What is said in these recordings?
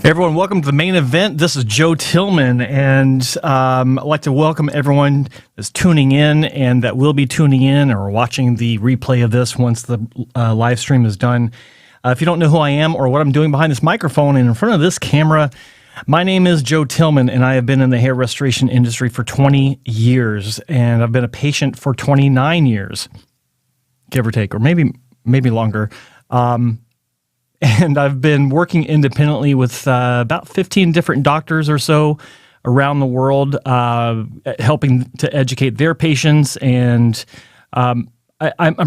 Everyone, welcome to the main event. This is Joe Tillman, and I'd like to welcome everyone that's tuning in and that will be tuning in or watching the replay of this once the live stream is done. If you don't know who I am or what I'm doing behind this microphone and in front of this camera, my name is Joe Tillman, and I have been in the hair restoration industry for 20 years, and I've been a patient for 29 years, give or take, or maybe longer. And I've been working independently with about 15 different doctors or so around the world, helping to educate their patients. And I'm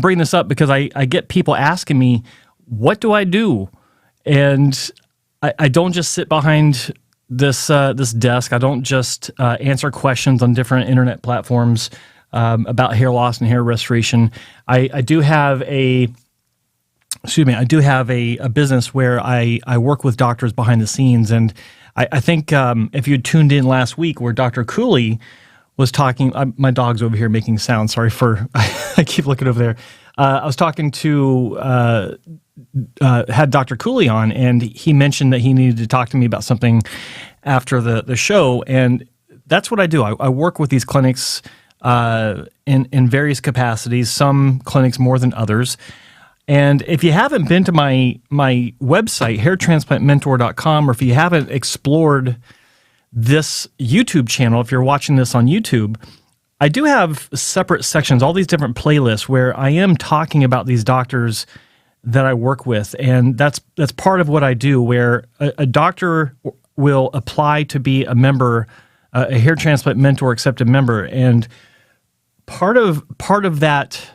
bringing this up because I get people asking me, what do I do? And I don't just sit behind this desk. I don't just answer questions on different internet platforms about hair loss and hair restoration. I do have a business where I work with doctors behind the scenes. And I think if you tuned in last week where Dr. Cooley was talking, my dog's over here making sounds. Sorry for, I keep looking over there. I was talking to, had Dr. Cooley on, and he mentioned that he needed to talk to me about something after the show. And that's what I do. I work with these clinics in various capacities, some clinics more than others. And if you haven't been to my website, hairtransplantmentor.com, or if you haven't explored this YouTube channel, if you're watching this on YouTube, I do have separate sections, all these different playlists where I am talking about these doctors that I work with. And that's part of what I do, where a doctor will apply to be a member, a Hair Transplant Mentor accepted member. And part of that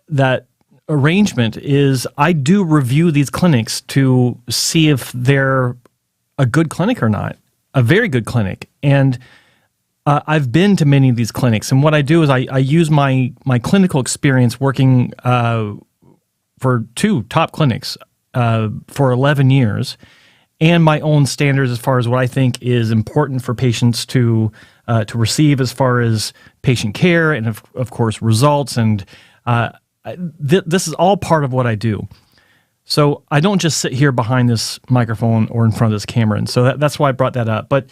that arrangement is I do review these clinics to see if they're a good clinic or not, a very good clinic. And I've been to many of these clinics, and what I do is I use my clinical experience working for two top clinics for 11 years, and my own standards as far as what I think is important for patients to receive as far as patient care and of course results. And this is all part of what I do. So I don't just sit here behind this microphone or in front of this camera. And so that's why I brought that up. But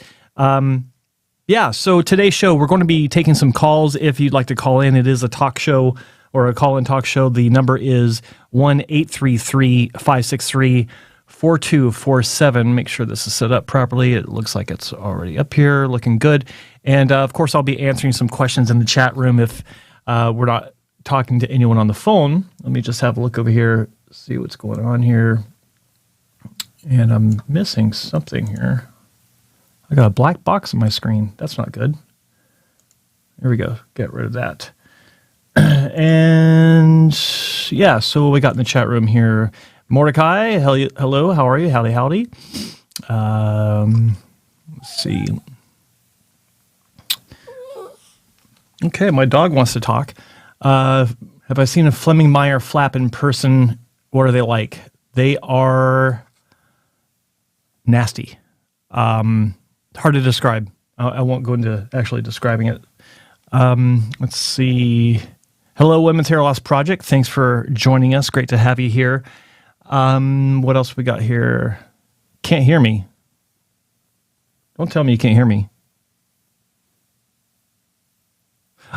yeah, so today's show, we're going to be taking some calls. If you'd like to call in, it is a talk show or a call-in talk show. The number is 1-833-563-4247. Make sure this is set up properly. It looks like it's already up here, looking good. And of course, I'll be answering some questions in the chat room if we're not talking to anyone on the phone. Let me just have a look over here, see what's going on here. And I'm missing something here. I got a black box on my screen. That's not good. There we go. Get rid of that. And yeah, so what we got in the chat room here. Mordecai, hello, how are you? Howdy. Let's see. Okay, my dog wants to talk. Have I seen a Fleming Meyer flap in person? What are they like? They are nasty. Hard to describe. I won't go into actually describing it. Let's see. Hello, Women's Hair Loss Project. Thanks for joining us. Great to have you here. What else we got here? Can't hear me. Don't tell me you can't hear me.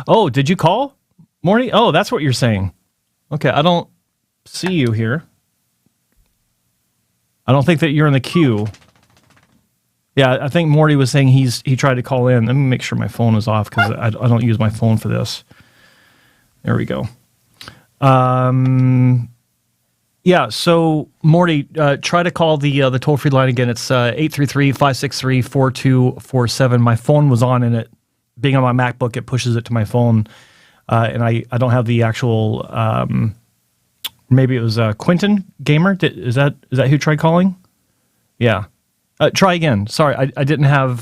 Oh, did you call? Morty? Oh, that's what you're saying. Okay, I don't see you here. I don't think that you're in the queue. Yeah, I think Morty was saying he tried to call in. Let me make sure my phone is off because I don't use my phone for this. There we go. Yeah, so Morty, try to call the toll-free line again. It's 833-563-4247. My phone was on, and it being on my MacBook, it pushes it to my phone. And I don't have the actual, maybe it was Quinton Gamer. Is that who tried calling? Yeah. Try again. Sorry, I didn't have,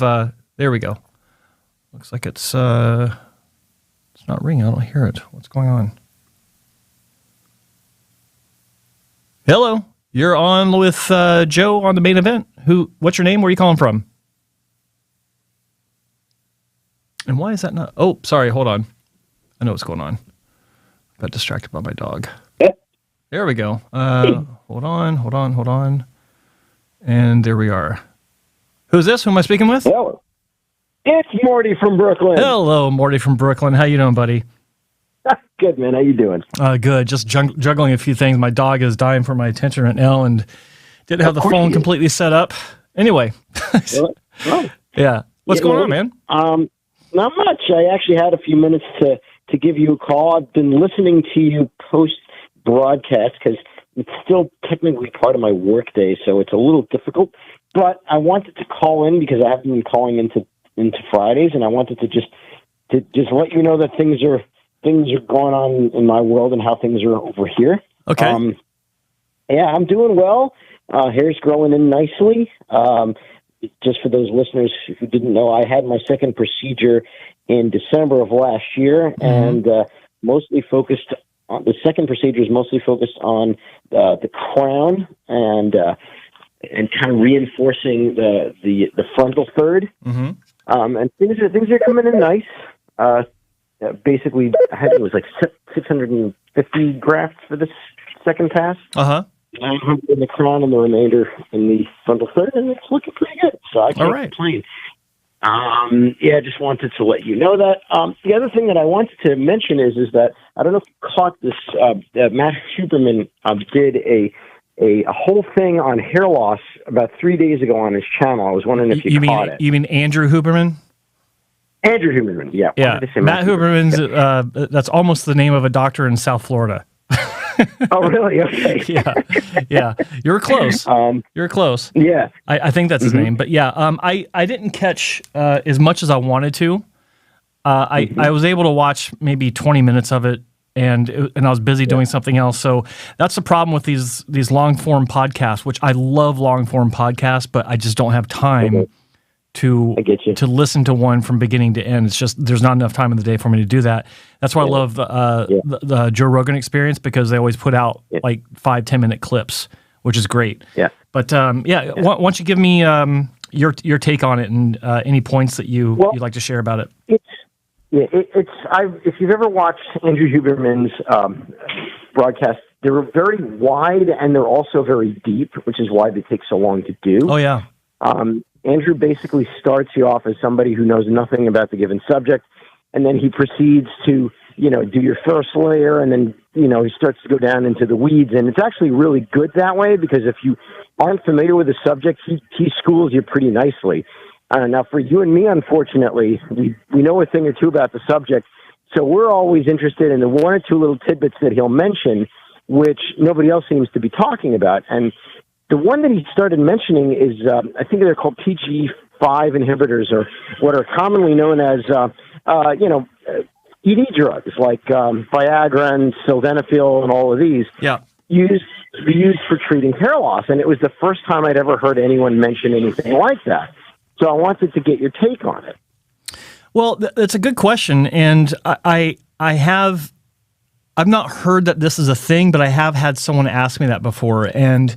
there we go. Looks like it's not ringing. I don't hear it. What's going on? Hello, you're on with Joe on the main event. What's your name? Where are you calling from? And why is that not? Oh, sorry. Hold on. I know what's going on. Got distracted by my dog. There we go. Hold on. And there we are. Who's this? Who am I speaking with? Hello. It's Morty from Brooklyn. Hello, Morty from Brooklyn. How you doing, buddy? Good, man. How you doing? Good. Just juggling a few things. My dog is dying for my attention right now and didn't have the phone completely set up. Anyway. Well, yeah. What's going on, man? Not much. I actually had a few minutes to give you a call. I've been listening to you post-broadcast because it's still technically part of my workday, so it's a little difficult. But I wanted to call in because I haven't been calling into Fridays, and I wanted to just let you know that things are going on in my world and how things are over here. Okay. Yeah, I'm doing well. Hair's growing in nicely. Just for those listeners who didn't know, I had my second procedure in December of last year, and mostly focused on the second procedure is mostly focused on the crown and kind of reinforcing the frontal third. Mm-hmm. And things are coming in nice. Basically, I had, it was like 650 grafts for this second pass. 900 in the crown and the remainder in the frontal third, and it's looking pretty good. So I can't complain. Yeah, I just wanted to let you know that. The other thing that I wanted to mention is that I don't know if you caught this. Matt Huberman did a whole thing on hair loss about 3 days ago on his channel. I was wondering if you caught it. You mean Andrew Huberman? Andrew Huberman, yeah. Yeah, Matt Huberman's, that's almost the name of a doctor in South Florida. Oh, really? Okay. Yeah. You're close. You're close. Yeah. I think that's his name. But yeah, I didn't catch as much as I wanted to. I was able to watch maybe 20 minutes of it, and I was busy doing something else. So that's the problem with these long-form podcasts, which I love long-form podcasts, but I just don't have time to listen to one from beginning to end. It's just there's not enough time in the day for me to do that. That's why I love the Joe Rogan Experience, because they always put out like 5-10 minute clips, which is great. Yeah. But why don't you give me your take on it and any points that you'd like to share about it? If you've ever watched Andrew Huberman's broadcast, they're very wide and they're also very deep, which is why they take so long to do. Oh yeah. Andrew basically starts you off as somebody who knows nothing about the given subject, and then he proceeds to, do your first layer, and then, he starts to go down into the weeds, and it's actually really good that way, because if you aren't familiar with the subject, he schools you pretty nicely. Now, for you and me, unfortunately, we know a thing or two about the subject, so we're always interested in the one or two little tidbits that he'll mention, which nobody else seems to be talking about, and the one that he started mentioning is, I think they're called PGE5 inhibitors, or what are commonly known as, ED drugs like Viagra and Sildenafil and all of these. Yeah. Used for treating hair loss, and it was the first time I'd ever heard anyone mention anything like that. So I wanted to get your take on it. Well, that's a good question, and I've not heard that this is a thing, but I have had someone ask me that before, and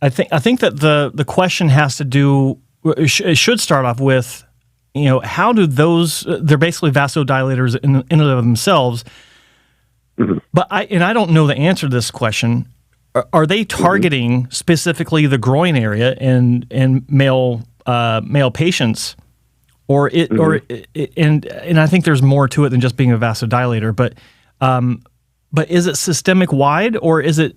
I think that the question has to do. It should start off with, how do those? They're basically vasodilators in and of themselves. Mm-hmm. But I don't know the answer to this question. Are they targeting specifically the groin area in male patients, or and I think there's more to it than just being a vasodilator. But is it systemic wide, or is it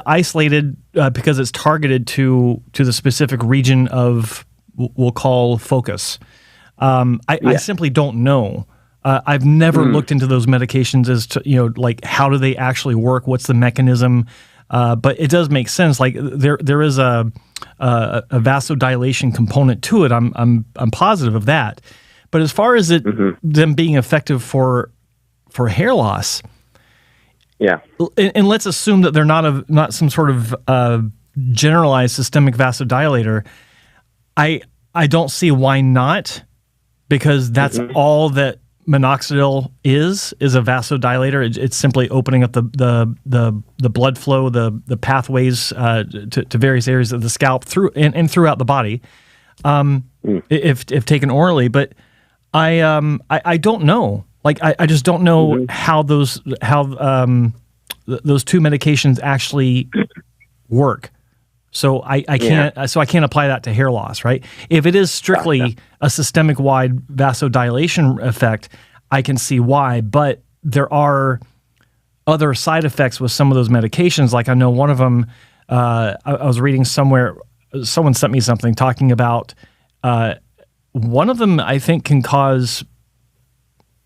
isolated because it's targeted to the specific region of, we'll call, focus? I simply don't know. I've never looked into those medications as to, like, how do they actually work? What's the mechanism? But it does make sense. Like there is a vasodilation component to it. I'm positive of that. But as far as them being effective for hair loss, yeah, and let's assume that they're not some sort of generalized systemic vasodilator. I don't see why not, because that's all that minoxidil is a vasodilator. It's simply opening up the blood flow, the pathways to various areas of the scalp and throughout the body, if taken orally. But I don't know. Like I just don't know how those two medications actually work. So I can't apply that to hair loss, right? If it is strictly a systemic wide vasodilation effect, I can see why, but there are other side effects with some of those medications. Like I know one of them, I was reading somewhere, someone sent me something talking about one of them I think can cause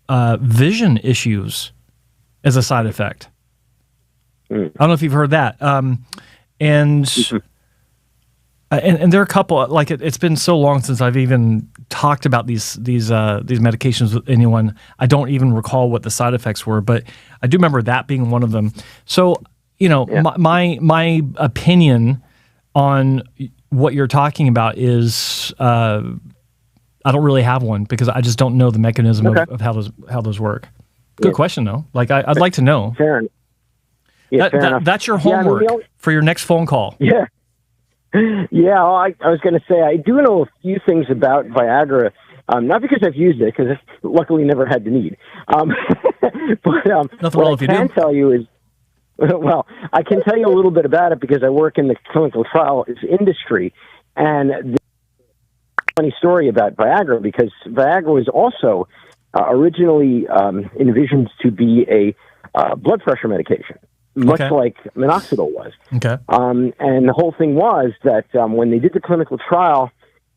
vision issues as a side effect. I don't know if you've heard that. And there are a couple, like it's been so long since I've even talked about these medications with anyone. I don't even recall what the side effects were, but I do remember that being one of them. So, my opinion on what you're talking about is I don't really have one because I just don't know the mechanism of how those work. Good question though. Like I'd like to know. Fair enough. Yeah, fair enough. That's your homework for your next phone call. Yeah. Yeah, well, I was going to say, I do know a few things about Viagra, not because I've used it, because I've luckily never had the need. But nothing wrong if you do. What I can tell you is, well, I can tell you a little bit about it because I work in the clinical trial industry, and there's a funny story about Viagra, because Viagra was also originally envisioned to be a blood pressure medication, much like minoxidil was. Okay. And the whole thing was that when they did the clinical trial,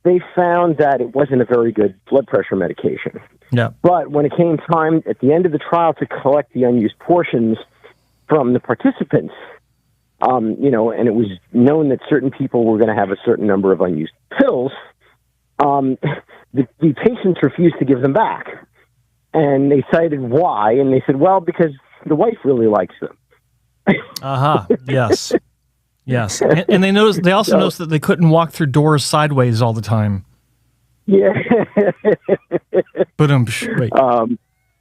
they found that it wasn't a very good blood pressure medication. Yeah. But when it came time at the end of the trial to collect the unused portions from the participants, and it was known that certain people were going to have a certain number of unused pills, the patients refused to give them back. And they cited why, and they said, well, because the wife really likes them. Yes. Yes. And they also noticed that they couldn't walk through doors sideways all the time. Yeah. But right.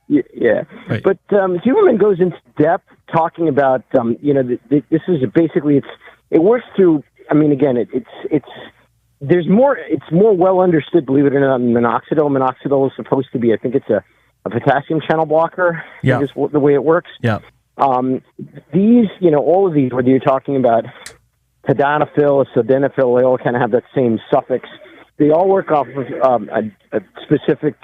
Yeah. Right. But Huberman goes into depth talking about this is basically it works through. I mean, again, it's more well understood, believe it or not, than minoxidil. Minoxidil is supposed to be, I think it's a potassium channel blocker. Yeah. Is the way it works. Yeah. These, all of these, whether you're talking about tadalafil or sildenafil, they all kind of have that same suffix. They all work off of a specific,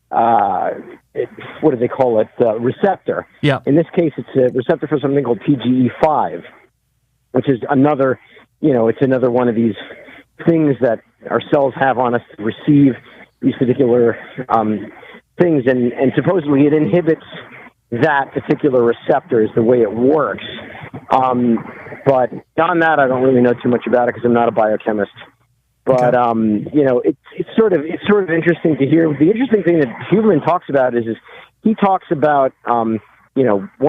what do they call it, receptor. Yeah. In this case, it's a receptor for something called PGE5, which is another, it's another one of these things that our cells have on us to receive these particular things, and supposedly it inhibits that particular receptor is the way it works. But beyond that, I don't really know too much about it because I'm not a biochemist. But it's sort of interesting to hear. The interesting thing that Huberman talks about is he talks about one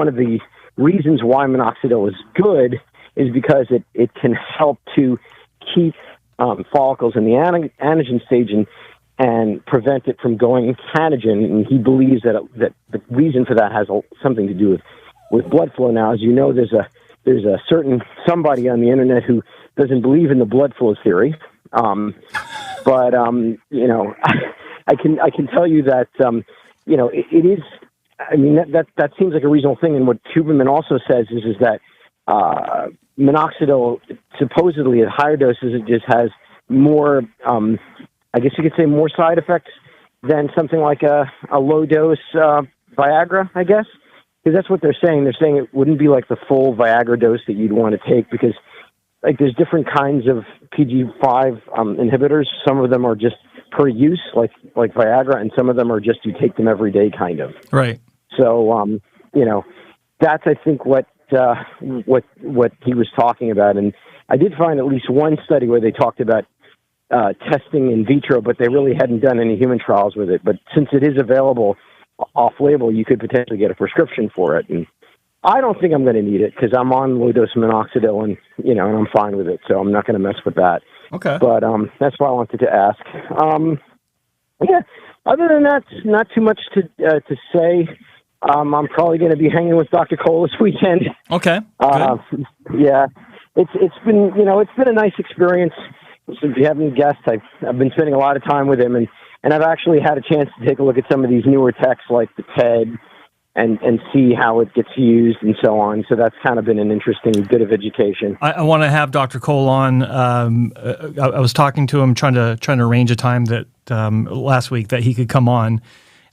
of the reasons why minoxidil is good is because it can help to keep follicles in the anagen stage and prevent it from going catagen, and he believes that the reason for that has something to do with blood flow. Now, as you know, there's a certain somebody on the internet who doesn't believe in the blood flow theory, but I can tell you that it is. I mean that seems like a reasonable thing, and what Huberman also says is that minoxidil supposedly at higher doses it just has more. I guess you could say more side effects than something like a low dose Viagra, I guess, because that's what they're saying. They're saying it wouldn't be like the full Viagra dose that you'd want to take because, like, there's different kinds of PGE5 inhibitors. Some of them are just per use, like Viagra, and some of them are just you take them every day, kind of. Right. So, that's I think what he was talking about, and I did find at least one study where they talked about testing in vitro, but they really hadn't done any human trials with it. But since it is available off-label, you could potentially get a prescription for it. And I don't think I'm going to need it because I'm on low-dose minoxidil, and and I'm fine with it, so I'm not going to mess with that. Okay. But that's why I wanted to ask. Yeah. Other than that, not too much to say. I'm probably going to be hanging with Dr. Cole this weekend. Okay. Yeah. It's been a nice experience. If you haven't guessed, I've been spending a lot of time with him, and I've actually had a chance to take a look at some of these newer techs like the TED and see how it gets used and so on. So that's kind of been an interesting bit of education. I want to have Dr. Cole on. I was talking to him, trying to arrange a time that last week that he could come on.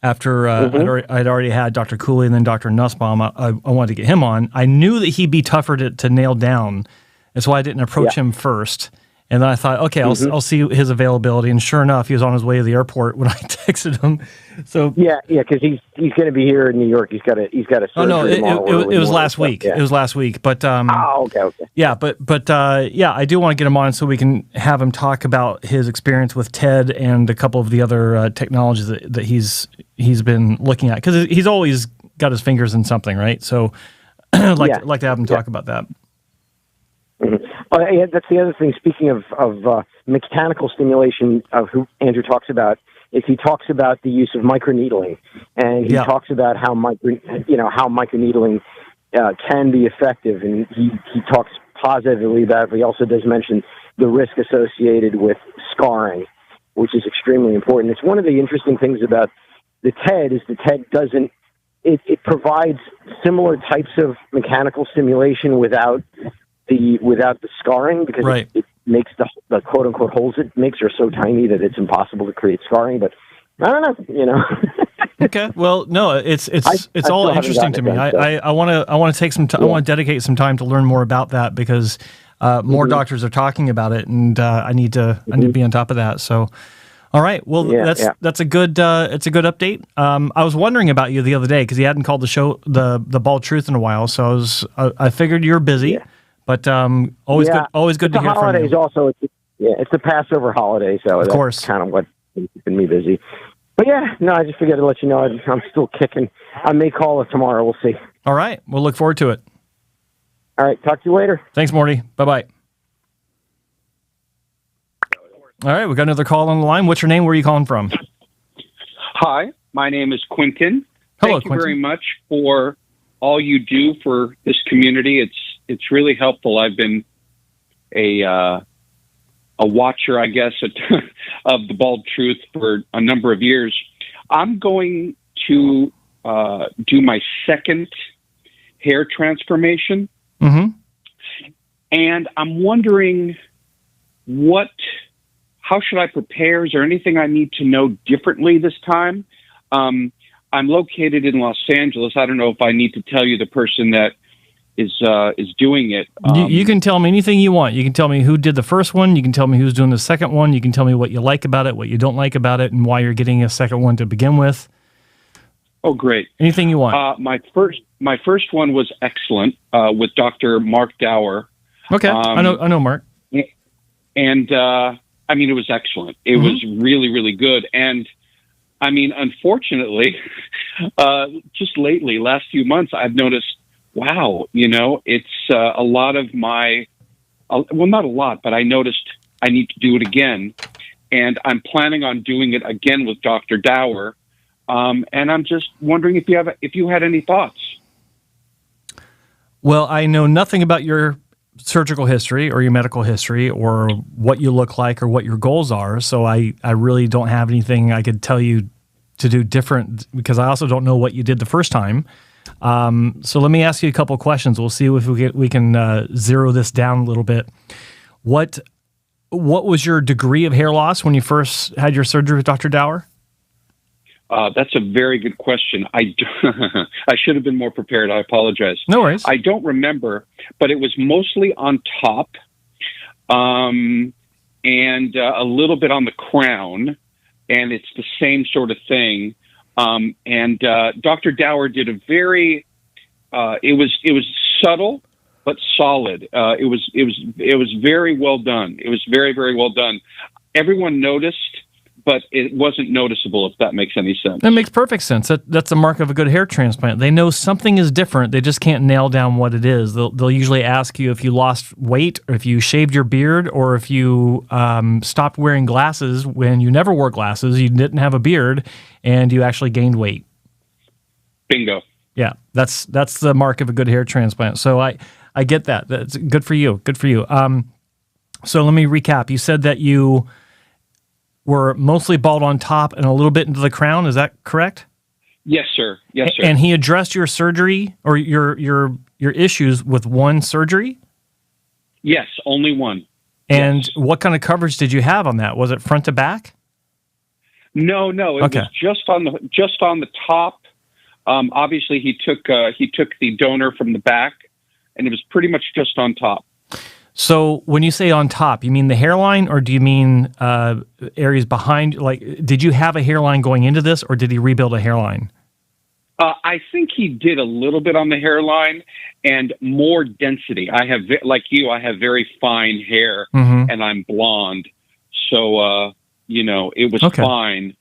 After I'd already had Dr. Cooley and then Dr. Nussbaum, I wanted to get him on. I knew that he'd be tougher to nail down. That's why I didn't approach him first. And then I thought, okay, I'll see his availability. And sure enough, he was on his way to the airport when I texted him. So yeah, because he's going to be here in New York. He's got a surgery tomorrow. It was last week. Yeah. It was last week. But okay. Yeah, but I do want to get him on so we can have him talk about his experience with TED and a couple of the other technologies that he's been looking at, because he's always got his fingers in something, right? So I'd like to have him talk about that. Mm-hmm. That's the other thing. Speaking of mechanical stimulation, of who Andrew talks about, is he talks about the use of microneedling, and he talks about how microneedling can be effective, and he talks positively about it. But he also does mention the risk associated with scarring, which is extremely important. It's one of the interesting things about the TED is the TED doesn't. It provides similar types of mechanical stimulation without the scarring, because it makes the quote unquote holes it makes are so tiny that it's impossible to create scarring. But I don't know, Okay. Well, no, it's all interesting to me. I want to take some time. I want to dedicate some time to learn more about that, because more doctors are talking about it, and I need to be on top of that. So, all right. Well, that's a good update. I was wondering about you the other day, because you hadn't called the show the Bald Truth in a while. So I figured you were busy. Yeah. But always good to hear from you. Also, it's the Passover holiday, so of course, that's kind of what's keeping me busy. But I just figured to let you know I'm still kicking. I may call it tomorrow. We'll see. All right, we'll look forward to it. All right, talk to you later. Thanks, Morty. Bye-bye. All right, we got another call on the line. What's your name? Where are you calling from? Hi, my name is Quinton. Hello, Thank you very much for all you do for this community. It's really helpful. I've been a watcher, I guess, of the Bald Truth for a number of years. I'm going to do my second hair transformation, and I'm wondering how should I prepare? Is there anything I need to know differently this time? I'm located in Los Angeles. I don't know if I need to tell you the person that is doing it. You can tell me anything you want. You can tell me who did the first one. You can tell me who's doing the second one. You can tell me what you like about it, what you don't like about it, and why you're getting a second one to begin with. Oh, great! Anything you want. My first one was excellent with Dr. Mark Dower. Okay, I know Mark. And I mean, it was excellent. It was really, really good. And I mean, unfortunately, just lately, last few months, I've noticed, wow, it's a lot of my, well, not a lot, but I noticed I need to do it again. And I'm planning on doing it again with Dr. Dower. And I'm just wondering if you had any thoughts. Well, I know nothing about your surgical history or your medical history or what you look like or what your goals are. So I really don't have anything I could tell you to do different, because I also don't know what you did the first time. So let me ask you a couple of questions. We'll see if we can zero this down a little bit. What was your degree of hair loss when you first had your surgery with Dr. Dower? That's a very good question. I should have been more prepared. I apologize. No worries. I don't remember, but it was mostly on top, and a little bit on the crown, and it's the same sort of thing. And Dr. Dower did a very. It was subtle but solid. It was very well done. It was very, very well done. Everyone noticed, but it wasn't noticeable, if that makes any sense. That makes perfect sense. That's the mark of a good hair transplant. They know something is different. They just can't nail down what it is. They'll usually ask you if you lost weight, or if you shaved your beard, or if you stopped wearing glasses when you never wore glasses, you didn't have a beard, and you actually gained weight. Bingo. Yeah, that's the mark of a good hair transplant. So I get that. That's good for you. Good for you. So let me recap. You said that you were mostly bald on top and a little bit into the crown. Is that correct? Yes, sir. Yes, sir. And he addressed your surgery or your issues with one surgery? Yes, only one. And yes. What kind of coverage did you have on that? Was it front to back? No. It was just on the top. Obviously, he took the donor from the back, and it was pretty much just on top. So when you say on top, you mean the hairline, or do you mean areas behind? Like, did you have a hairline going into this, or did he rebuild a hairline? I think he did a little bit on the hairline and more density. I have, like you, I have very fine hair, and I'm blonde, so it was fine.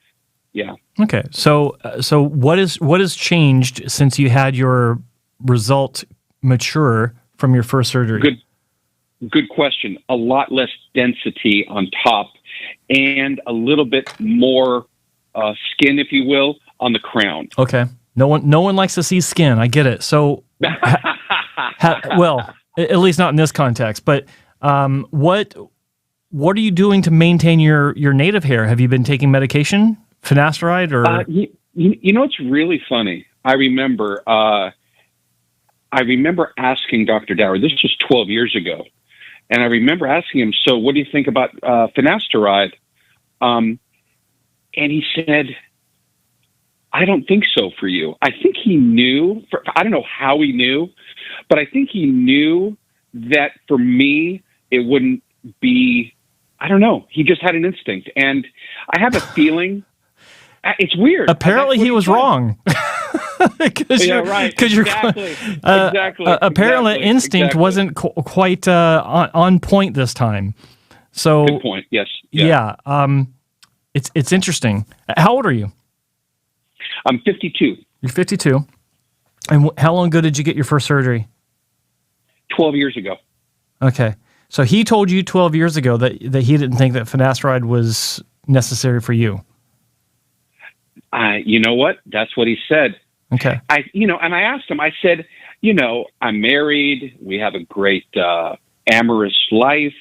Yeah. Okay. So what has changed since you had your result mature from your first surgery? Good question. A lot less density on top and a little bit more skin, if you will, on the crown. Okay. No one likes to see skin. I get it. So, well, at least not in this context. But what are you doing to maintain your native hair? Have you been taking medication, finasteride, or? It's really funny. I remember asking Dr. Dower. This was 12 years ago. And I remember asking him, so what do you think about finasteride? And he said, I don't think so for you. I think he knew, I don't know how he knew, but I think he knew that for me, it wouldn't be, I don't know. He just had an instinct. And I have a feeling, it's weird. Apparently he was wrong. Right. Exactly. Apparently, instinct wasn't quite on point this time. So good point. Yes. Yeah. It's interesting. How old are you? I'm 52. You're 52. And how long ago did you get your first surgery? 12 years ago. Okay. So he told you 12 years ago that he didn't think that finasteride was necessary for you. You know what? That's what he said. Okay. And I asked him, I said, I'm married. We have a great amorous life.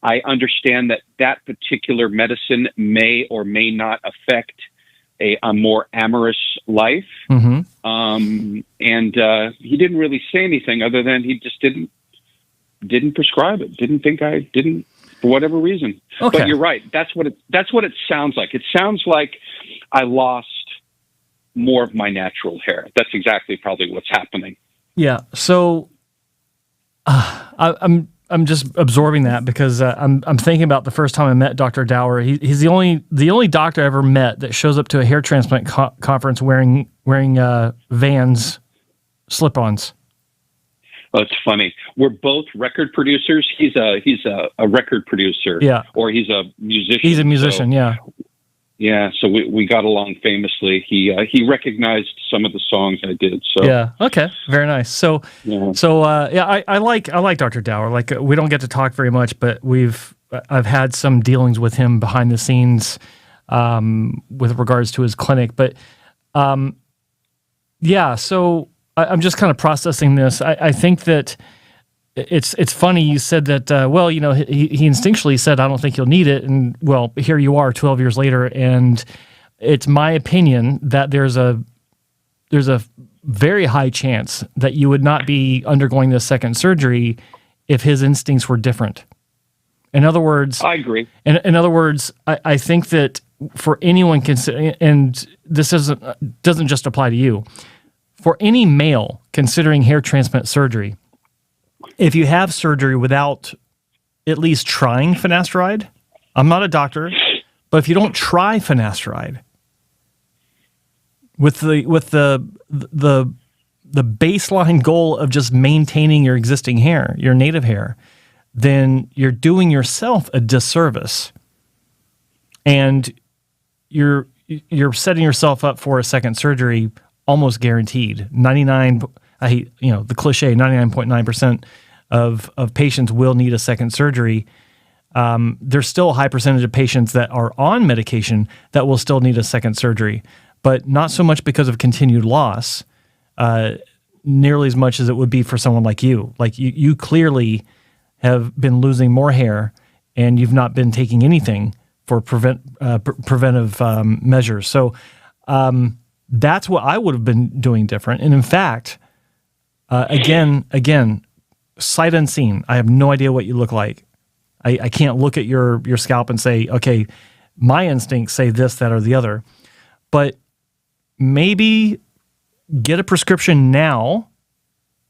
I understand that particular medicine may or may not affect a more amorous life. Mm-hmm. And he didn't really say anything other than he just didn't prescribe it. Didn't think I didn't, for whatever reason. Okay. But you're right. That's what it sounds like. It sounds like I lost more of my natural hair. That's exactly probably what's happening. Yeah. So I'm just absorbing that because I'm thinking about the first time I met Dr. Dower. He's the only doctor I ever met that shows up to a hair transplant conference wearing Vans slip-ons. Oh, it's funny. We're both record producers. He's a record producer. Yeah. Or he's a musician. He's a musician. So, yeah. Yeah. So we got along famously. He recognized some of the songs I did. So yeah. Okay. Very nice. So I like Dr. Dower. Like we don't get to talk very much, but I've had some dealings with him behind the scenes with regards to his clinic. But yeah. So I'm just kind of processing this. I think that it's funny you said that, he instinctually said, I don't think you'll need it. And, well, here you are 12 years later, and it's my opinion that there's a very high chance that you would not be undergoing this second surgery if his instincts were different. In other words... I agree. In other words, I think that for anyone, and this doesn't just apply to you, for any male considering hair transplant surgery, if you have surgery without at least trying finasteride, I'm not a doctor, but if you don't try finasteride with the baseline goal of just maintaining your existing hair, your native hair, then you're doing yourself a disservice, and you're setting yourself up for a second surgery almost guaranteed. 99, I hate, the cliche, 99.9% of patients will need a second surgery. There's still a high percentage of patients that are on medication that will still need a second surgery, but not so much because of continued loss, nearly as much as it would be for someone like you. Like you clearly have been losing more hair, and you've not been taking anything for preventive measures. So That's what I would have been doing different. And in fact, again, sight unseen. I have no idea what you look like. I can't look at your scalp and say, okay, my instincts say this, that, or the other. But maybe get a prescription now,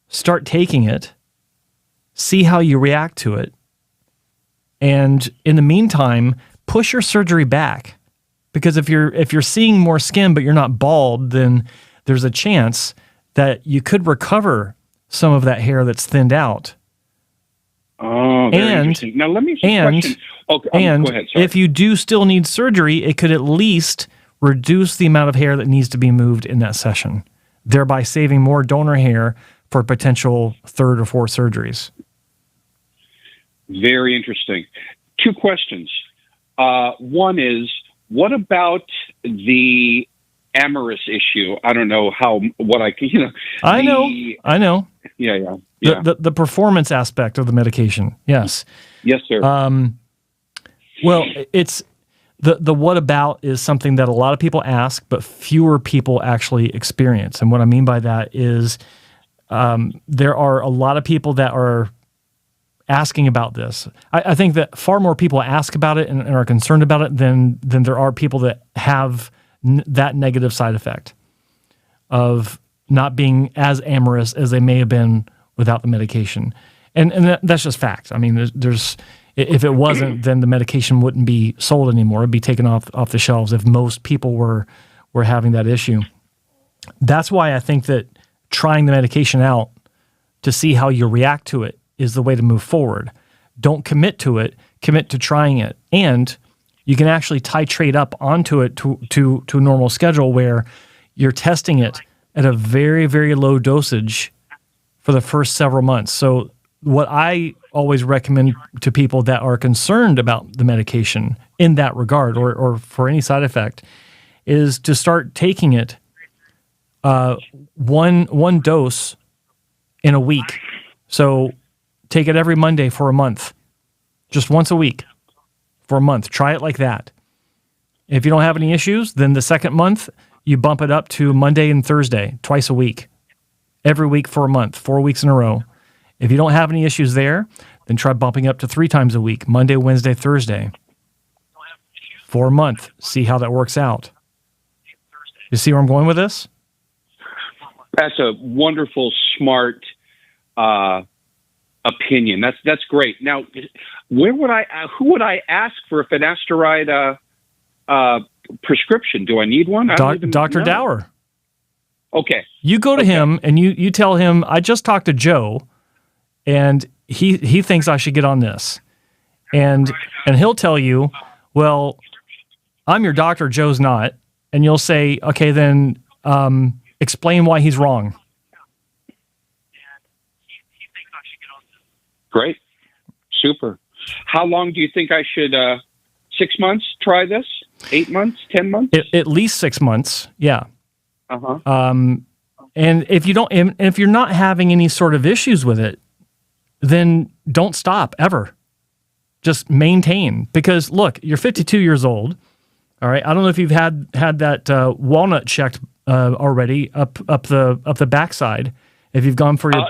start taking it, see how you react to it. And in the meantime, push your surgery back. Because if you're seeing more skin but you're not bald, then there's a chance that you could recover some of that hair that's thinned out. Oh, very interesting. Now let me ask you a question. Okay, go ahead. Sorry. If you do still need surgery, it could at least reduce the amount of hair that needs to be moved in that session, thereby saving more donor hair for potential third or fourth surgeries. Very interesting. Two questions. One is, what about the amorous issue? I don't know what I can, I know. Yeah. The performance aspect of the medication. Yes. Yes, sir. Well, it's the what about is something that a lot of people ask, but fewer people actually experience. And what I mean by that is there are a lot of people that are asking about this. I think that far more people ask about it and are concerned about it than there are people that have that negative side effect of not being as amorous as they may have been without the medication. And that's just fact. I mean, there's if it wasn't, then the medication wouldn't be sold anymore. It'd be taken off the shelves if most people were having that issue. That's why I think that trying the medication out to see how you react to it is the way to move forward. Don't commit to it, commit to trying it. And you can actually titrate up onto it to a normal schedule where you're testing it at a very, very low dosage for the first several months. So what I always recommend to people that are concerned about the medication in that regard or for any side effect is to start taking it one dose in a week. So take it every Monday for a month, just once a week for a month. Try it like that. If you don't have any issues, then the second month, you bump it up to Monday and Thursday, twice a week, every week for a month, 4 weeks in a row. If you don't have any issues there, then try bumping up to 3 times a week, Monday, Wednesday, Thursday, for a month. See how that works out. You see where I'm going with this? That's a wonderful, smart opinion. That's great. Now, who would I ask for a finasteride prescription? Do I need one? Dr. Dower. Okay. You go to him and you tell him, I just talked to Joe, and he thinks I should get on this. And he'll tell you, well, I'm your doctor, Joe's not. And you'll say, okay, then explain why he's wrong. Great. Super. How long do you think I should, 6 months, try this? 8 months, 10 months? At least 6 months. Yeah. Uh-huh. And if you're not having any sort of issues with it, then don't stop ever. Just maintain, because look, you're 52 years old. All right. I don't know if you've had that walnut checked already up the backside. If you've gone for your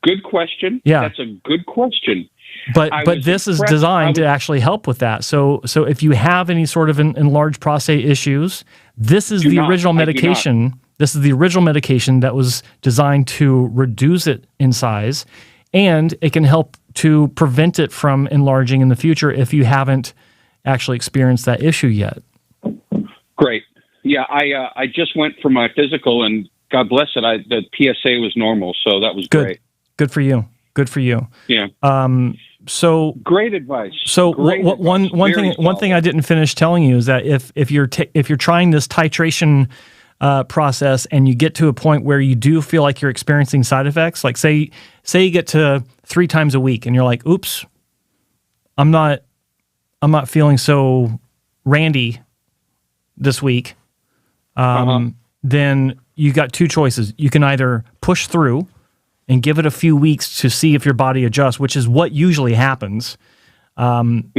good question. Yeah, that's a good question. But this is designed to actually help with that. So if you have any sort of enlarged prostate issues, this is the original medication. This is the original medication that was designed to reduce it in size, and it can help to prevent it from enlarging in the future if you haven't actually experienced that issue yet. Great. Yeah, I just went for my physical, and God bless it, the PSA was normal, so that was great. Good for you. Good for you. Yeah. So great advice. So one thing I didn't finish telling you is that if you're trying this titration process and you get to a point where you do feel like you're experiencing side effects, like say you get to 3 times a week and you're like, oops, I'm not feeling so randy this week. Then you got 2 choices. You can either push through and give it a few weeks to see if your body adjusts, which is what usually happens. And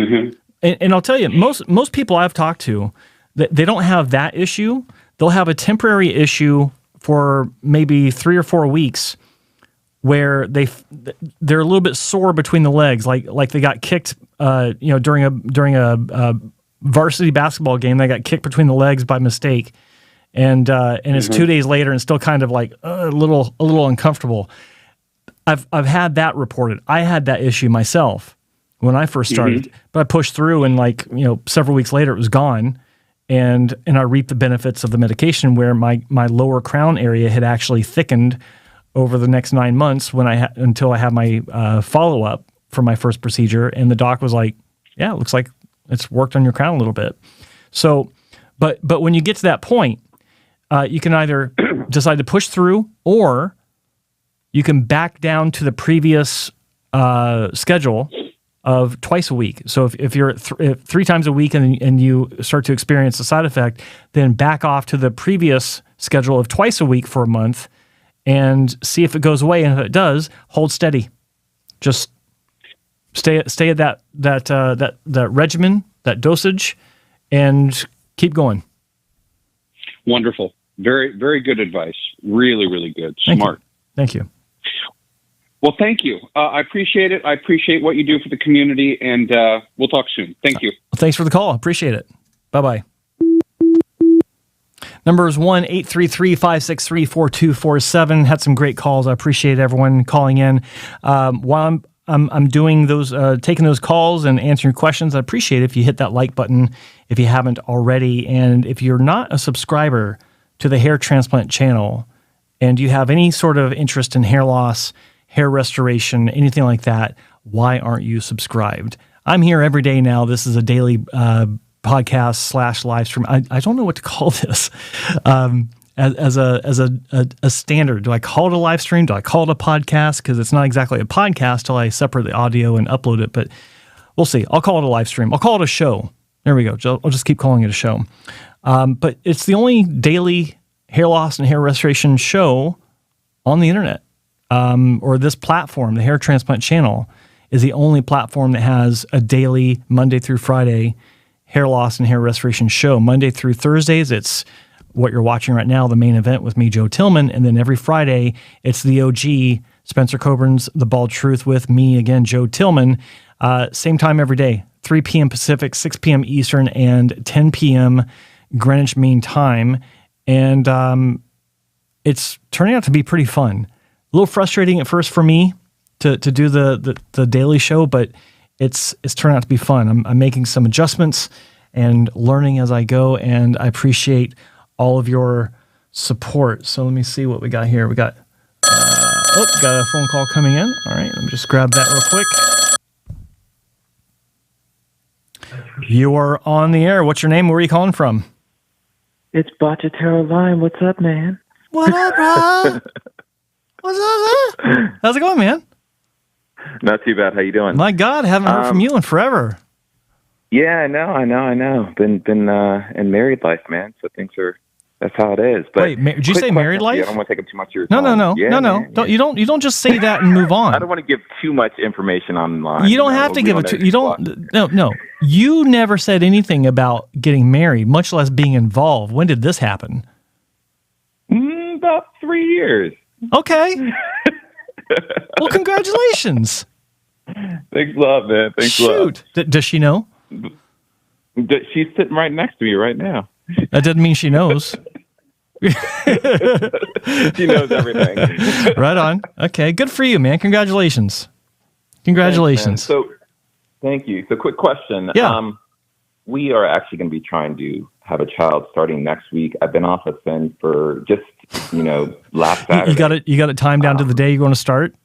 I'll tell you, most people I've talked to, they don't have that issue. they'll have a temporary issue for maybe 3 or 4 weeks where they're a little bit sore between the legs, like they got kicked, during a varsity basketball game. They got kicked between the legs by mistake, and it's 2 days later and still kind of like a little uncomfortable. I've had that reported. I had that issue myself when I first started, but I pushed through, and several weeks later it was gone, and I reaped the benefits of the medication where my lower crown area had actually thickened over the next 9 months until I had my follow up for my first procedure, and the doc was like, "Yeah, it looks like it's worked on your crown a little bit." So, but when you get to that point, you can either decide to push through, or you can back down to the previous schedule of twice a week. So if you're 3 times a week and you start to experience a side effect, then back off to the previous schedule of twice a week for a month and see if it goes away. And if it does, hold steady. Just stay at that regimen, that dosage, and keep going. Wonderful. Very, very good advice. Really, really good. Smart. Thank you. Well, thank you. I appreciate it. I appreciate what you do for the community, and we'll talk soon. Thank you. Thanks for the call. Appreciate it. Bye-bye. Number is 1-833-563-4247. Had some great calls. I appreciate everyone calling in. While I'm doing those, taking those calls and answering questions, I appreciate it if you hit that like button if you haven't already. And if you're not a subscriber to the Hair Transplant channel and you have any sort of interest in hair loss, hair restoration, anything like that, why aren't you subscribed? I'm here every day now. This is a daily podcast / live stream. I don't know what to call this as a standard. Do I call it a live stream? Do I call it a podcast? Because it's not exactly a podcast till I separate the audio and upload it. But we'll see. I'll call it a live stream. I'll call it a show. There we go. I'll just keep calling it a show. But it's the only daily hair loss and hair restoration show on the internet. Or this platform, the Hair Transplant channel, is the only platform that has a daily Monday through Friday hair loss and hair restoration show. Monday through Thursdays, it's what you're watching right now, the main event with me, Joe Tillman. And then every Friday, it's the OG, Spencer Coburn's The Bald Truth with me, again, Joe Tillman. Same time every day, 3 p.m. Pacific, 6 p.m. Eastern, and 10 p.m. Greenwich Mean Time. And it's turning out to be pretty fun. A little frustrating at first for me to do the daily show, but it's turned out to be fun. I'm making some adjustments and learning as I go, and I appreciate all of your support. So let me see what we got here. We got got a phone call coming in. All right, let me just grab that real quick. You are on the air. What's your name? Where are you calling from? It's Terra. What's up, man? What up, bro? What's up, man? How's it going, man? Not too bad. How you doing? My God, haven't heard from you in forever. Yeah, I know. Been in married life, man. So that's how it is. But wait, did you say married life? I don't want to take up too much of your time. No. Yeah, no. Man. You don't just say that and move on. I don't want to give too much information online. You don't have to give it to. You don't. No. You never said anything about getting married, much less being involved. When did this happen? About 3 years. Okay. Well, congratulations. Thanks a lot, man. Thanks a lot. Does she know? She's sitting right next to me right now. That doesn't mean she knows. She knows everything. Right on. Okay, good for you, man. Congratulations. Thanks, so, thank you. So, quick question. Yeah. We are actually going to be trying to have a child starting next week. I've been off of Sin for just, last Saturday. You got it timed down to the day you're going to start?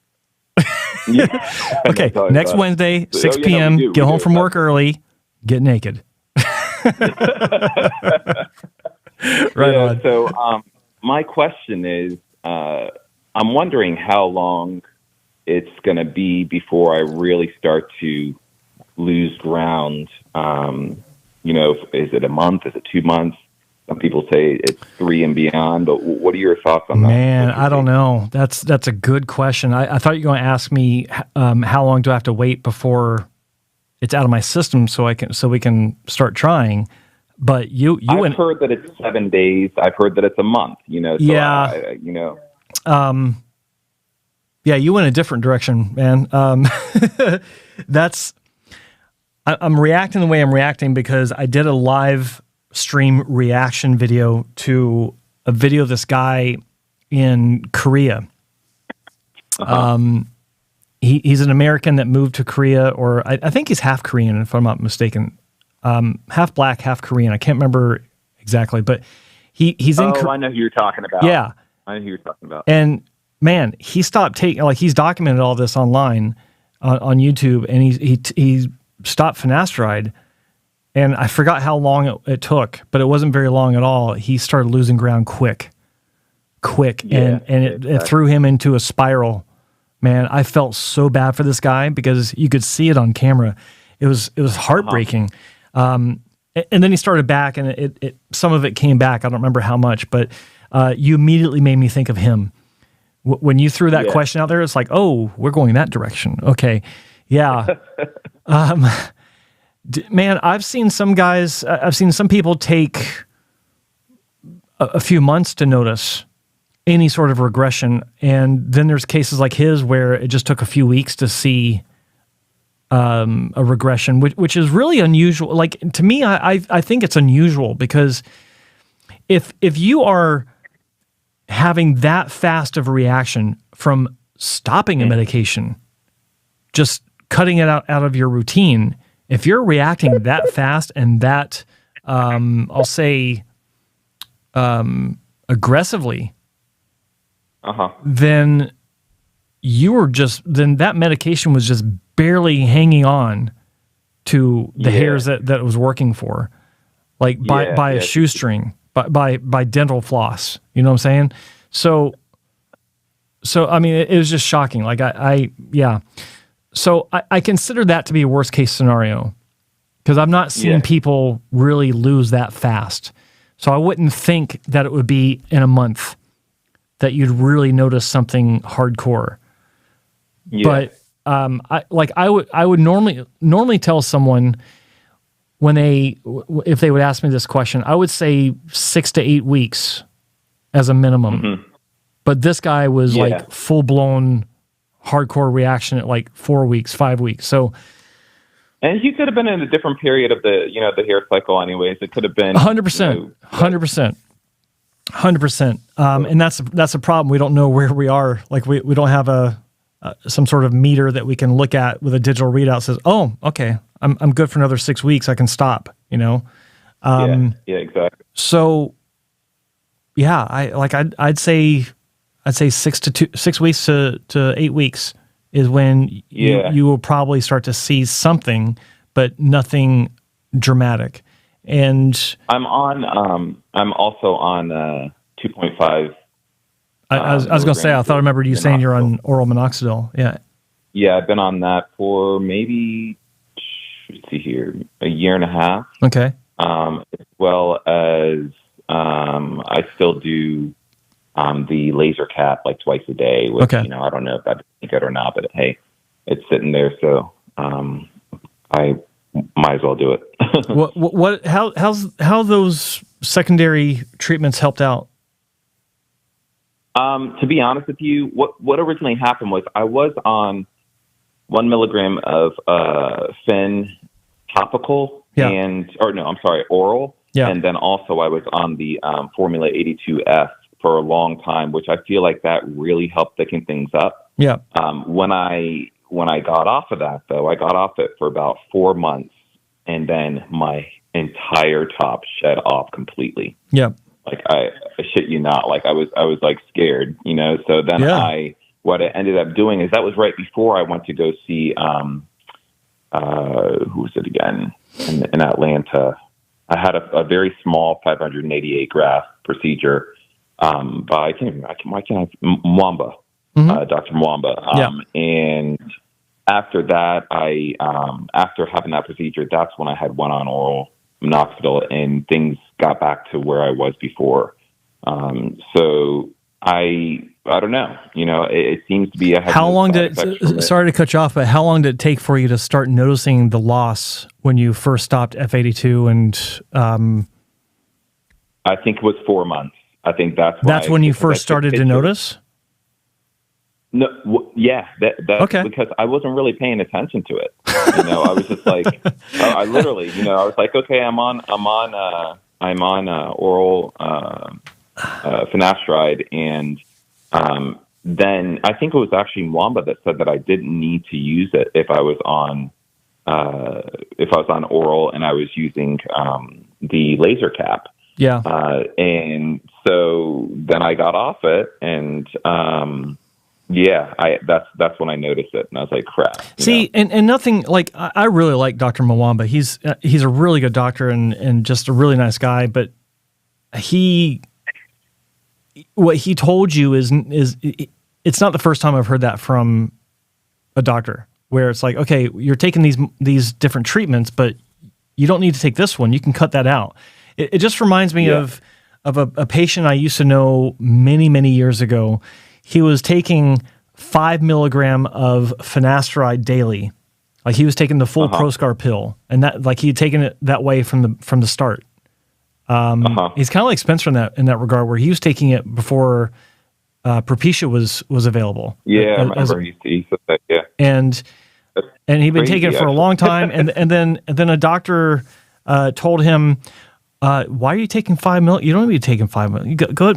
Yeah. Okay, next Wednesday, 6 p.m., get home from work early, get naked. Right on. So my question is, I'm wondering how long it's going to be before I really start to lose ground. Is it a month? Is it 2 months? Some people say it's 3 and beyond, but what are your thoughts on that? Man, I don't know. That's a good question. I thought you were going to ask me how long do I have to wait before it's out of my system so we can start trying. But you I've heard that it's 7 days. I've heard that it's a month. So yeah, yeah, you went a different direction, man. I'm reacting the way I'm reacting because I did a live stream reaction video to a video of this guy in Korea. He's an American that moved to Korea, or I think he's half Korean, if I'm not mistaken. Half black, half Korean. I can't remember exactly, but he's in. I know who you're talking about. Yeah, I know who you're talking about. And man, he stopped taking, like, he's documented all this online on YouTube, and he stopped finasteride, and I forgot how long it took, but it wasn't very long at all. He started losing ground quick, yeah, and it threw him into a spiral. Man, I felt so bad for this guy because you could see it on camera. It was heartbreaking. And then he started back, and it some of it came back. I don't remember how much, but you immediately made me think of him. When you threw that question out there, it's like, oh, we're going that direction. Okay, yeah. Man, I've seen some guys. I've seen some people take a few months to notice any sort of regression, and then there's cases like his where it just took a few weeks to see a regression, which is really unusual. Like, to me, I think it's unusual because if you are having that fast of a reaction from stopping a medication, just cutting it out of your routine, if you're reacting that fast and that, I'll say, aggressively, then then that medication was just barely hanging on to the hairs that it was working for, like by a shoestring, by dental floss. You know what I'm saying? So I mean, it was just shocking. Like So I consider that to be a worst case scenario because I've not seen people really lose that fast. So I wouldn't think that it would be in a month that you'd really notice something hardcore. Yeah. But I would normally tell someone if they would ask me this question, I would say 6 to 8 weeks as a minimum. Mm-hmm. But this guy was like full blown hardcore reaction at like 4 weeks, 5 weeks. So, and he could have been in a different period of the hair cycle anyways. It could have been 100%. And that's a problem. We don't know where we are. Like we don't have some sort of meter that we can look at with a digital readout that says, oh, okay, I'm good for another 6 weeks. I can stop, yeah, exactly. So yeah, I'd say 6 weeks to 8 weeks is when you will probably start to see something, but nothing dramatic. And I'm also on 2.5. I was going to say, I thought I remembered you saying you're on oral minoxidil. Yeah. Yeah, I've been on that for maybe, let's see here, a year and a half. Okay. As well as I still do the laser cap like twice a day, which, I don't know if that's good or not, but hey, it's sitting there. So I might as well do it. How those secondary treatments helped out? To be honest with you, what originally happened was I was on 1 milligram of Fen topical oral. Yeah. And then also I was on the Formula 82F for a long time, which I feel like that really helped thicken things up. Yeah. When I got off of that, though, I got off it for about 4 months, and then my entire top shed off completely. Yeah. Like I shit you not, like I was like scared, So then what I ended up doing is that was right before I went to go see who was it again in Atlanta. I had a very small 588 graft procedure by Mwamba, Dr. Mwamba. And after that, after having that procedure, that's when I had went on oral minoxidil and things got back to where I was before. So I don't know. It seems to be a. How long did it, sorry to cut you off, but how long did it take for you to start noticing the loss when you first stopped F82? And I think it was 4 months. I think that's when you first started to notice. No, yeah, that's okay. Because I wasn't really paying attention to it. I was just like, I literally, I was like, okay, I'm on oral finasteride, and then I think it was actually Mwamba that said that I didn't need to use it if I was on oral and I was using the laser cap. Yeah, and so then I got off it, and that's when I noticed it, and I was like, crap. See, and nothing, like, I really like Dr. Mwamba. He's a really good doctor and just a really nice guy, but what he told you is it's not the first time I've heard that from a doctor, where it's like, okay, you're taking these different treatments, but you don't need to take this one. You can cut that out. It just reminds me of a patient I used to know many, many years ago. He was taking 5 milligram of finasteride daily. Like, he was taking the full Proscar pill, and that, like, he had taken it that way from the start. He's kind of like Spencer in that regard, where he was taking it before Propecia was available. Yeah, I remember he said that. Yeah, and he'd been taking it for a long time, and then a doctor told him, why are you taking 5 mil? You don't need to be taking 5 mil. Go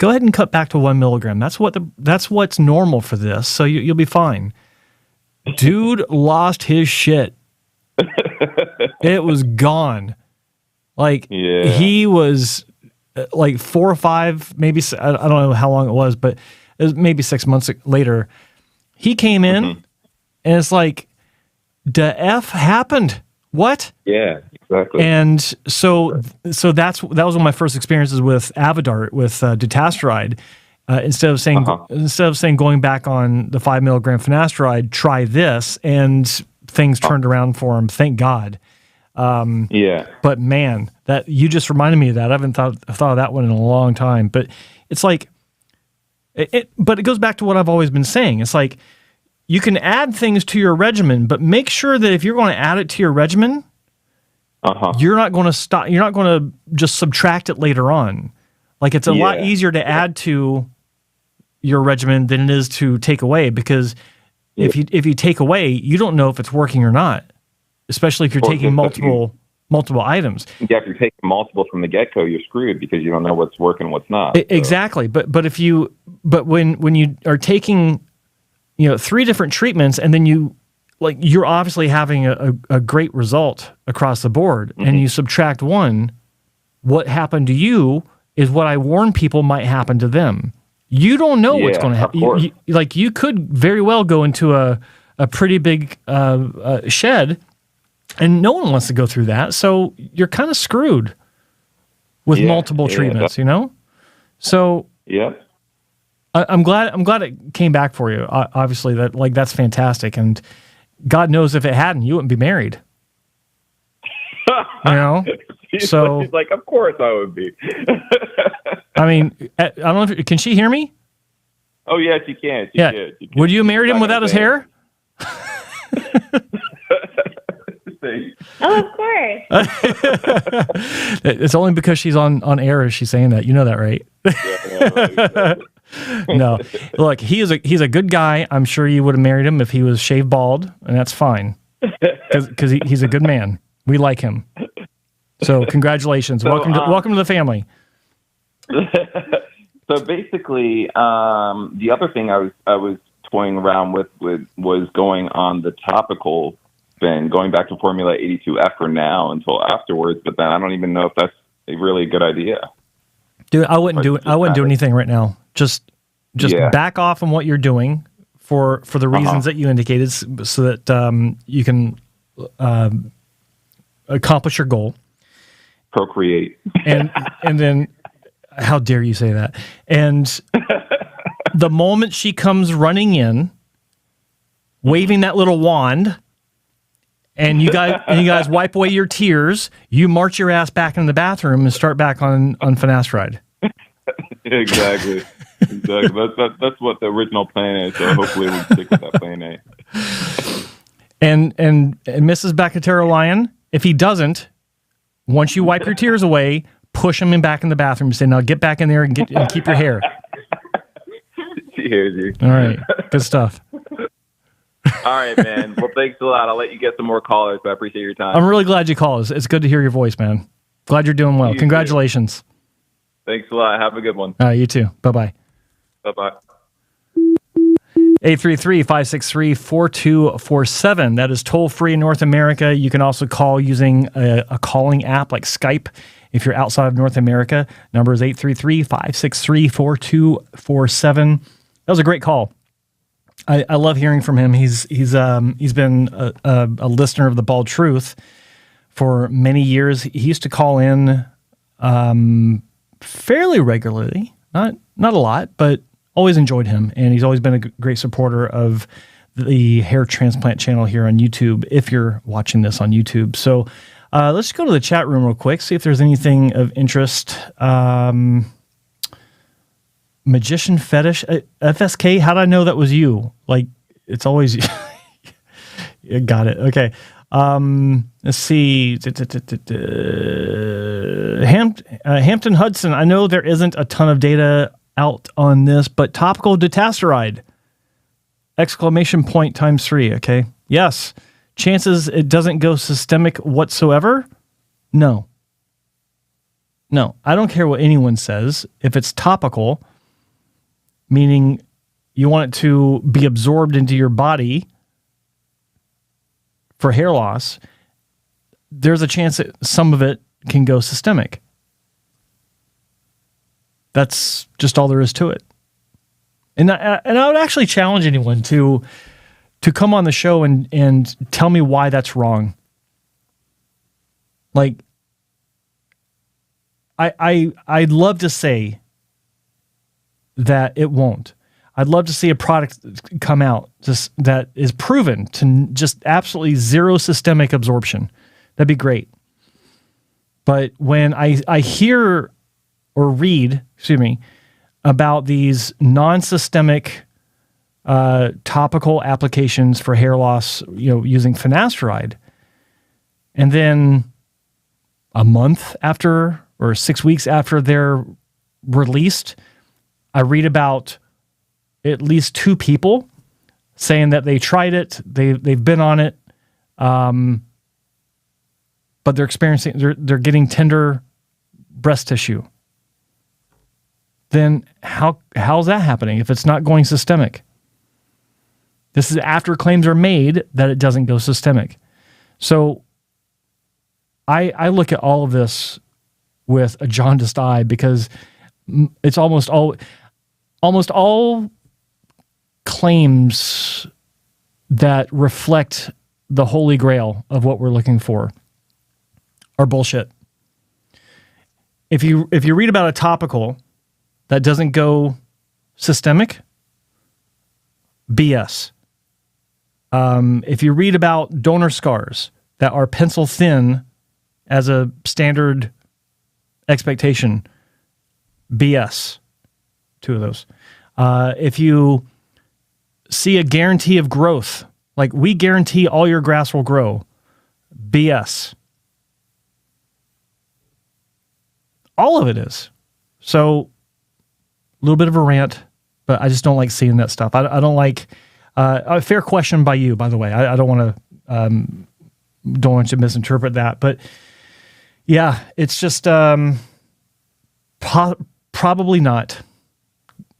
ahead and cut back to 1 milligram. That's what's normal for this. So you'll be fine. Dude lost his shit. It was gone. Like, he was like 4 or 5, maybe, I don't know how long it was, but it was maybe 6 months later. He came in, and it's like, the F happened. What? Yeah, exactly. And so that was one of my first experiences with Avodart, with dutasteride. Instead of saying going back on the 5 milligram finasteride, try this, and things turned around for him. Thank God. But man, that you just reminded me of that. I haven't thought of that one in a long time. But it's like, but it goes back to what I've always been saying. It's like, you can add things to your regimen, but make sure that if you're going to add it to your regimen, you're not going to stop. You're not going to just subtract it later on. Like, it's a lot easier to add to your regimen than it is to take away, because if you take away, you don't know if it's working or not. Especially if you're taking multiple items. Yeah, if you're taking multiple from the get-go, you're screwed, because you don't know what's working, what's not. Exactly. But when you are taking 3 different treatments, and then you're obviously having a great result across the board, and you subtract one, what happened to you is what I warn people might happen to them. You don't know what's going to happen. You could very well go into a pretty big shed, and no one wants to go through that. So you're kind of screwed with multiple treatments, So I'm glad it came back for you. Obviously, that's fantastic, and God knows if it hadn't, you wouldn't be married. So she's like, of course I would be. I mean, I don't know. Can she hear me? Oh yeah, she can. She can. Would you have married him without his hair? Oh, of course. It's only because she's on air is she saying that. You know that, right? No. Look, he's a good guy. I'm sure you would have married him if he was shaved bald, and that's fine. Because he's a good man. We like him. So congratulations. So, welcome to the family. So basically, the other thing I was toying around with was going on the topical spin, going back to Formula 82F for now until afterwards. But then I don't even know if that's a really good idea. Dude, I wouldn't do anything right now. Just back off on what you're doing for the reasons that you indicated, so that you can accomplish your goal. Procreate. And then, how dare you say that? And the moment she comes running in, waving that little wand, and you guys wipe away your tears, you march your ass back in the bathroom and start back on finasteride. Exactly. Exactly. That's what the original plan is. So hopefully we stick with that plan A. And Mrs. Bacatera Lion, if he doesn't, once you wipe your tears away, push him back in the bathroom and say, "Now get back in there and keep your hair." She hears you. All right, good stuff. All right, man. Well, thanks a lot. I'll let you get some more callers, but I appreciate your time. I'm really glad you called. It's good to hear your voice, man. Glad you're doing well. You Congratulations. too. Thanks a lot. Have a good one. You too. Bye-bye. Bye-bye. 833-563-4247. That is toll-free in North America. You can also call using a calling app like Skype if you're outside of North America. Number is 833-563-4247. That was a great call. I love hearing from him. He's been a listener of The Bald Truth for many years. He used to call in fairly regularly, not a lot, but always enjoyed him, and he's always been a great supporter of the hair transplant channel here on YouTube, if you're watching this on YouTube. So let's go to the chat room real quick, see if there's anything of interest. Magician Fetish, FSK, how did I know that was you? Like, it's always... You got it, okay. Let's see. Hampton Hudson, I know there isn't a ton of data out on this, but topical dutasteride, ! Times 3, okay? Yes. Chances it doesn't go systemic whatsoever? No. I don't care what anyone says. If it's topical, meaning you want it to be absorbed into your body for hair loss, there's a chance that some of it can go systemic. That's just all there is to it. And I would actually challenge anyone to come on the show and tell me why that's wrong. Like, I'd love to say that it won't. I'd love to see a product come out just that is proven to just absolutely zero systemic absorption. That'd be great. But when I hear or read, about these non-systemic topical applications for hair loss, using finasteride, and then a month after or 6 weeks after they're released, I read about at least 2 people saying that they tried it, they've been on it, but they're getting tender breast tissue. Then how's that happening if it's not going systemic? This is after claims are made that it doesn't go systemic. So I look at all of this with a jaundiced eye, because it's almost all claims that reflect the holy grail of what we're looking for are bullshit. If you read about a topical that doesn't go systemic, BS. If you read about donor scars that are pencil thin as a standard expectation, BS. 2 of those. If you see a guarantee of growth, like we guarantee all your grass will grow, BS. All of it is. So, a little bit of a rant, but I just don't like seeing that stuff. I don't like a fair question by you, by the way. I don't want to you to misinterpret that, but yeah, it's just probably not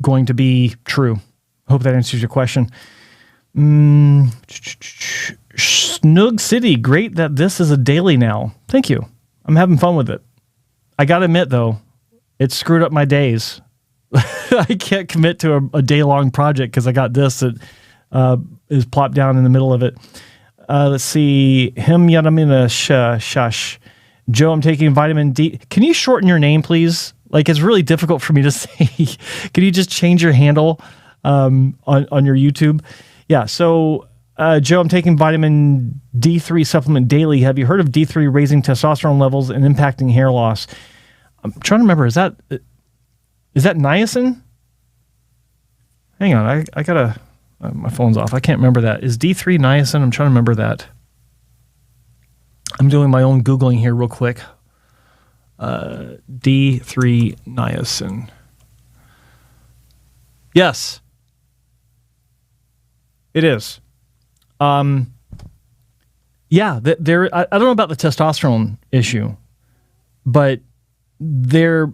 going to be true. Hope that answers your question. Snug City, great that this is a daily now. Thank you. I'm having fun with it. I gotta admit though, it screwed up my days. I can't commit to a day-long project because I got this that is plopped down in the middle of it. Let's see. Him Yadamina Shush. Joe, I'm taking vitamin D. Can you shorten your name, please? Like, it's really difficult for me to say. Can you just change your handle on your YouTube? Yeah, so Joe, I'm taking vitamin D3 supplement daily. Have you heard of D3 raising testosterone levels and impacting hair loss? I'm trying to remember. Is that niacin? hang on. I gotta, my phone's off. I can't remember that. Is D3 niacin? I'm trying to remember that. I'm doing my own Googling here real quick. D3 niacin. Yes. It is. Yeah, there. I don't know about the testosterone issue, but there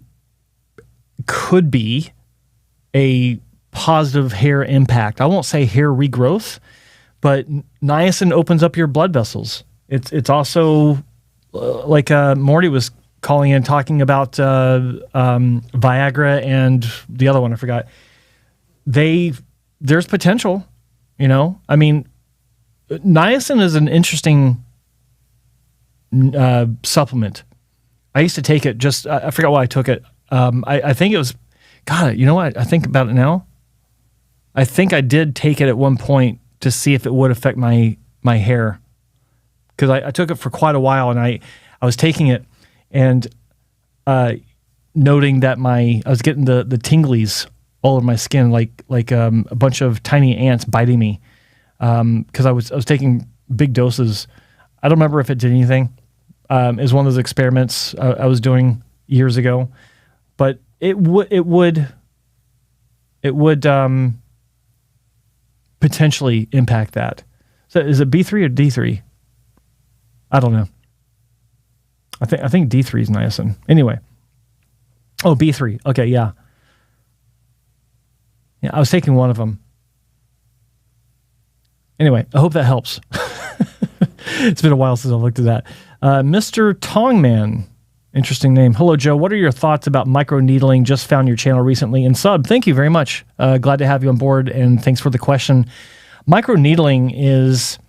could be a positive hair impact. I won't say hair regrowth, but niacin opens up your blood vessels. It's also like Morty was calling in talking about Viagra and the other one I forgot. There's potential, you know. I mean, niacin is an interesting supplement. I used to take it just, I forgot why I took it. I think it was, God, you know what? I think about it now. I think I did take it at one point to see if it would affect my hair. Because I took it for quite a while, and I was taking it and noting that I was getting the tinglies all over my skin, like a bunch of tiny ants biting me. Because I was taking big doses. I don't remember if it did anything. It was one of those experiments I was doing years ago, but it would potentially impact that. So is it B3 or D3? I don't know. I think D3 is niacin. Anyway. Oh, B3. Okay, yeah. Yeah, I was taking one of them. Anyway, I hope that helps. It's been a while since I looked at that. Mr. Tongman, interesting name. Hello, Joe. What are your thoughts about microneedling? Just found your channel recently and sub. Thank you very much. Glad to have you on board, and thanks for the question. Microneedling is,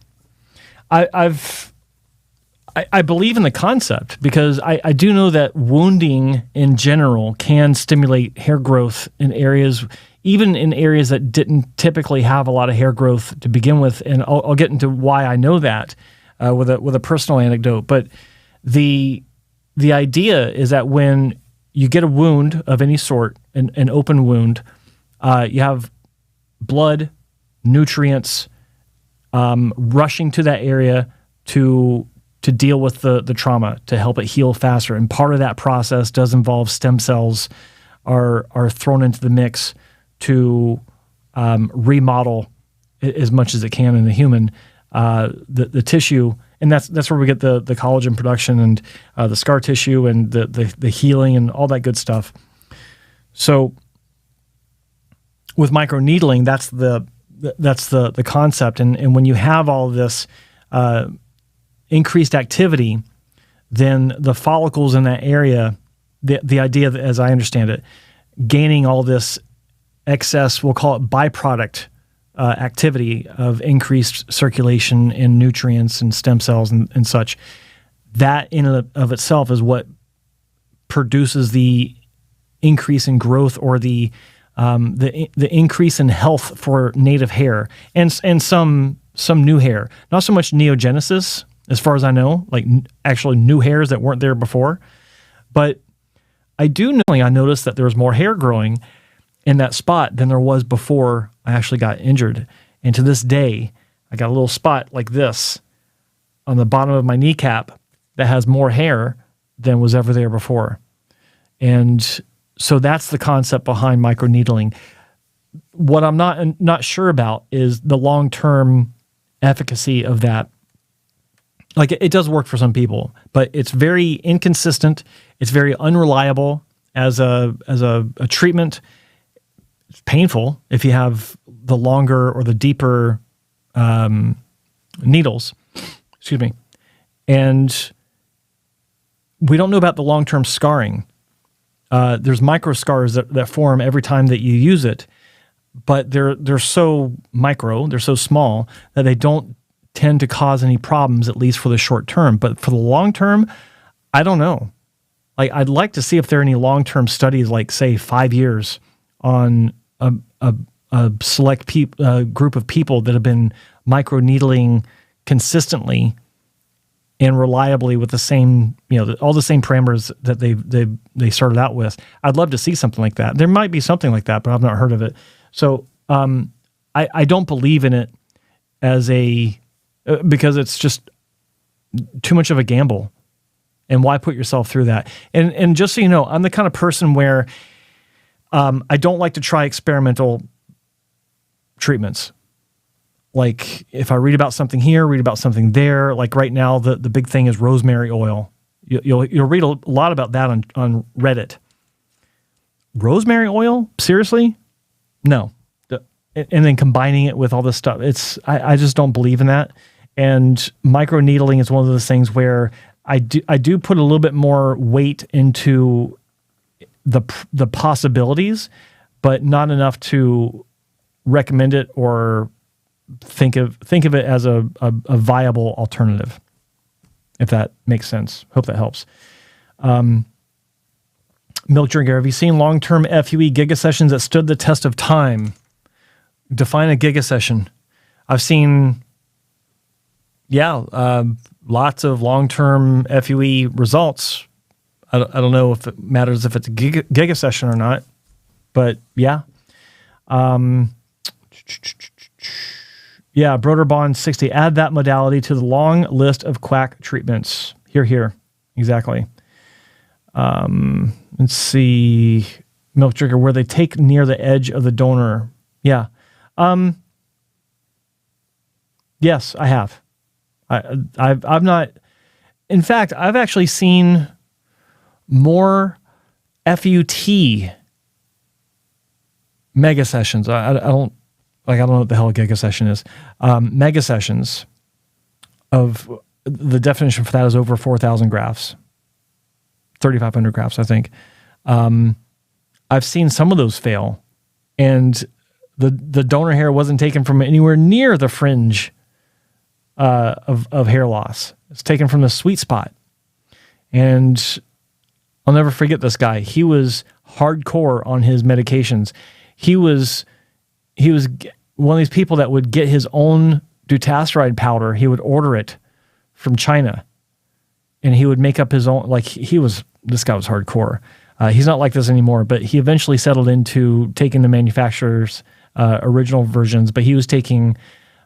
I believe in the concept because I do know that wounding in general can stimulate hair growth in areas, even in areas that didn't typically have a lot of hair growth to begin with, and I'll get into why I know that with a personal anecdote. But the idea is that when you get a wound of any sort, an open wound, you have blood, nutrients rushing to that area to deal with the trauma, to help it heal faster. And part of that process does involve stem cells are thrown into the mix to remodel as much as it can in the human the tissue, and that's where we get the collagen production and the scar tissue and the healing and all that good stuff. So with microneedling, that's the concept, and when you have all of this increased activity, then the follicles in that area, the idea, as I understand it, gaining all this excess, we'll call it byproduct activity of increased circulation in nutrients and stem cells and such, that in and of itself is what produces the increase in growth or the increase in health for native hair and some new hair. Not so much neogenesis, as far as I know, like actually new hairs that weren't there before. But I do know, I noticed that there was more hair growing in that spot than there was before I actually got injured. And to this day, I got a little spot like this on the bottom of my kneecap that has more hair than was ever there before. And so that's the concept behind microneedling. What I'm not sure about is the long-term efficacy of that. Like it does work for some people, but it's very inconsistent. It's very unreliable as a treatment. It's painful if you have the longer or the deeper needles. Excuse me. And we don't know about the long-term scarring. There's micro scars that form every time that you use it, but they're so micro, they're so small that they don't tend to cause any problems, at least for the short term. But for the long term, I don't know. Like I'd like to see if there are any long-term studies, like say 5 years, on a select group of people that have been microneedling consistently and reliably with the same, all the same parameters that they started out with. I'd love to see something like that. There might be something like that, but I've not heard of it. So I don't believe in it as because it's just too much of a gamble. And why put yourself through that? And just so you know, I'm the kind of person where I don't like to try experimental treatments. Like if I read about something here, read about something there. Like right now, the big thing is rosemary oil. You'll read a lot about that on Reddit. Rosemary oil? Seriously? No. And then combining it with all this stuff. I just don't believe in that. And microneedling is one of those things where I do put a little bit more weight into the possibilities, but not enough to recommend it or think of it as a viable alternative, if that makes sense. Hope that helps. Milk Drinker, have you seen long-term FUE gigasessions that stood the test of time? Define a gigasession. I've seen, lots of long-term FUE results. I don't know if it matters if it's a gigasession or not, but yeah. Broderbond 60. Add that modality to the long list of quack treatments. Here. Exactly. Let's see. Milk Drinker, where they take near the edge of the donor. Yeah. Yes, I have. I've not. In fact, I've actually seen more FUT mega sessions. I don't know what the hell a giga session is. Mega sessions of the definition for that is over 4,000 grafts, 3,500 grafts, I think. I've seen some of those fail, and the donor hair wasn't taken from anywhere near the fringe of hair loss. It's taken from the sweet spot. And I'll never forget this guy. He was hardcore on his medications. He was one of these people that would get his own dutasteride powder. He would order it from China, and he would make up his own. This guy was hardcore. He's not like this anymore, but he eventually settled into taking the manufacturer's original versions. But he was taking,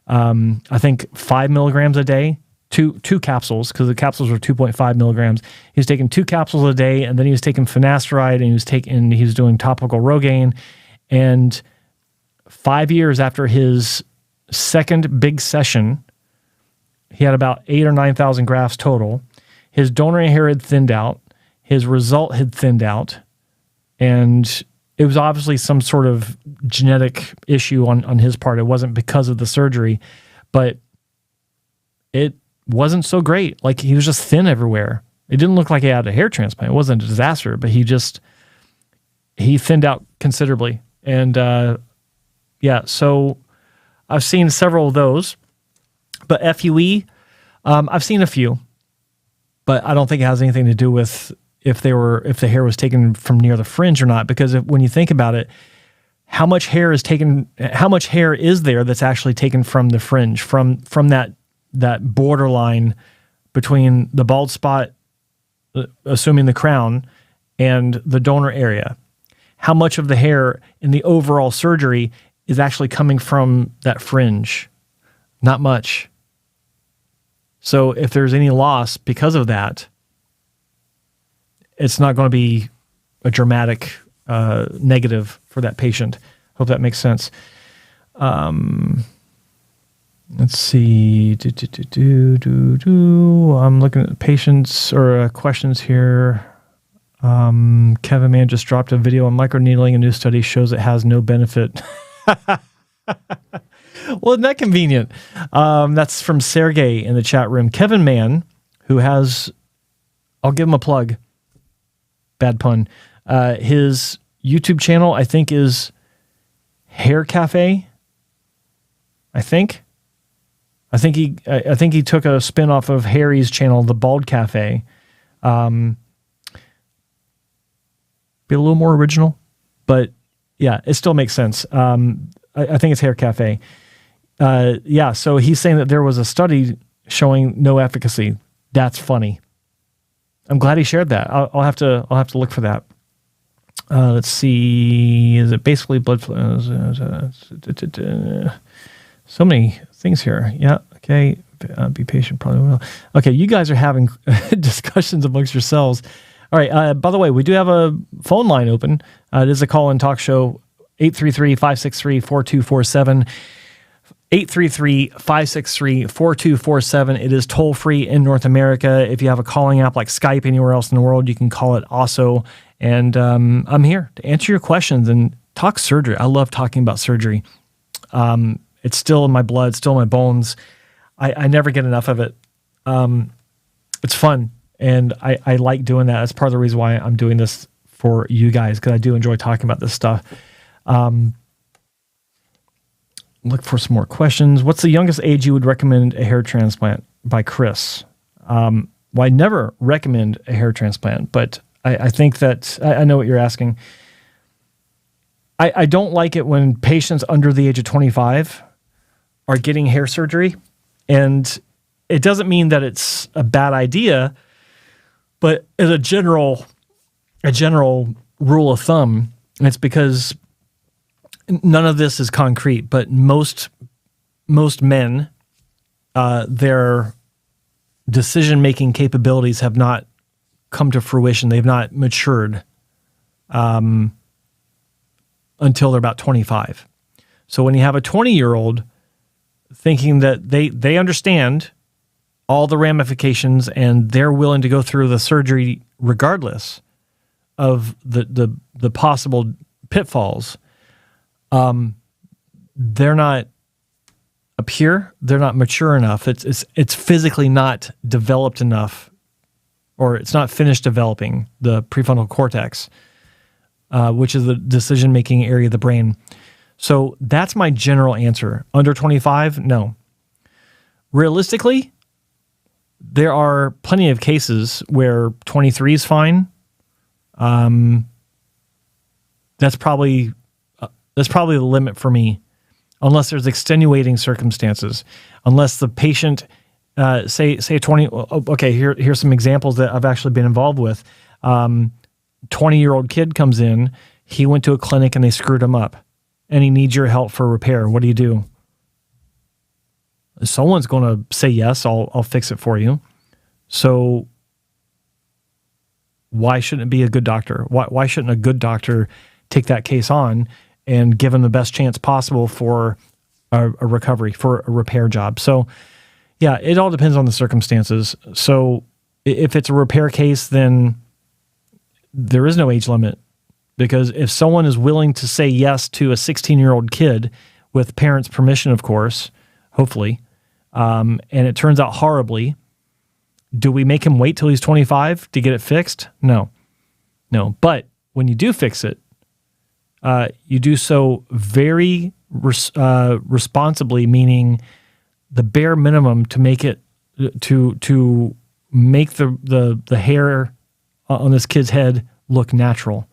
I think, 5 milligrams a day, two capsules, because the capsules were 2.5 milligrams. He was taking 2 capsules a day, and then he was taking finasteride, and he was doing topical Rogaine. And 5 years after his second big session, he had about 8,000 or 9,000 grafts total. His donor hair had thinned out. His result had thinned out. And it was obviously some sort of genetic issue on his part. It wasn't because of the surgery, but it wasn't so great. Like, he was just thin everywhere. It didn't look like he had a hair transplant. It wasn't a disaster, but he thinned out considerably. And so I've seen several of those. But FUE, I've seen a few, but I don't think it has anything to do with if the hair was taken from near the fringe or not. Because when you think about it, how much hair is there that's actually taken from the fringe, from that borderline between the bald spot, assuming the crown, and the donor area? How much of the hair in the overall surgery is actually coming from that fringe? Not much. So if there's any loss because of that, it's not going to be a dramatic negative for that patient. Hope that makes sense. Let's see. I'm looking at patients or questions here. Kevin Mann just dropped a video on microneedling. A new study shows it has no benefit. Well, isn't that convenient? That's from Sergey in the chat room. Kevin Mann, who has, I'll give him a plug. Bad pun. His YouTube channel, I think, is Hair Cafe. I think he took a spin off of Harry's channel, The Bald Cafe. Be a little more original, but yeah, it still makes sense. I think it's Hair Cafe. So he's saying that there was a study showing no efficacy. That's funny. I'm glad he shared that. I'll have to look for that. Let's see. Is it basically blood flow? So many things here. Yeah. Okay. Be patient. Probably will. Okay. You guys are having discussions amongst yourselves. All right. By the way, we do have a phone line open. It is a call-in talk show. 833-563-4247. 833-563-4247. It is toll-free in North America. If you have a calling app like Skype anywhere else in the world, you can call it also. And I'm here to answer your questions and talk surgery. I love talking about surgery. It's still in my blood, still in my bones. I never get enough of it. It's fun, and I like doing that. That's part of the reason why I'm doing this for you guys, because I do enjoy talking about this stuff. Look for some more questions. What's the youngest age you would recommend a hair transplant? By Chris. Well, I never recommend a hair transplant, but I think that I know what you're asking. I don't like it when patients under the age of 25 are getting hair surgery, and it doesn't mean that it's a bad idea, but as a general rule of thumb, it's because none of this is concrete, but most men, their decision-making capabilities have not come to fruition. They've not matured until they're about 25. So when you have a 20-year-old thinking that they understand all the ramifications and they're willing to go through the surgery regardless of the possible pitfalls, they're not up here. They're not mature enough. It's physically not developed enough, or it's not finished developing the prefrontal cortex, which is the decision-making area of the brain. So that's my general answer. Under 25, no. Realistically, there are plenty of cases where 23 is fine. That's probably the limit for me, unless there's extenuating circumstances. Unless the patient, say 20. Okay, here's some examples that I've actually been involved with. 20-year-old kid comes in. He went to a clinic and they screwed him up, and he needs your help for repair. What do? Someone's going to say yes. I'll fix it for you. So why shouldn't it be a good doctor? Why shouldn't a good doctor take that case on and give him the best chance possible for a recovery, for a repair job? So, yeah, it all depends on the circumstances. So if it's a repair case, then there is no age limit, because if someone is willing to say yes to a 16-year-old kid with parents' permission, of course, hopefully, and it turns out horribly, do we make him wait till he's 25 to get it fixed? No. But when you do fix it, you do so very responsibly, meaning the bare minimum to make it to make the hair on this kid's head look natural.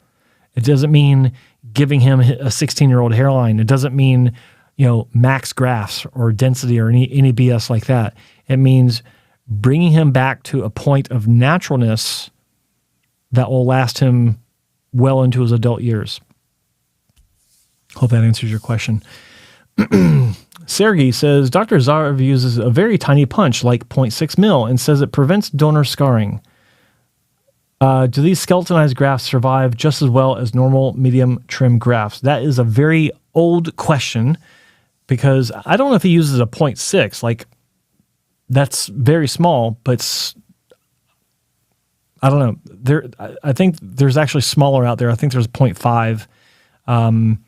It doesn't mean giving him a 16-year-old hairline. It doesn't mean max grafts or density or any BS like that. It means bringing him back to a point of naturalness that will last him well into his adult years. Hope that answers your question. Sergey says, Dr. Zarv uses a very tiny punch, like 0.6 mil, and says it prevents donor scarring. Do these skeletonized grafts survive just as well as normal medium trim grafts? That is a very old question, because I don't know if he uses a 0.6. Like, that's very small, but I don't know. I think there's actually smaller out there. I think there's 0.5.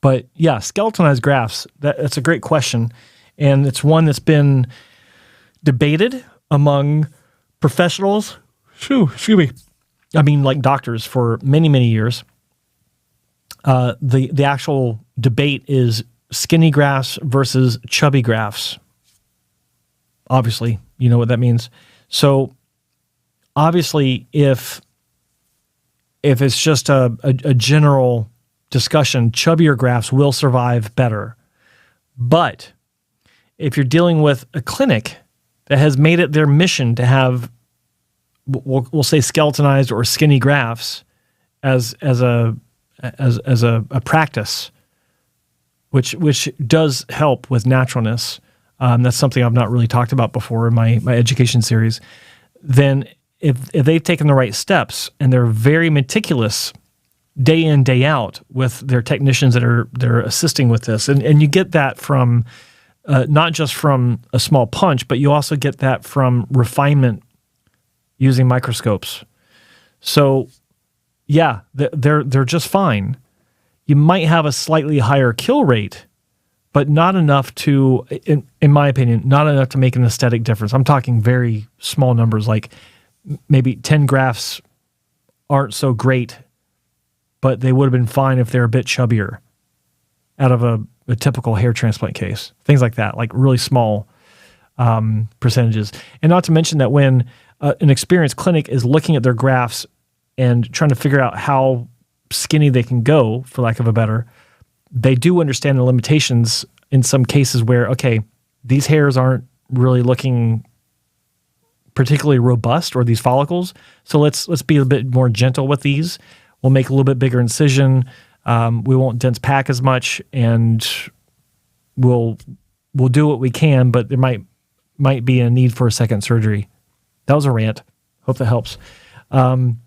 But yeah, skeletonized grafts, that's a great question. And it's one that's been debated among professionals. Excuse me. I mean, like doctors, for many, many years. The actual debate is skinny grafts versus chubby grafts. Obviously, you know what that means. So obviously, if it's just a general discussion, chubbier grafts will survive better. But if you're dealing with a clinic that has made it their mission to have, we'll say skeletonized or skinny grafts, as a practice, which does help with naturalness. That's something I've not really talked about before in my education series. Then if they've taken the right steps and they're very meticulous day in, day out with their technicians they're assisting with this, and you get that from not just from a small punch, but you also get that from refinement using microscopes. So yeah, they're just fine. You might have a slightly higher kill rate, but not enough to, in my opinion, not enough to make an aesthetic difference. I'm talking very small numbers, like maybe 10 grafts aren't so great, but they would have been fine if they're a bit chubbier out of a typical hair transplant case. Things like that, like really small percentages. And not to mention that when an experienced clinic is looking at their grafts and trying to figure out how skinny they can go, for lack of a better, they do understand the limitations in some cases where, okay, these hairs aren't really looking particularly robust, or these follicles. So let's be a bit more gentle with these. We'll make a little bit bigger incision. We won't dense pack as much, and we'll do what we can, but there might be a need for a second surgery. That was a rant. Hope that helps. Can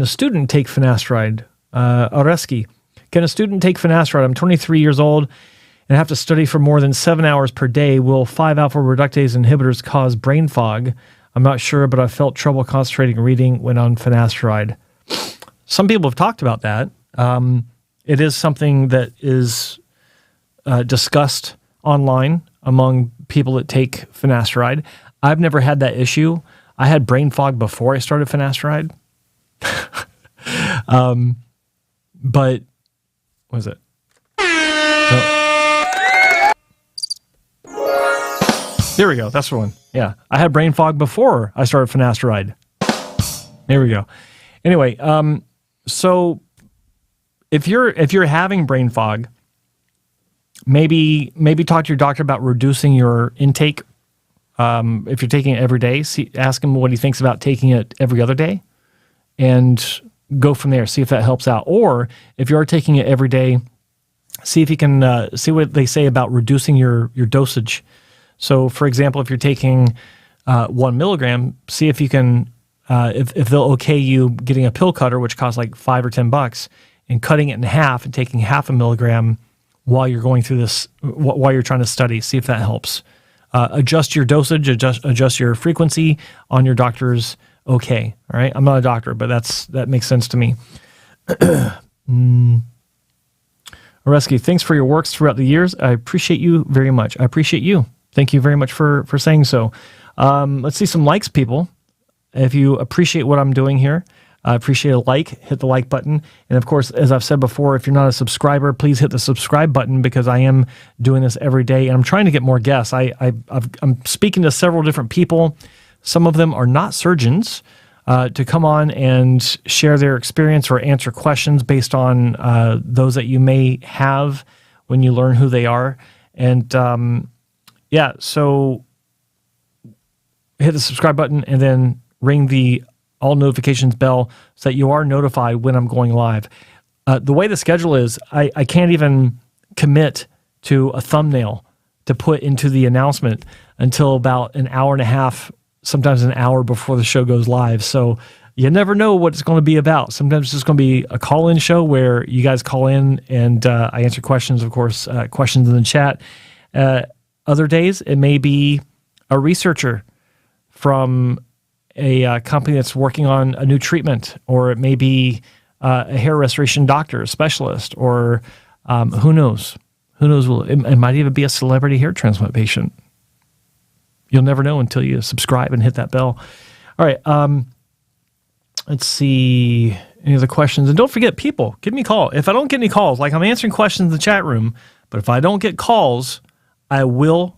a student take finasteride? Oreski, can a student take finasteride? I'm 23 years old and have to study for more than 7 hours per day. Will 5-alpha reductase inhibitors cause brain fog? I'm not sure, but I felt trouble concentrating and reading when on finasteride. Some people have talked about that. It is something that is discussed online among people that take finasteride. I've never had that issue. I had brain fog before I started finasteride. But what is it? Oh. There we go. That's the one. Yeah. I had brain fog before I started finasteride. There we go. Anyway, so if you're having brain fog, maybe talk to your doctor about reducing your intake. If you're taking it every day, ask him what he thinks about taking it every other day, and go from there. See if that helps out. Or if you are taking it every day, see if you can see what they say about reducing your dosage. So, for example, if you're taking 1 milligram, see if you can if they'll okay you getting a pill cutter, which costs like $5 or $10, and cutting it in half and taking 0.5 milligram while you're going through this, while you're trying to study. See if that helps. Adjust your dosage, adjust your frequency on your doctor's okay. All right. I'm not a doctor, but that makes sense to me. Oreski, thanks for your works throughout the years. I appreciate you very much. I appreciate you. Thank you very much for saying so. Let's see some likes, people. If you appreciate what I'm doing here, I appreciate a like. Hit the like button. And of course, as I've said before, if you're not a subscriber, please hit the subscribe button, because I am doing this every day and I'm trying to get more guests. I'm speaking to several different people. Some of them are not surgeons, to come on and share their experience or answer questions based on those that you may have when you learn who they are. And so hit the subscribe button and then ring the all notifications bell so that you are notified when I'm going live. The way the schedule is, I can't even commit to a thumbnail to put into the announcement until about an hour and a half, sometimes an hour before the show goes live. So you never know what it's going to be about. Sometimes it's just going to be a call-in show where you guys call in and I answer questions, of course, questions in the chat. Other days, it may be a researcher from a company that's working on a new treatment, or it may be a hair restoration doctor, a specialist, or who knows? Who knows? It might even be a celebrity hair transplant patient. You'll never know until you subscribe and hit that bell. All right. Let's see. Any other questions? And don't forget, people, give me a call. If I don't get any calls, like I'm answering questions in the chat room, but if I don't get calls, I will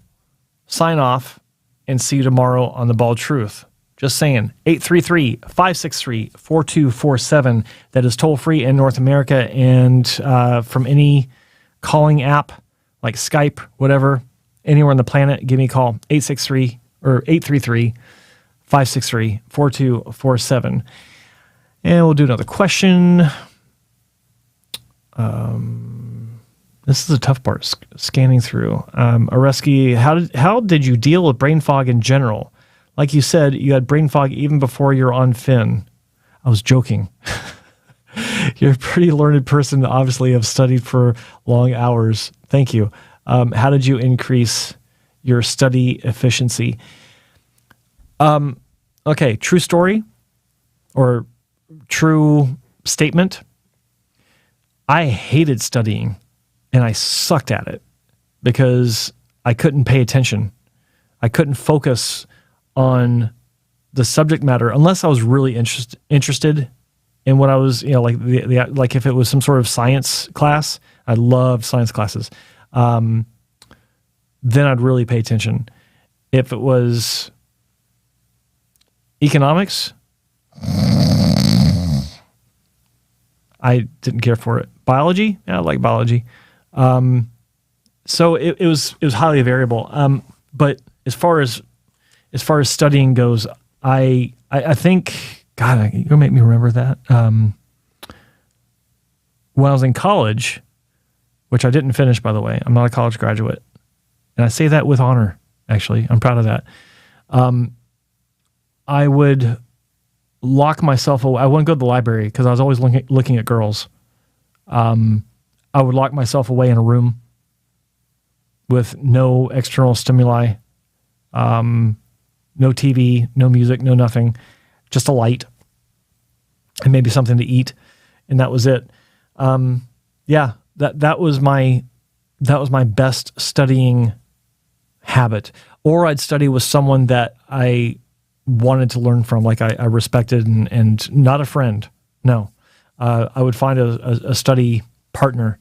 sign off and see you tomorrow on The Bald Truth. Just saying, 833-563-4247. That is toll-free in North America, and from any calling app like Skype, whatever, anywhere on the planet, give me a call, 833-563-4247. And we'll do another question. This is a tough part, scanning through. Areski, how did you deal with brain fog in general? Like you said, you had brain fog even before you're on Finn. I was joking. You're a pretty learned person, obviously, have studied for long hours. Thank you. How did you increase your study efficiency? Okay, true story or true statement. I hated studying and I sucked at it because I couldn't pay attention. I couldn't focus on the subject matter unless I was really interested in what I was, like like if it was some sort of science class. I loved science classes. Then I'd really pay attention. If it was economics, I didn't care for it. Biology, I like biology. So it was highly variable. But as far as studying goes, I think, God, you're gonna make me remember that. When I was in college, which I didn't finish, by the way, I'm not a college graduate, and I say that with honor. Actually, I'm proud of that. I would lock myself away. I wouldn't go to the library because I was always looking at girls. I would lock myself away in a room with no external stimuli, no TV, no music, no nothing, just a light and maybe something to eat, and that was it. That was my best studying habit. Or I'd study with someone that I wanted to learn from, like I respected and not a friend. No, I would find a study partner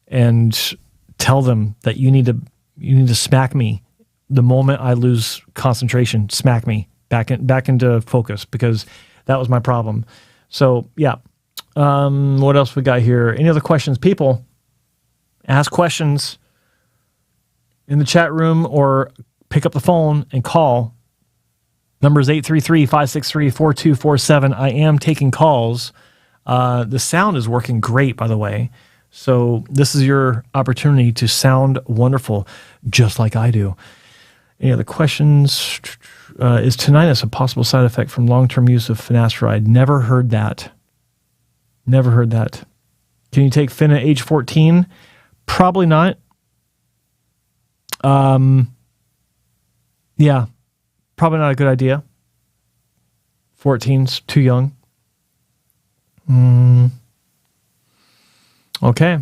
and tell them that you need to smack me the moment I lose concentration. Smack me back into focus, because that was my problem. So yeah. What else we got here? Any other questions? People, ask questions in the chat room or pick up the phone and call. Number is 833-563-4247. I am taking calls. The sound is working great, by the way. So this is your opportunity to sound wonderful, just like I do. Any other questions? Is tinnitus a possible side effect from long-term use of finasteride? Never heard that. Never heard that. Can you take Finn at age 14? Probably not. Yeah, probably not a good idea. 14's too young. Okay.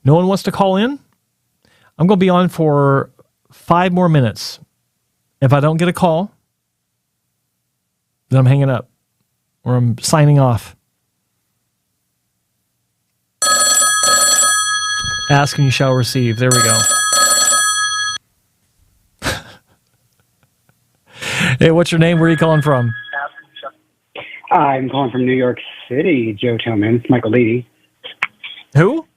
No one wants to call in? I'm going to be on for 5 more minutes. If I don't get a call, then I'm hanging up or I'm signing off. Ask and you shall receive. There we go. Hey, what's your name? Where are you calling from? I'm calling from New York City, Joe Tillman. It's Michael Leedy. Who?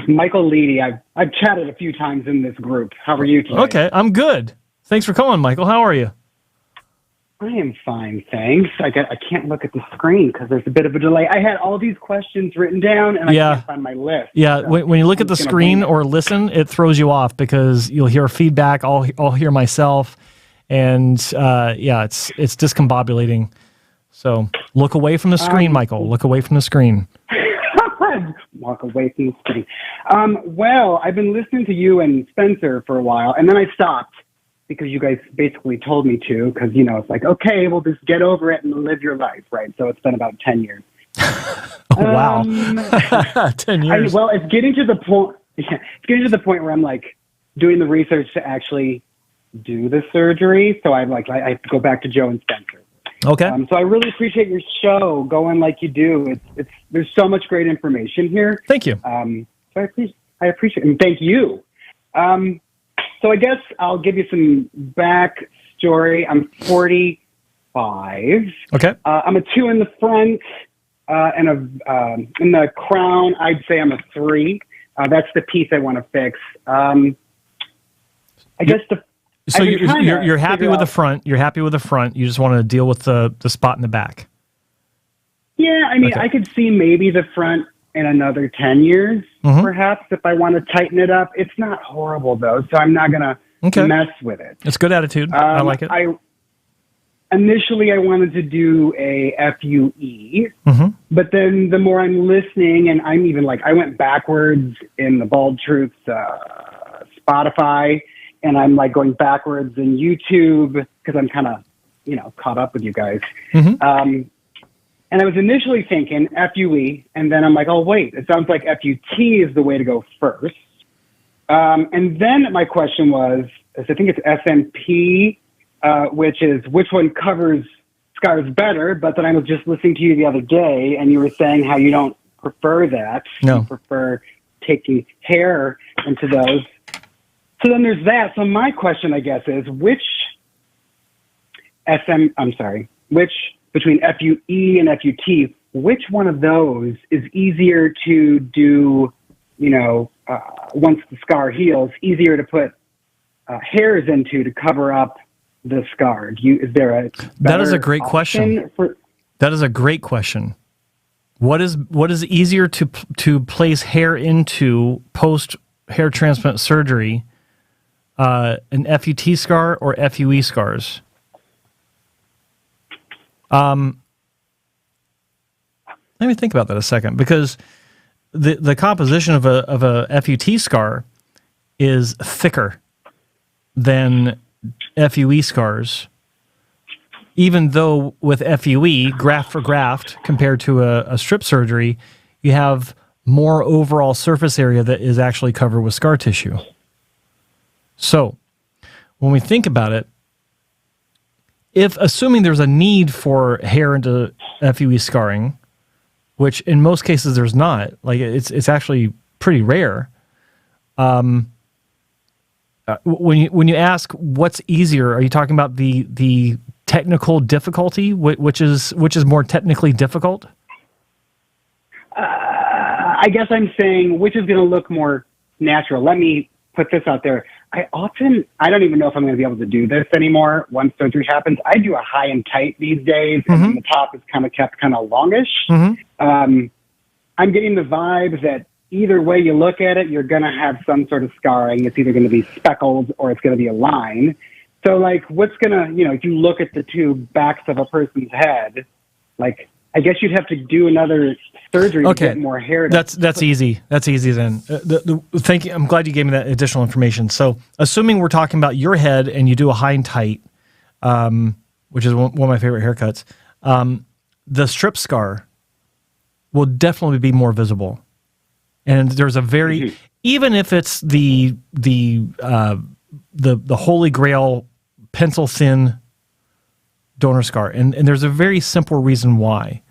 Michael Leedy. I've chatted a few times in this group. How are you today? Okay, I'm good. Thanks for calling, Michael. How are you? I am fine, thanks. I can't look at the screen because there's a bit of a delay. I had all these questions written down, and I can't find my list. Yeah, so when you look at the screen or listen, it throws you off because you'll hear feedback. I'll hear myself, and it's discombobulating. So look away from the screen, Michael. Look away from the screen. Walk away from the screen. Well, I've been listening to you and Spencer for a while, and then I stopped because you guys basically told me to, because, it's like, okay, well, just get over it and live your life, right? So it's been about 10 years. Wow. 10 years. Well, it's getting to the point. It's getting to the point where I'm like doing the research to actually do the surgery. So I go back to Joe and Spencer. Okay. So I really appreciate your show going like you do. There's so much great information here. Thank you. So I appreciate it. And thank you. So I guess I'll give you some backstory. I'm 45. Okay. I'm a 2 in the front, and in the crown, I'd say I'm a 3. That's the piece I want to fix. I guess So you're happy with the front. You're happy with the front. You just want to deal with the spot in the back. Yeah, I mean, Okay. I could see maybe the front in another 10 years, perhaps, if I want to tighten it up. It's not horrible, though, so I'm not going to Okay. mess with it. It's good attitude. I like it. Initially, I wanted to do a FUE, Mm-hmm. but then the more I'm listening, and I'm even like, I went backwards in the Bald Truth's Spotify, and I'm like going backwards in YouTube because I'm kind of, caught up with you guys. Mm-hmm. And I was initially thinking FUE, and then I'm like, oh, wait, it sounds like FUT is the way to go first. And then my question was, I think it's SMP, which is which one covers scars better. But then I was just listening to you the other day, and you were saying how you don't prefer that. No. You prefer taking hair into those. So then there's that. So my question, I guess, is which between FUE and FUT, which one of those is easier to do, once the scar heals, easier to put hairs into to cover up the scar? Is there a That is a great question. That is a great question. What is easier to place hair into post hair transplant surgery, an FUT scar or FUE scars? Let me think about that a second, because the composition of a FUT scar is thicker than FUE scars, even though with FUE, graft for graft, compared to a strip surgery, you have more overall surface area that is actually covered with scar tissue. So when we think about it, assuming there's a need for hair into FUE scarring, which in most cases there's not, like it's actually pretty rare. When you ask what's easier, are you talking about the technical difficulty, which is more technically difficult? I guess I'm saying which is going to look more natural. Let me put this out there. I don't even know if I'm going to be able to do this anymore once surgery happens. I do a high and tight these days, and the top is kind of kept kind of longish. I'm getting the vibe that either way you look at it, you're going to have some sort of scarring. It's either going to be speckled or it's going to be a line. So, like, what's going to, if you look at the two backs of a person's head, like, I guess you'd have to do another surgery to get more hair. That's easy. That's easy then. Thank you. I'm glad you gave me that additional information. So, assuming we're talking about your head and you do a high and tight, which is one of my favorite haircuts, the strip scar will definitely be more visible. And there's a very, even if it's the holy grail pencil thin donor scar, and there's a very simple reason why.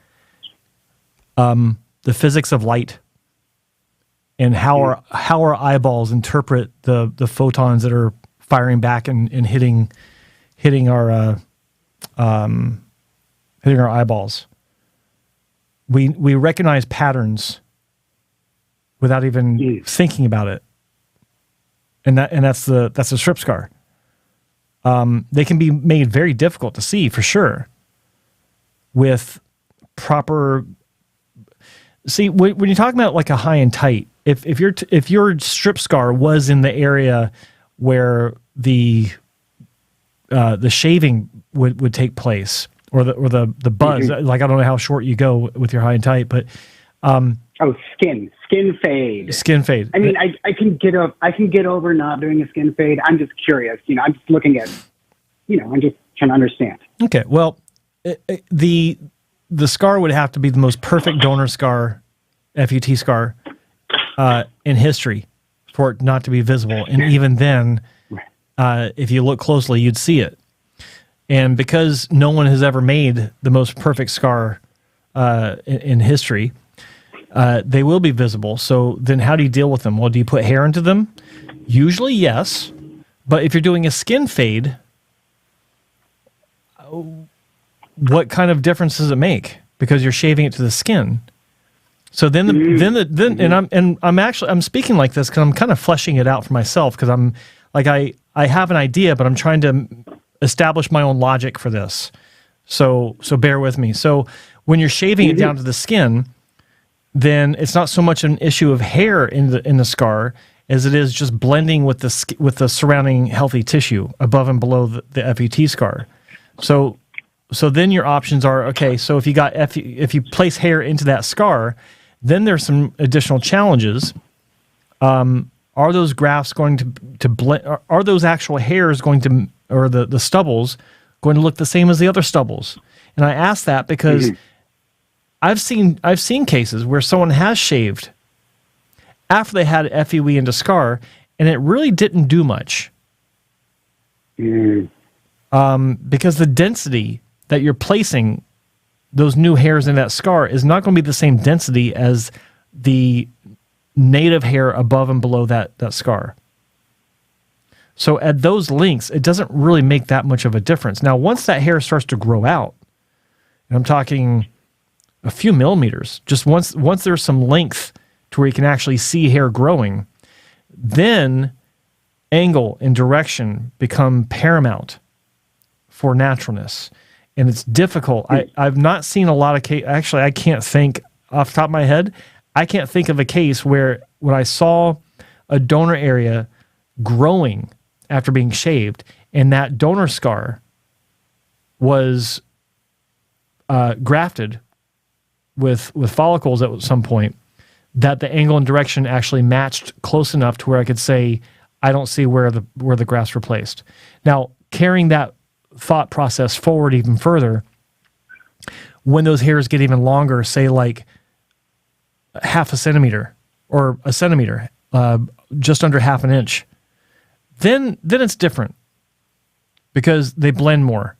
The physics of light and how our eyeballs interpret the photons that are firing back and hitting our eyeballs. We recognize patterns without even thinking about it, and that's the strip scar. They can be made very difficult to see for sure with proper. See, when you're talking about like a high and tight, if your strip scar was in the area where the shaving would take place, or the buzz, like I don't know how short you go with your high and tight, but skin fade. Skin fade. I mean, I can get over not doing a skin fade. I'm just curious. I'm just looking at, I'm just trying to understand. Okay. Well, the scar would have to be the most perfect donor scar, FUT scar, in history for it not to be visible. And even then, if you look closely, you'd see it. And because no one has ever made the most perfect scar in history, they will be visible. So then how do you deal with them? Well, do you put hair into them? Usually, yes. But if you're doing a skin fade, what kind of difference does it make? Because you're shaving it to the skin. So then, I'm speaking like this because I'm kind of fleshing it out for myself, because I'm like, I have an idea, but I'm trying to establish my own logic for this. So bear with me. So When you're shaving it down to the skin, then it's not so much an issue of hair in the scar as it is just blending with the surrounding healthy tissue above and below the FUT scar. So then your options are, okay, so if you place hair into that scar, then there's some additional challenges. Are those grafts going to blend? Are those actual hairs going to, or the stubbles going to look the same as the other stubbles? And I ask that because I've seen cases where someone has shaved after they had FUE into scar, and it really didn't do much. Because the density that you're placing those new hairs in that scar is not going to be the same density as the native hair above and below that scar. So at those lengths, it doesn't really make that much of a difference. Now, once that hair starts to grow out, and I'm talking a few millimeters, just once there's some length to where you can actually see hair growing, then angle and direction become paramount for naturalness. And it's difficult. I've not seen a lot of cases. Actually, I can't think off the top of my head. I can't think of a case where when I saw a donor area growing after being shaved, and that donor scar was grafted with follicles at some point, that the angle and direction actually matched close enough to where I could say, I don't see where the grafts were placed. Now, carrying that thought process forward even further, when those hairs get even longer, say like half a centimeter or a centimeter, just under half an inch, then it's different because they blend more.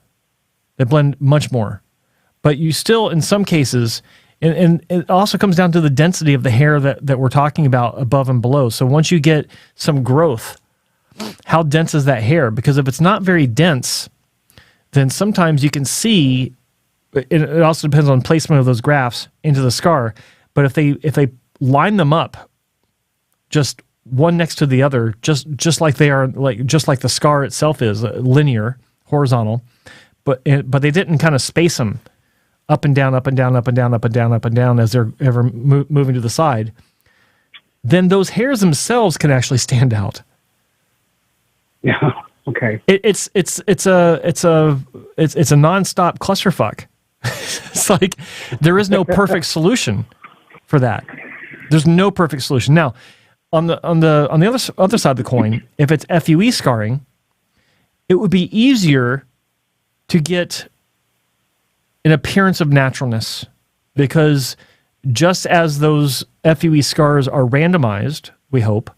They blend much more. But you still, in some cases, and it also comes down to the density of the hair that we're talking about above and below. So once you get some growth, how dense is that hair? Because if it's not very dense, then sometimes you can see, it also depends on placement of those grafts into the scar, but if they line them up, just one next to the other, just like they are, just like the scar itself is linear, horizontal, but they didn't kind of space them up and down, up and down, up and down, up and down, up and down as they're ever moving to the side, then those hairs themselves can actually stand out. Yeah. Okay. It's a nonstop clusterfuck. It's like there is no perfect solution for that. There's no perfect solution. Now, on the other side of the coin, if it's FUE scarring, it would be easier to get an appearance of naturalness, because just as those FUE scars are randomized, we hope,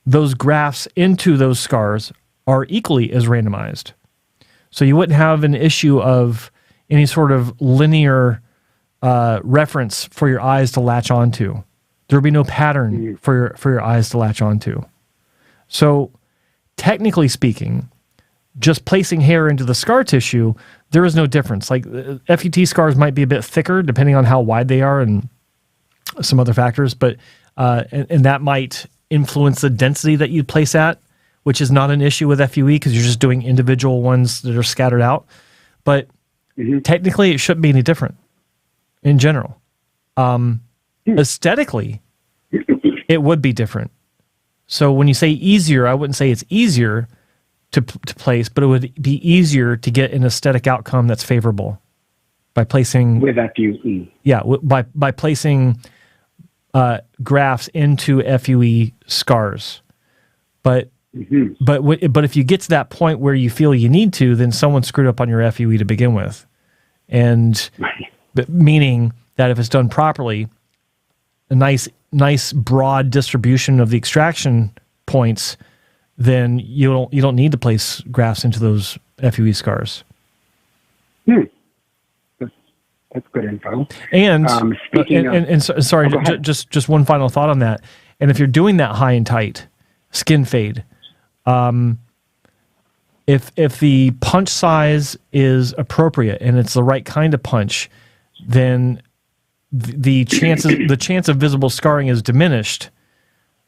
those grafts into those scars are equally as randomized. So you wouldn't have an issue of any sort of linear reference for your eyes to latch onto. There would be no pattern for your eyes to latch onto. So technically speaking, just placing hair into the scar tissue, there is no difference. Like FUT scars might be a bit thicker depending on how wide they are and some other factors, but and that might influence the density that you place at, which is not an issue with FUE because you're just doing individual ones that are scattered out. But technically, it shouldn't be any different in general. Aesthetically, it would be different. So when you say easier, I wouldn't say it's easier to place, but it would be easier to get an aesthetic outcome that's favorable by placing with FUE. Yeah, by placing grafts into FUE scars. But if you get to that point where you feel you need to, then someone screwed up on your FUE to begin with, and meaning that if it's done properly, a nice broad distribution of the extraction points, then you don't need to place grafts into those FUE scars. That's good info. And sorry, just one final thought on that. And if you're doing that high and tight skin fade, if the punch size is appropriate and it's the right kind of punch, then the chance of visible scarring is diminished.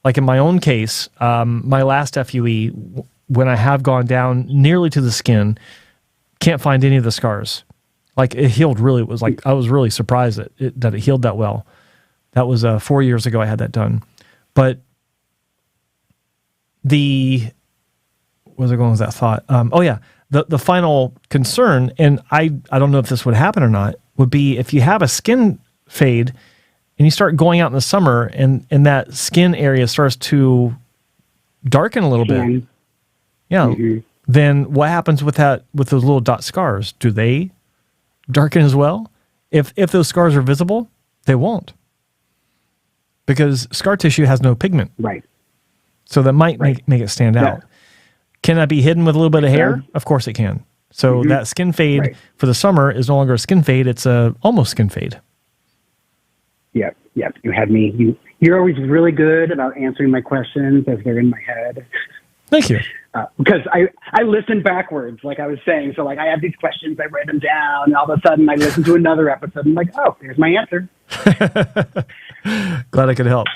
Like in my own case, my last FUE, when I have gone down nearly to the skin, can't find any of the scars. Like it healed really. It was like I was really surprised that it healed that well. That was 4 years ago I had that done. But where was I going with that thought? The final concern, and I don't know if this would happen or not, would be if you have a skin fade and you start going out in the summer and that skin area starts to darken a little bit. Yeah. Mm-hmm. Then what happens with those little dot scars? Do they darken as well? If those scars are visible, they won't. Because scar tissue has no pigment. Right. So that might make it stand out. Can that be hidden with a little bit of hair? Of course it can. So that skin fade for the summer is no longer a skin fade, it's a almost skin fade. Yep. You had me. You're always really good about answering my questions as they're in my head. Thank you. Because I listen backwards, like I was saying. So like I have these questions, I write them down, and all of a sudden I listen to another episode and I'm like, oh, there's my answer. Glad I could help.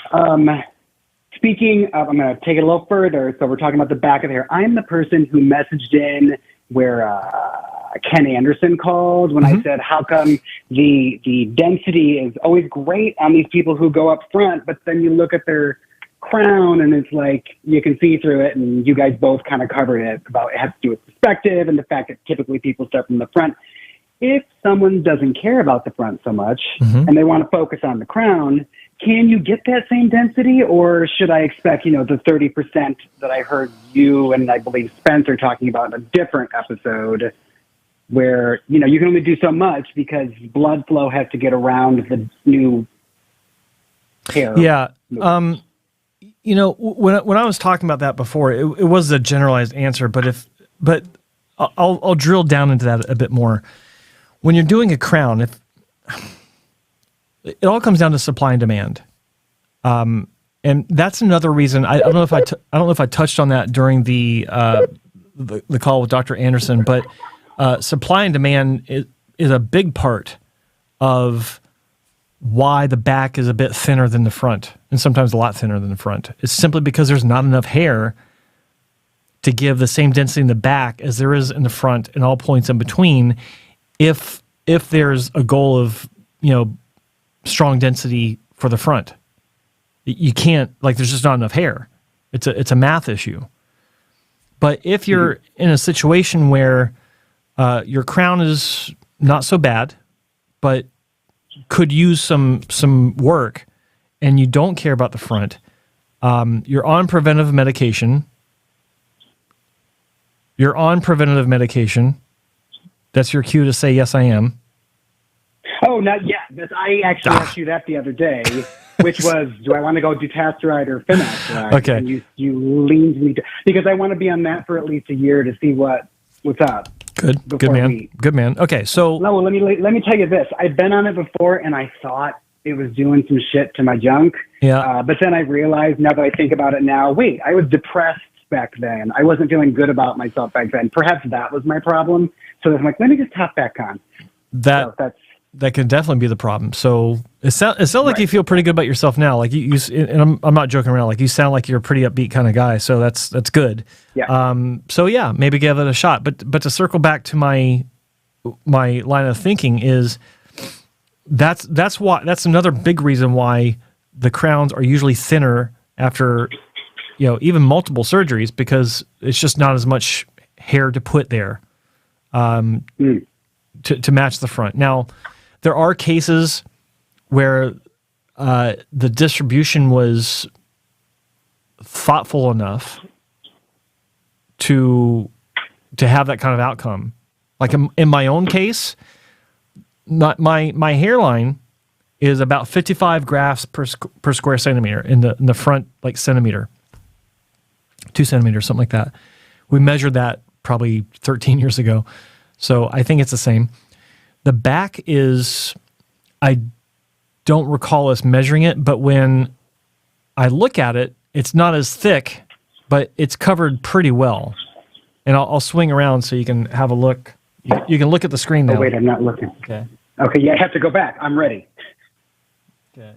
Speaking of, I'm going to take it a little further. So we're talking about the back of the hair. I'm the person who messaged in where Ken Anderson called when I said, how come the density is always great on these people who go up front, but then you look at their crown and it's like you can see through it, and you guys both kind of covered it about it has to do with perspective and the fact that typically people start from the front. If someone doesn't care about the front so much and they want to focus on the crown, can you get that same density, or should I expect, the 30% that I heard you and I believe Spencer talking about in a different episode where, you can only do so much because blood flow has to get around the new hair. Yeah. When I was talking about that before, it was a generalized answer, but I'll drill down into that a bit more. When you're doing a crown, it all comes down to supply and demand, and that's another reason. I don't know if I touched on that during the call with Dr. Anderson, but supply and demand is a big part of why the back is a bit thinner than the front, and sometimes a lot thinner than the front. It's simply because there's not enough hair to give the same density in the back as there is in the front and all points in between. If there's a goal of strong density for the front, you can't, there's just not enough hair. It's a math issue. But if you're in a situation where your crown is not so bad, but could use some work, and you don't care about the front, you're on preventative medication. That's your cue to say, yes, I am. Oh, not yet. I actually asked you that the other day, which was, do I want to go dutasteride or finasteride? Okay. And you leaned me to, because I want to be on that for at least a year to see what's up. Good man. Okay, so no, let me tell you this. I've been on it before, and I thought it was doing some shit to my junk. Yeah. But then I realized, now that I think about it now, wait, I was depressed back then. I wasn't feeling good about myself back then. Perhaps that was my problem. So I'm like, let me just hop back on. That can definitely be the problem. So it sounds like you feel pretty good about yourself now. Like you and I'm not joking around. Like you sound like you're a pretty upbeat kind of guy. So that's good. Yeah. So yeah, maybe give it a shot. But to circle back to my line of thinking is that's another big reason why the crowns are usually thinner after even multiple surgeries, because it's just not as much hair to put there to match the front. Now, there are cases where the distribution was thoughtful enough to have that kind of outcome. Like in my own case, my hairline is about 55 grafts per square centimeter in the front, like centimeter, 2 centimeters, something like that. We measured that probably 13 years ago. So I think it's the same. The back is, I don't recall us measuring it, but when I look at it, it's not as thick, but it's covered pretty well. And I'll swing around so you can have a look. You can look at the screen now. Oh, wait, I'm not looking. Okay. Okay, yeah, I have to go back. I'm ready. Okay.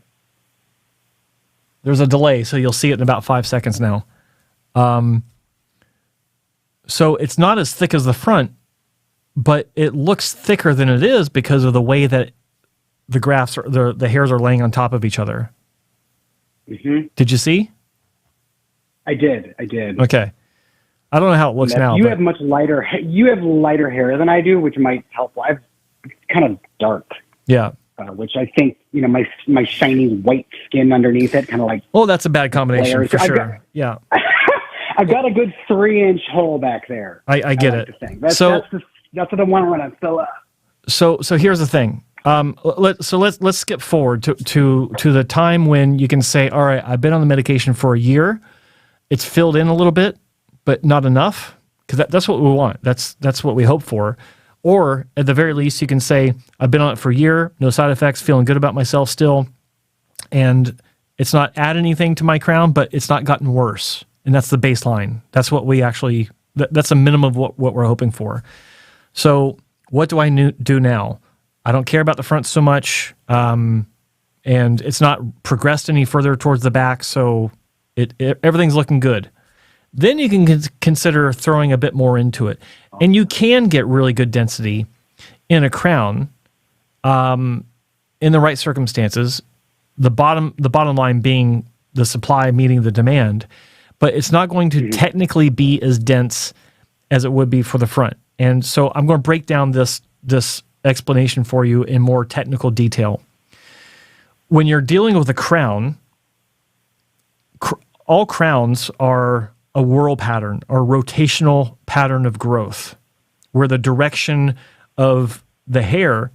There's a delay, so you'll see it in about 5 seconds now. So it's not as thick as the front, but it looks thicker than it is because of the way that the grafts are, the hairs are laying on top of each other. Mm-hmm. Did you see? I did. Okay. I don't know how it looks now. You have much lighter. You have lighter hair than I do, which might help. It's kind of dark. Yeah. Which I think, my shiny white skin underneath it, kind of like. Oh, that's a bad combination layers. for sure. Yeah. I've got a good 3-inch hole back there. I get it. That's what I want when I fill up. So here's the thing. Let's skip forward to the time when you can say, all right, I've been on the medication for a year. It's filled in a little bit, but not enough, because that's what we want. That's what we hope for. Or at the very least, you can say, I've been on it for a year, no side effects, feeling good about myself still, and it's not add anything to my crown, but it's not gotten worse. And that's the baseline. That's what we actually, that's a minimum of what we're hoping for. So what do I do now? I don't care about the front so much, and it's not progressed any further towards the back, so everything's looking good. Then you can consider throwing a bit more into it. And you can get really good density in a crown in the right circumstances, the bottom line being the supply meeting the demand, but it's not going to technically be as dense as it would be for the front. And so I'm going to break down this explanation for you in more technical detail. When you're dealing with a crown, all crowns are a whorl pattern or rotational pattern of growth, where the direction of the hair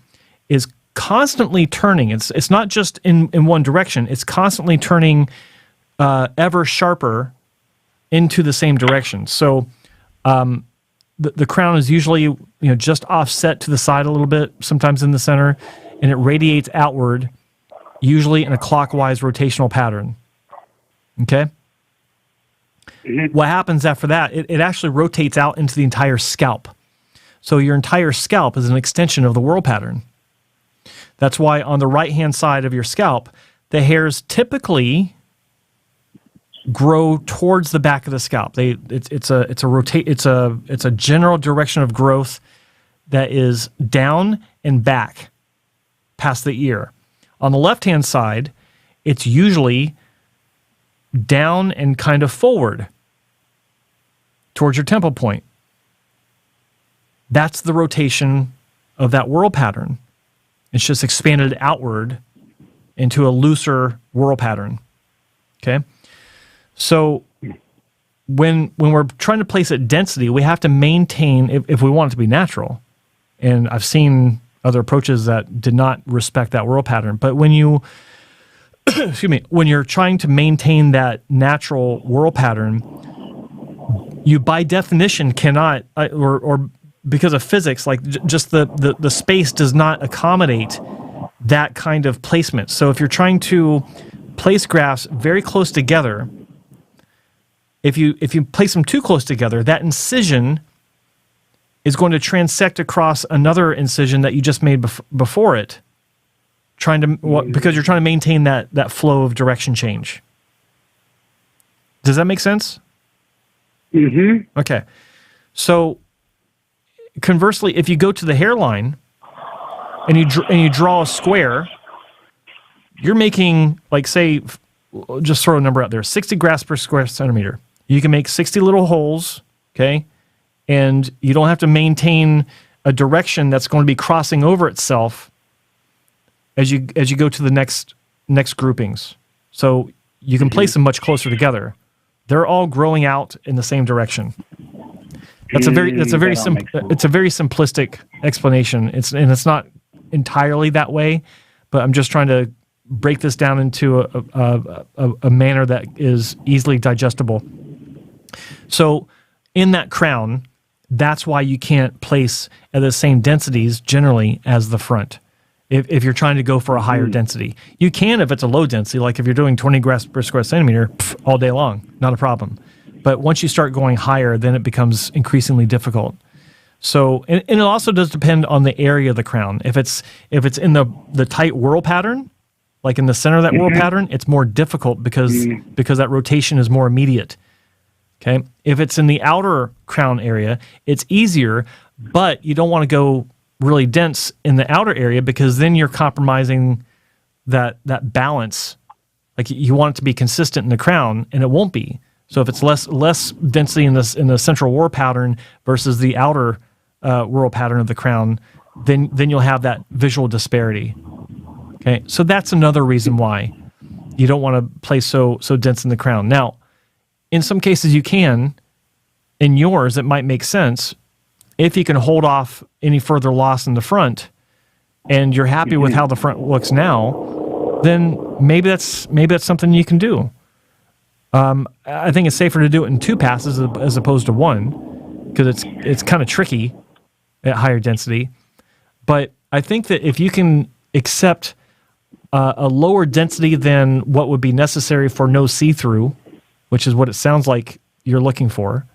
is constantly turning. It's not just in one direction. It's constantly turning ever sharper into the same direction. So the crown is usually just offset to the side a little bit, sometimes in the center, and it radiates outward, usually in a clockwise rotational pattern. Okay? What happens after that, it actually rotates out into the entire scalp. So your entire scalp is an extension of the whorl pattern. That's why on the right-hand side of your scalp, the hairs typically grow towards the back of the scalp. It's a general direction of growth that is down and back past the ear. On the left-hand side, it's usually down and kind of forward towards your temple point. That's the rotation of that whorl pattern. It's just expanded outward into a looser whorl pattern. Okay? So when we're trying to place it density, we have to maintain, if we want it to be natural, and I've seen other approaches that did not respect that whorl pattern, but when you when you're trying to maintain that natural whorl pattern, you by definition cannot, or because of physics, like just the space does not accommodate that kind of placement. So if you're trying to place grafts very close together, if you place them too close together, that incision is going to transect across another incision that you just made before it, because you're trying to maintain that flow of direction change. Does that make sense? Mm-hmm. Okay. So conversely, if you go to the hairline and you draw a square, you're making, like, say, just throw a number out there, 60 grafts per square centimeter. You can make 60 little holes, okay? And you don't have to maintain a direction that's going to be crossing over itself as you go to the next groupings. So you can place them much closer together. They're all growing out in the same direction. It's a very simplistic explanation. It's not entirely that way, but I'm just trying to break this down into a manner that is easily digestible. So in that crown, that's why you can't place at the same densities generally as the front. If you're trying to go for a higher density, you can if it's a low density, like if you're doing 20 grafts per square centimeter all day long, not a problem. But once you start going higher, then it becomes increasingly difficult. So, and it also does depend on the area of the crown. If it's in the tight whorl pattern, like in the center of that whorl pattern, it's more difficult because that rotation is more immediate. Okay, if it's in the outer crown area, it's easier, but you don't want to go really dense in the outer area because then you're compromising that balance. Like you want it to be consistent in the crown, and it won't be. So if it's less density in the central whorl pattern versus the outer whorl pattern of the crown, then you'll have that visual disparity. Okay, so that's another reason why you don't want to place so dense in the crown. Now, in some cases you can. In yours, it might make sense if you can hold off any further loss in the front, and you're happy with how the front looks now. Then maybe that's something you can do. I think it's safer to do it in 2 passes as opposed to 1 because it's kind of tricky at higher density. But I think that if you can accept a lower density than what would be necessary for no see-through, which is what it sounds like you're looking for,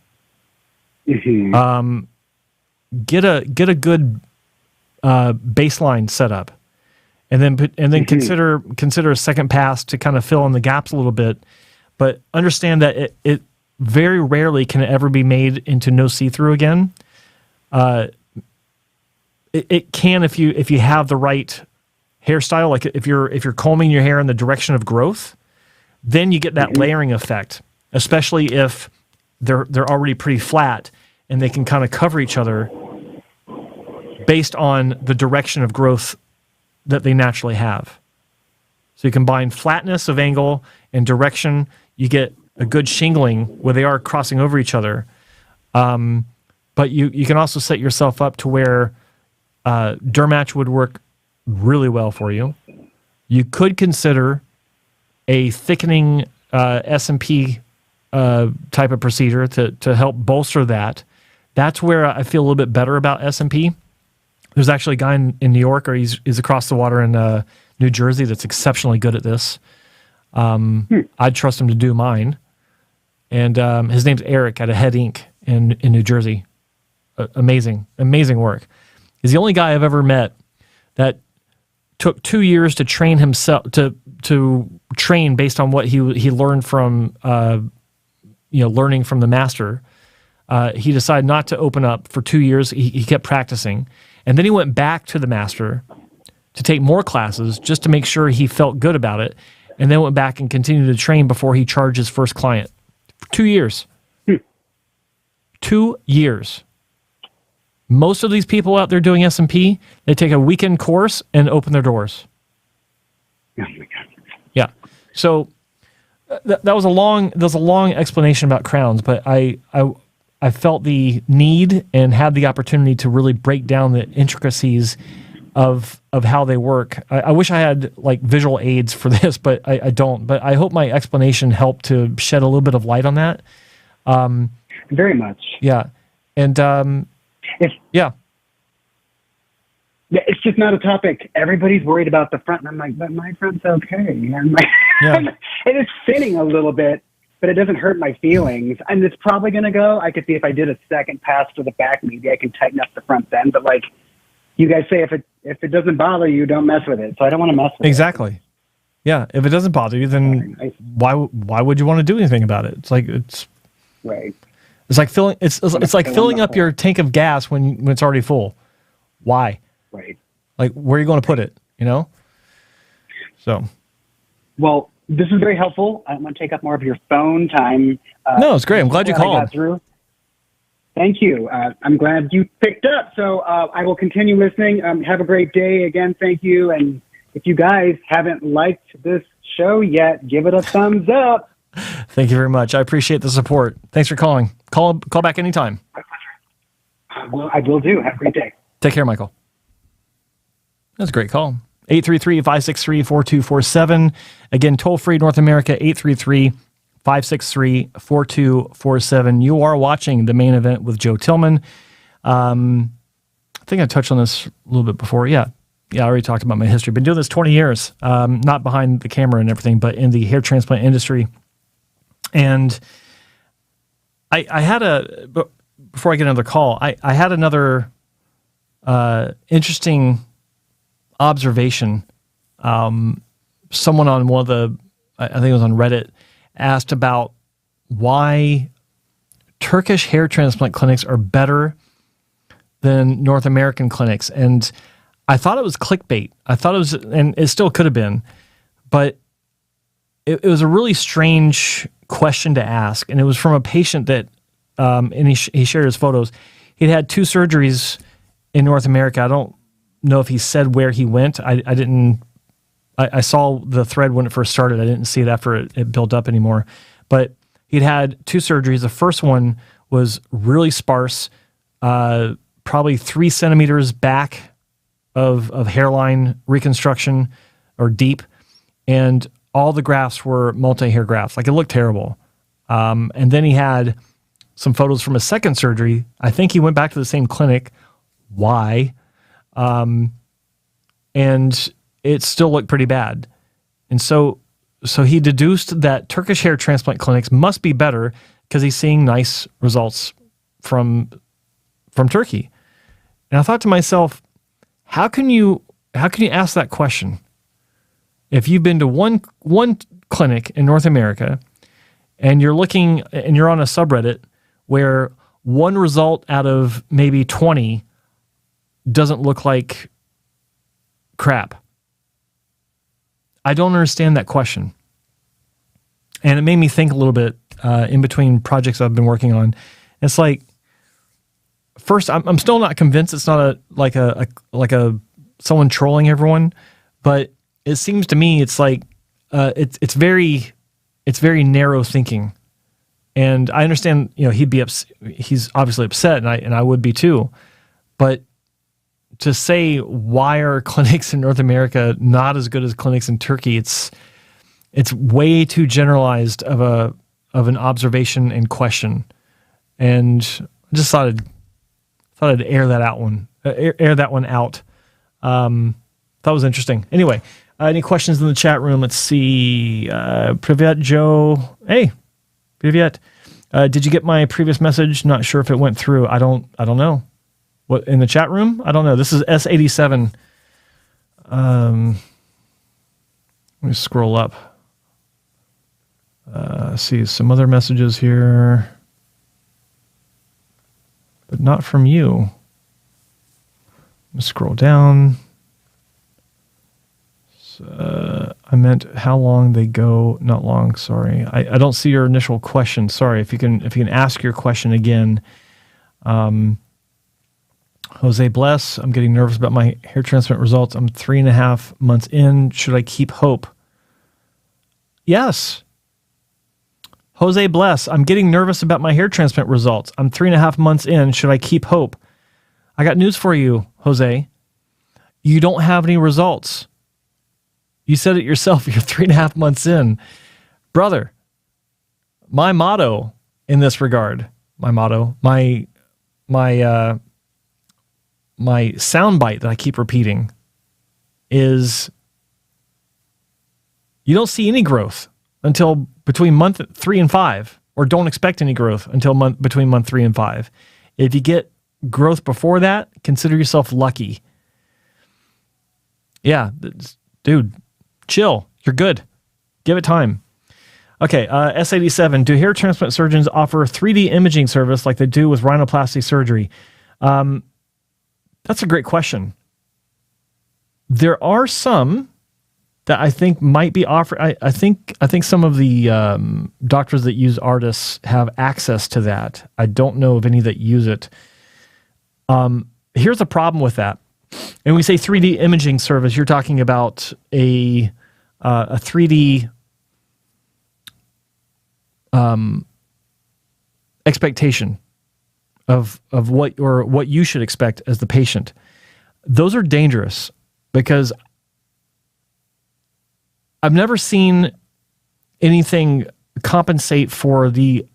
get a good baseline setup, and then consider a second pass to kind of fill in the gaps a little bit. But understand that it very rarely can ever be made into no see-through again. It can if you have the right hairstyle, like if you're combing your hair in the direction of growth, then you get that layering effect, especially if they're already pretty flat and they can kind of cover each other based on the direction of growth that they naturally have. So you combine flatness of angle and direction, you get a good shingling where they are crossing over each other. But you can also set yourself up to where Dermatch would work really well for you. You could consider a thickening S&P type of procedure to help bolster that. That's where I feel a little bit better about S&P. There's actually a guy in New York, or he's across the water in New Jersey, that's exceptionally good at this. I'd trust him to do mine. And his name's Eric at a Head Inc. in New Jersey. Amazing work. He's the only guy I've ever met that took 2 years to train himself to train based on what he learned from learning from the master. He decided not to open up for 2 years. He kept practicing, and then he went back to the master to take more classes just to make sure he felt good about it, and then went back and continued to train before he charged his first client. For 2 years. 2 years. Most of these people out there doing S&P, they take a weekend course and open their doors. Oh my God. Yeah. So that was a long explanation about crowns, but I felt the need and had the opportunity to really break down the intricacies of how they work. I wish I had like visual aids for this, but I don't. But I hope my explanation helped to shed a little bit of light on that. Very much. Yeah. And yeah. Yeah, it's just not a topic. Everybody's worried about the front, and I'm like, but my front's okay. And it is thinning a little bit, but it doesn't hurt my feelings. And it's probably going to go. I could see if I did a second pass to the back, maybe I can tighten up the front then. But like you guys say, if it doesn't bother you, don't mess with it. So I don't want to mess with it. Exactly. Yeah. If it doesn't bother you, then why would you want to do anything about it? It's right. It's like filling. It's like filling up your tank of gas when it's already full. Why? Right. Like, where are you going to put it? You know. So. Well, this is very helpful. I don't want to take up more of your phone time. No, it's great. I'm glad you called. I got through. Thank you. I'm glad you picked up. So I will continue listening. Have a great day. Again, thank you. And if you guys haven't liked this show yet, give it a thumbs up. Thank you very much. I appreciate the support. Thanks for calling. Call back anytime. My pleasure. I will do. Have a great day. Take care, Michael. That's a great call. 833-563-4247. Again, toll-free North America, 833-563-4247. You are watching The Main Event with Joe Tillman. I think I touched on this a little bit before. Yeah, I already talked about my history. Been doing this 20 years, not behind the camera and everything, but in the hair transplant industry. And I had before I get another call, I had another interesting observation. Someone on one of the, I think it was on Reddit, asked about why Turkish hair transplant clinics are better than North American clinics. And I thought it was clickbait. I thought it was, and it still could have been, but it was a really strange question to ask. And it was from a patient that, and he shared his photos. He'd had 2 surgeries in North America. I don't know if he said where he went. I saw the thread when it first started. I didn't see it after it built up anymore. But he'd had 2 surgeries. The first one was really sparse, probably 3 centimeters back of hairline reconstruction or deep. And all the grafts were multi-hair grafts. Like, it looked terrible. And then he had some photos from a second surgery. I think he went back to the same clinic. Why? And it still looked pretty bad. And so he deduced that Turkish hair transplant clinics must be better because he's seeing nice results from Turkey. And I thought to myself, how can you ask that question if you've been to one clinic in North America and you're looking and you're on a subreddit where one result out of maybe 20 doesn't look like crap? I don't understand that question. And it made me think a little bit in between projects I've been working on. It's like, first, I'm still not convinced it's not a someone trolling everyone, but it seems to me it's like it's very narrow thinking. And I understand, he's obviously upset, and I would be too. But to say why are clinics in North America not as good as clinics in Turkey, it's way too generalized of an observation and question. And I just thought I'd air that one out. That was interesting. Anyway, any questions in the chat room? Let's see. Privyet Joe. Hey, Privyet. Did you get my previous message? Not sure if it went through. I don't know. What, in the chat room? I don't know. This is S87. Let me scroll up. See some other messages here, but not from you. Let me scroll down. I meant how long they go. Not long. Sorry, I don't see your initial question. Sorry. If you can ask your question again. Jose Bless, I'm getting nervous about my hair transplant results. I'm 3.5 months in. Should I keep hope? Yes. Jose Bless, I'm getting nervous about my hair transplant results. I'm 3.5 months in. Should I keep hope? I got news for you, Jose. You don't have any results. You said it yourself. You're 3.5 months in. Brother, my motto in this regard, my soundbite that I keep repeating is you don't see any growth until between month 3 and 5, or don't expect any growth until between month 3 and 5. If you get growth before that, consider yourself lucky. Yeah, dude, chill. You're good. Give it time. Okay, S87. Do hair transplant surgeons offer 3D imaging service like they do with rhinoplasty surgery? That's a great question. There are some that I think might be offered. I think some of the doctors that use Artis have access to that. I don't know of any that use it. Here's a problem with that. And we say 3D imaging service, you're talking about a 3D expectation of what you should expect as the patient. Those are dangerous because I've never seen anything compensate for the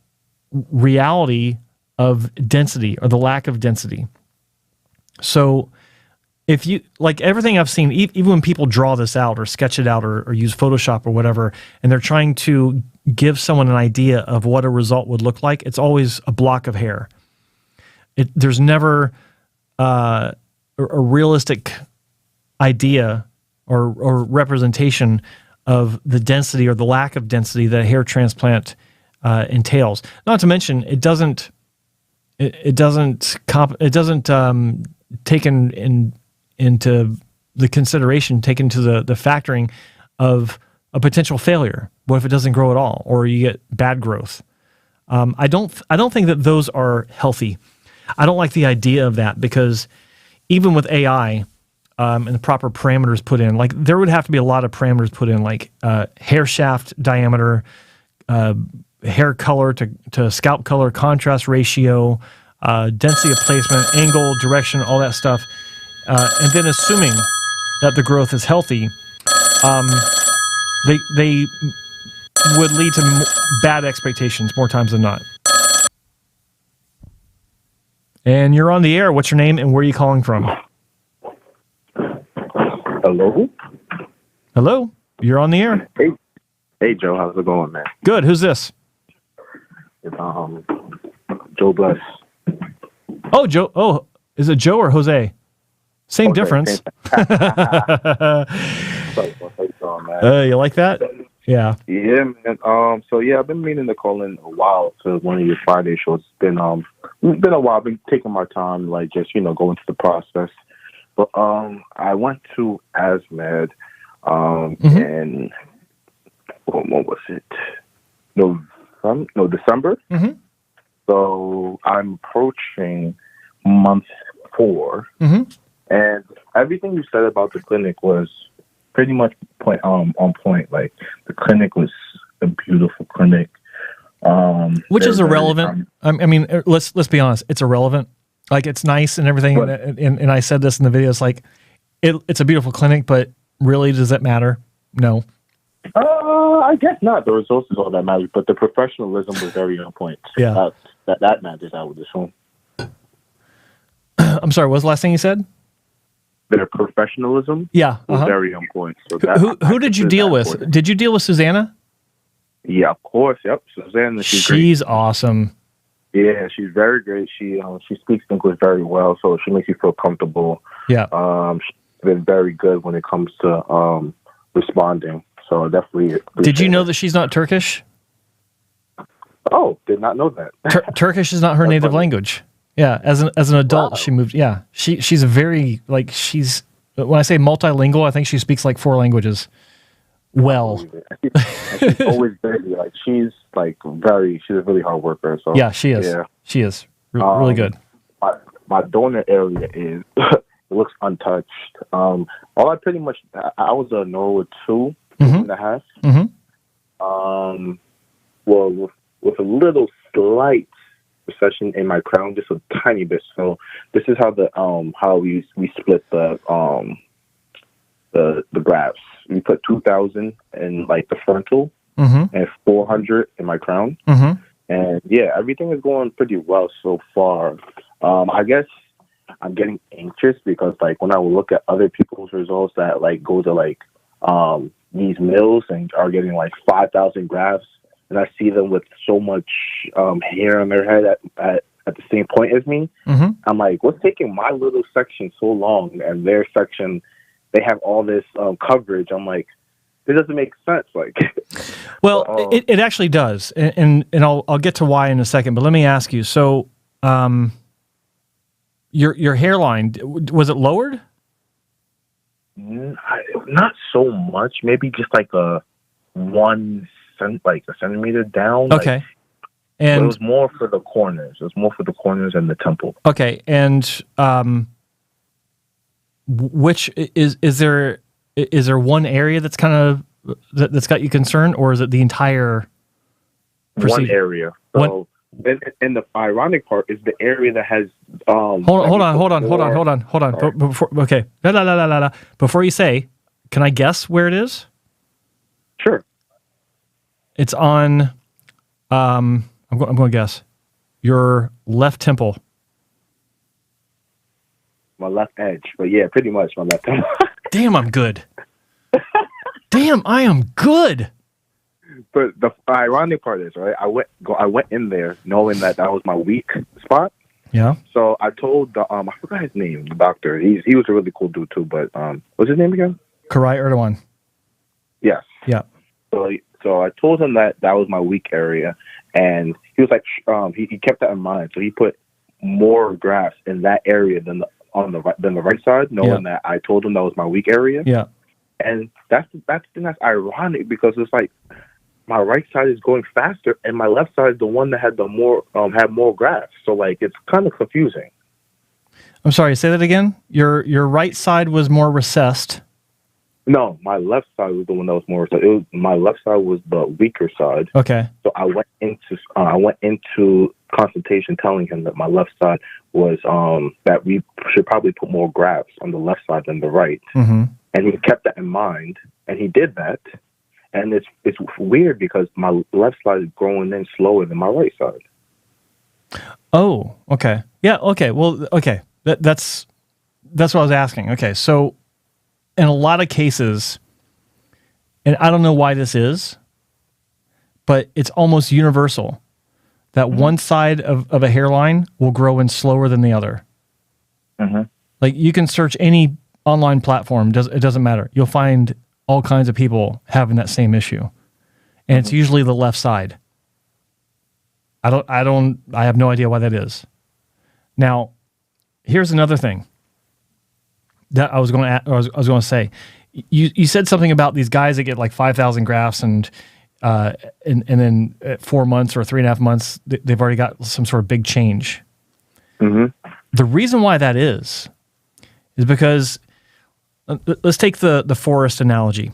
reality of density or the lack of density. So if you, like everything I've seen, even when people draw this out or sketch it out or use Photoshop or whatever, and they're trying to give someone an idea of what a result would look like, it's always a block of hair. There's never a realistic idea or representation of the density or the lack of density that a hair transplant entails. Not to mention, it doesn't it doesn't take into the consideration, take into the factoring of a potential failure. What if it doesn't grow at all, or you get bad growth? I don't think that those are healthy. I don't like the idea of that, because even with AI and the proper parameters put in, like there would have to be a lot of parameters put in, like hair shaft diameter, hair color to scalp color, contrast ratio, density of placement, angle, direction, all that stuff. And then assuming that the growth is healthy, they would lead to bad expectations more times than not. And you're on the air. What's your name and where are you calling from? Hello? Hello? You're on the air. Hey, Joe. How's it going, man? Good. Who's this? It's, Joe Bless. Oh, Joe. Oh, is it Joe or Jose? Same difference. Same. You like that? Yeah. Yeah, man. So yeah, I've been meaning to call in a while to one of your Friday shows. It's been a while. I've been taking my time, like just going through the process. But I went to ASMED, and what was it? December. Mm-hmm. So I'm approaching month 4, and everything you said about the clinic was pretty much on point. Like the clinic was a beautiful clinic. Which is irrelevant. I mean, let's be honest. It's irrelevant. Like it's nice and everything. But, and I said this in the video. It's like it's a beautiful clinic, but really, does that matter? No. I guess not. The results is all that matters, but the professionalism was very on point. Yeah. That matters, I would assume. I'm sorry. What was the last thing you said? Their professionalism. Yeah. Was very on point. So who did you deal with? Important. Did you deal with Susanna? Yeah, of course. Yep, Susanna. She's awesome. Yeah, she's very great. She speaks English very well, so she makes you feel comfortable. Yeah. She's been very good when it comes to responding. So definitely. Did you know that she's not Turkish? Oh, did not know that. Turkish is not her native language. Yeah, as an adult, she moved. Yeah, she's a very when I say multilingual, I think she speaks like 4 languages. Well, she's always busy. Like she's a really hard worker. So yeah, she is. Yeah. She is really good. My donor area is it looks untouched. All I pretty much I was a neuro 2.5. Well, with a little slight recession in my crown, just a tiny bit. So this is how how we split the grafts. We put 2,000 in like the frontal and 400 in my crown. And yeah, everything is going pretty well so far. I guess I'm getting anxious because like when I would look at other people's results that like go to like these mills and are getting like 5,000 grafts, and I see them with so much hair on their head at the same point as me. I'm like, what's taking my little section so long, and their section, they have all this coverage. I'm like, it doesn't make sense. Like, well, it actually does, and I'll get to why in a second. But let me ask you. So, your hairline, was it lowered? Not so much. Maybe just like a centimeter down. Okay. Like, and it was more for the corners. It was more for the corners and the temple. Okay. And which is there one area that's kind of that's got you concerned, or is it the entire procedure? One area. So and the ironic part is the area that has hold on. Okay. Before you say, can I guess where it is? Sure. It's on I'm going to guess your left temple. My left edge, but yeah, pretty much my left temple. Damn, I'm good. Damn, I am good. But the ironic part is, right? I went in there knowing that was my weak spot. Yeah. So I told the I forgot his name, the doctor. He was a really cool dude too. But what's his name again? Karai Erdogan. Yes. Yeah. So I told him that was my weak area, and he was like, he kept that in mind. So he put more grafts in that area than the right side, knowing that I told him that was my weak area. Yeah. And that's ironic because it's like my right side is going faster and my left side is the one that had more grafts. So like it's kind of confusing. I'm sorry, say that again. Your right side was more recessed. No, my left side was the one that was more. So my left side was the weaker side. Okay. So I went into consultation telling him that my left side was that we should probably put more grafts on the left side than the right. Mm-hmm. And he kept that in mind, and he did that. And it's weird because my left side is growing in slower than my right side. Oh, okay. Yeah. Okay. Well, okay. That's what I was asking. Okay. So, in a lot of cases, and I don't know why this is, but it's almost universal that one side of a hairline will grow in slower than the other. Mm-hmm. Like you can search any online platform, it doesn't matter. You'll find all kinds of people having that same issue. And it's usually the left side. I have no idea why that is. Now, here's another thing that I was going to say. You said something about these guys that get like 5,000 grafts and then at 4 months or 3.5 months they've already got some sort of big change. Mm-hmm. The reason why that is because let's take the forest analogy.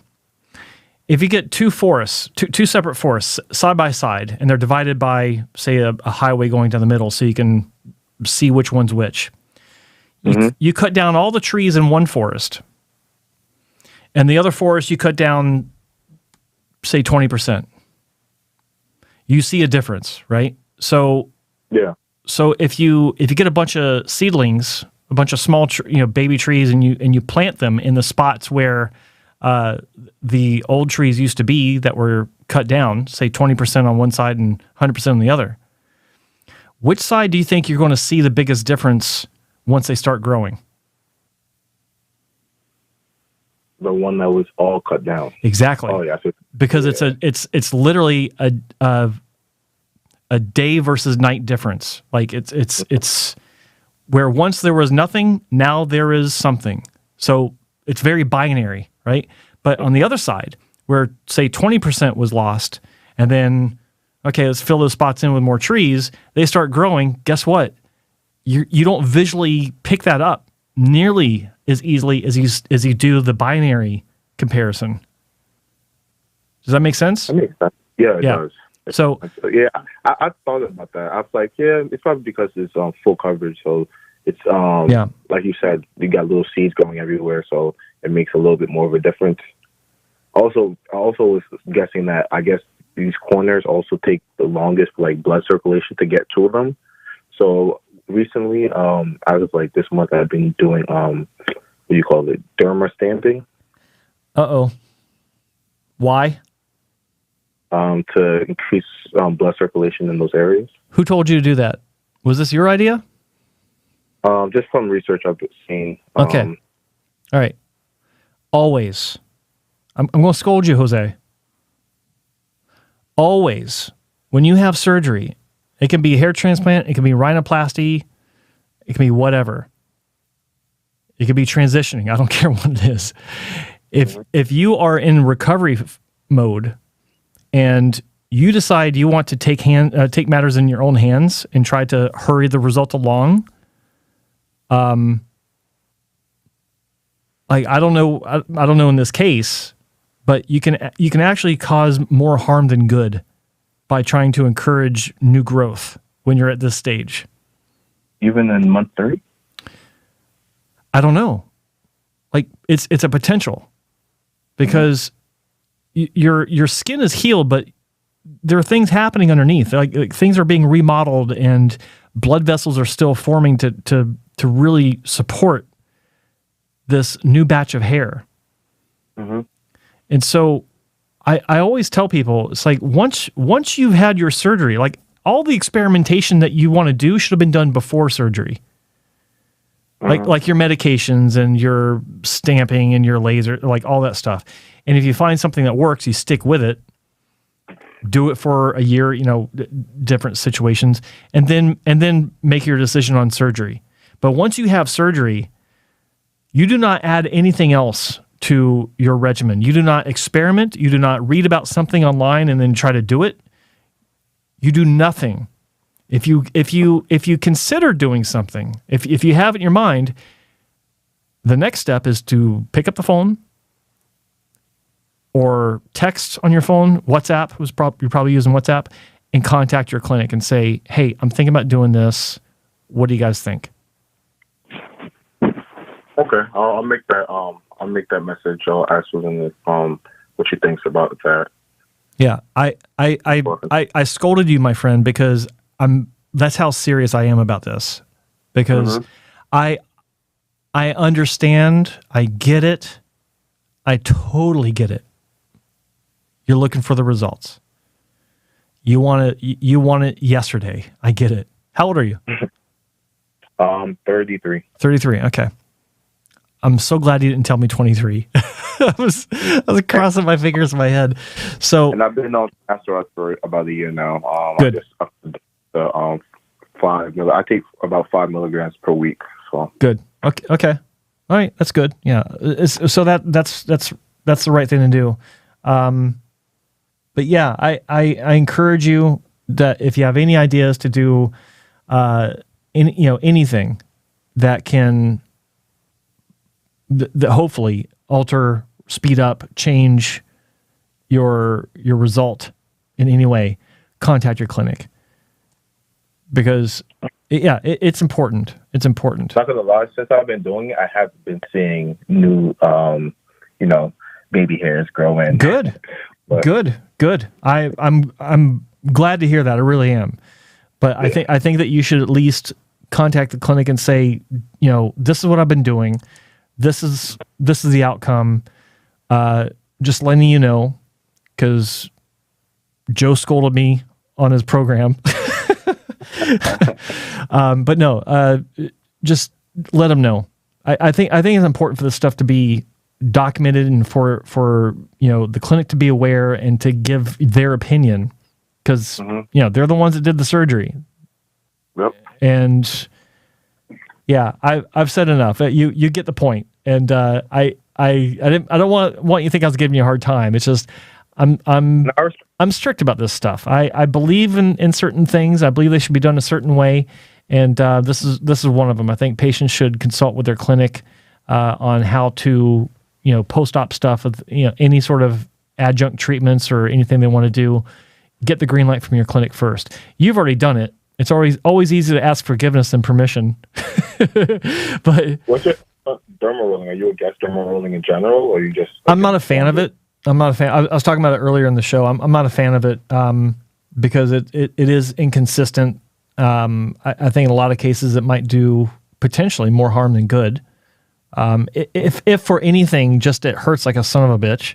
If you get two separate forests side by side, and they're divided by, say, a highway going down the middle, so you can see which one's which. You cut down all the trees in one forest, and the other forest you cut down, say, 20%. You see a difference, right? So yeah. So if you get a bunch of seedlings, a bunch of small baby trees, and you plant them in the spots where the old trees used to be that were cut down, say 20% on one side and 100% on the other, which side do you think you're going to see the biggest difference once they start growing? The one that was all cut down. Exactly. Oh yeah. Because it's literally a day versus night difference. Like it's where once there was nothing, now there is something. So it's very binary, right? But on the other side, where say 20% was lost, and then okay, let's fill those spots in with more trees, they start growing. Guess what? You don't visually pick that up nearly as easily as you do the binary comparison. Does that make sense? That makes sense. Yeah, it does. So yeah, I thought about that. I was like, yeah, it's probably because it's full coverage, so it's like you said, you got little seeds growing everywhere, so it makes a little bit more of a difference. Also, I was guessing that I guess these corners also take the longest like blood circulation to get to them. So recently, I was like this month I've been doing what do you call it, derma stamping. Why? To increase blood circulation in those areas. Who told you to do that? Was this your idea? Just from research I've seen. Okay. All right. Always. I'm going to scold you, Jose. Always, when you have surgery, it can be a hair transplant, it can be rhinoplasty, it can be whatever. It can be transitioning. I don't care what it is. If you are in recovery mode and you decide you want to take matters in your own hands and try to hurry the result along, like I don't know in this case, but you can actually cause more harm than good by trying to encourage new growth when you're at this stage. Even in month 30? I don't know. Like it's a potential because your skin is healed, but there are things happening underneath. Like things are being remodeled and blood vessels are still forming to really support this new batch of hair. Mm-hmm. And so I always tell people, it's like once you've had your surgery, like all the experimentation that you want to do should have been done before surgery. Like your medications and your stamping and your laser, like all that stuff. And if you find something that works, you stick with it. do it for a year, different situations, and then make your decision on surgery. But once you have surgery, you do not add anything else to your regimen. You do not experiment. You do not read about something online and then try to do it. You do nothing. If you consider doing something, if you have it in your mind, the next step is to pick up the phone or text on your phone. WhatsApp you're probably using WhatsApp, and contact your clinic and say, "Hey, I'm thinking about doing this. What do you guys think?" Okay, I'll make that. I'll make that message. I'll ask within what she thinks about that. Yeah, I scolded you, my friend, because that's how serious I am about this. Because I understand, I get it, I totally get it. You're looking for the results. You want it yesterday. I get it. How old are you? 33. 33. Okay. I'm so glad you didn't tell me 23. I was crossing my fingers in my head. So, and I've been on Nesar for about a year now. Good. I just upped the 5 mil. I take about 5 milligrams per week. So good. Okay. All right. That's good. Yeah. So that's the right thing to do. But yeah, I encourage you that if you have any ideas to do, anything that can, that hopefully alter, speed up, change your result in any way, contact your clinic, because it's important. It's important. Not gonna lie, since I've been doing it, I have been seeing new, baby hairs growing. Good. But, Good. I'm glad to hear that. I really am. But yeah. I think that you should at least contact the clinic and say, this is what I've been doing. This is the outcome. Just letting you know, because Joe scolded me on his program. But no, just let them know. I think it's important for this stuff to be documented and for the clinic to be aware and to give their opinion, because they're the ones that did the surgery. Yep. And yeah, I've said enough. You get the point. And I don't want you to think I was giving you a hard time. It's just I'm strict about this stuff. I believe in certain things. I believe they should be done a certain way, and this is one of them. I think patients should consult with their clinic on how to post-op stuff with any sort of adjunct treatments or anything they want to do. Get the green light from your clinic first. You've already done it. It's always easy to ask forgiveness and permission. But what's your dermal rolling? Are you against dermal rolling in general, or you just? I'm not a fan of it. I'm not a fan. I was talking about it earlier in the show. I'm not a fan of it because it is inconsistent. I think in a lot of cases it might do potentially more harm than good. If for anything, just it hurts like a son of a bitch.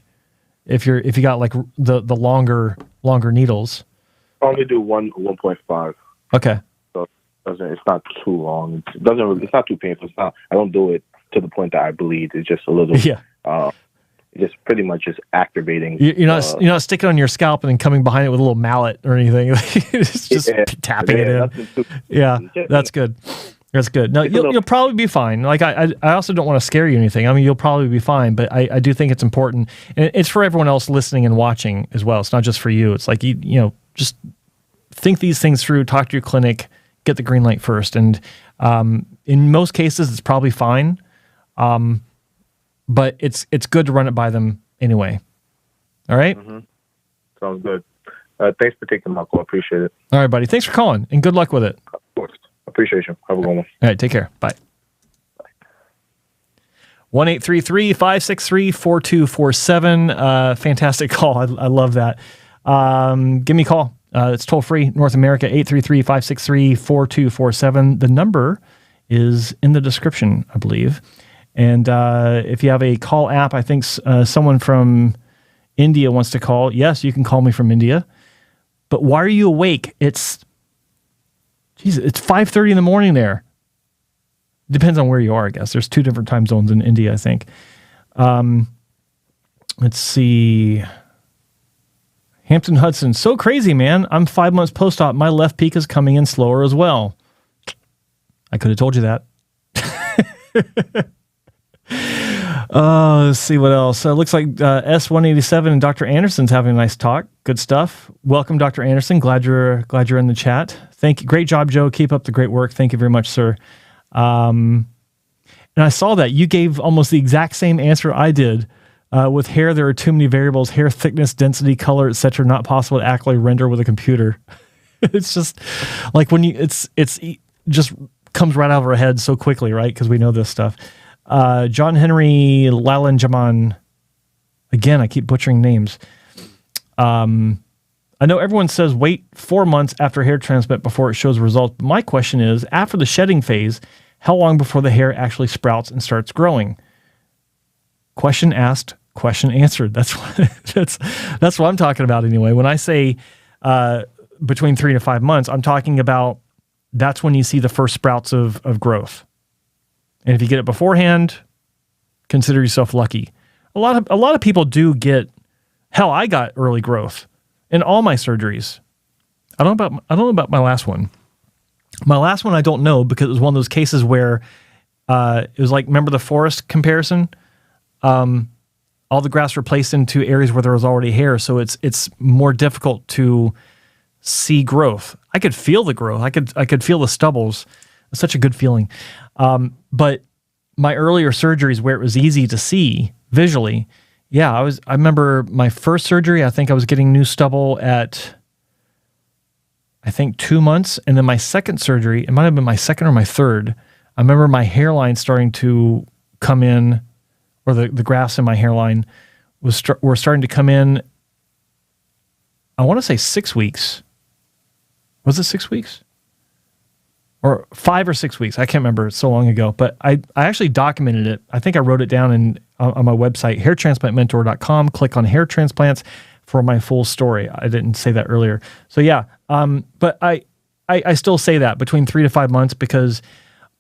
If you got like the longer needles. I only do 1.5. Okay. So it's not too long. It's not too painful. I don't do it to the point that I bleed. It's just a little. Yeah. Just pretty much just activating. You're not sticking on your scalp and then coming behind it with a little mallet or anything. It's just tapping it in. Yeah, that's good. That's good. No, you'll probably be fine. Like I also don't want to scare you or anything. I mean, you'll probably be fine, but I do think it's important, and it's for everyone else listening and watching as well. It's not just for you. It's like you just think these things through. Talk to your clinic. Get the green light first, and in most cases, it's probably fine. But it's good to run it by them anyway. All right? Mm-hmm. Sounds good. Thanks for taking my call. Appreciate it. All right, buddy. Thanks for calling, and good luck with it. Of course. Appreciate you. Have a good one. All right, take care. Bye. 1-833-563-4247. Fantastic call. I love that. Give me a call. It's toll free, North America, 833-563-4247. The number is in the description, I believe. And if you have a call app, I think someone from India wants to call. Yes, you can call me from India. But why are you awake? It's 5:30 in the morning there. Depends on where you are, I guess. There's 2 different time zones in India, I think. Let's see. Hampton Hudson, so crazy, man. I'm 5 months post-op. My left peak is coming in slower as well. I could have told you that. Let's see what else. Looks like S187 and Dr. Anderson's having a nice talk. Good stuff. Welcome, Dr. Anderson. Glad you're in the chat. Thank you. Great job, Joe. Keep up the great work. Thank you very much, sir. And I saw that you gave almost the exact same answer I did. With hair, there are too many variables: hair thickness, density, color, etc. Not possible to accurately render with a computer. It's just like when it's just comes right out of our head so quickly, right? Because we know this stuff. John Henry Lalanjaman. Again, I keep butchering names. I know everyone says wait 4 months after hair transplant before it shows results. But my question is, after the shedding phase, how long before the hair actually sprouts and starts growing? Question asked, question answered. That's what I'm talking about anyway. When I say between 3 to 5 months, I'm talking about that's when you see the first sprouts of growth. And if you get it beforehand, consider yourself lucky. A lot of people do get. Hell, I got early growth in all my surgeries. I don't know about my last one. My last one I don't know, because it was one of those cases where it was like, remember the forest comparison? All the grafts were placed into areas where there was already hair, so it's more difficult to see growth. I could feel the growth. I could feel the stubbles. It's such a good feeling. But my earlier surgeries where it was easy to see visually, yeah, I remember my first surgery, I think I was getting new stubble at 2 months, and then my second surgery, it might have been my second or my third, I remember my hairline starting to come in, or the grafts in my hairline were starting to come in, I want to say 6 weeks. Was it 6 weeks? Or 5 or 6 weeks. I can't remember. It's so long ago. But I actually documented it. I think I wrote it down on my website, hairtransplantmentor.com. Click on hair transplants for my full story. I didn't say that earlier. So yeah, but I still say that between 3 to 5 months, because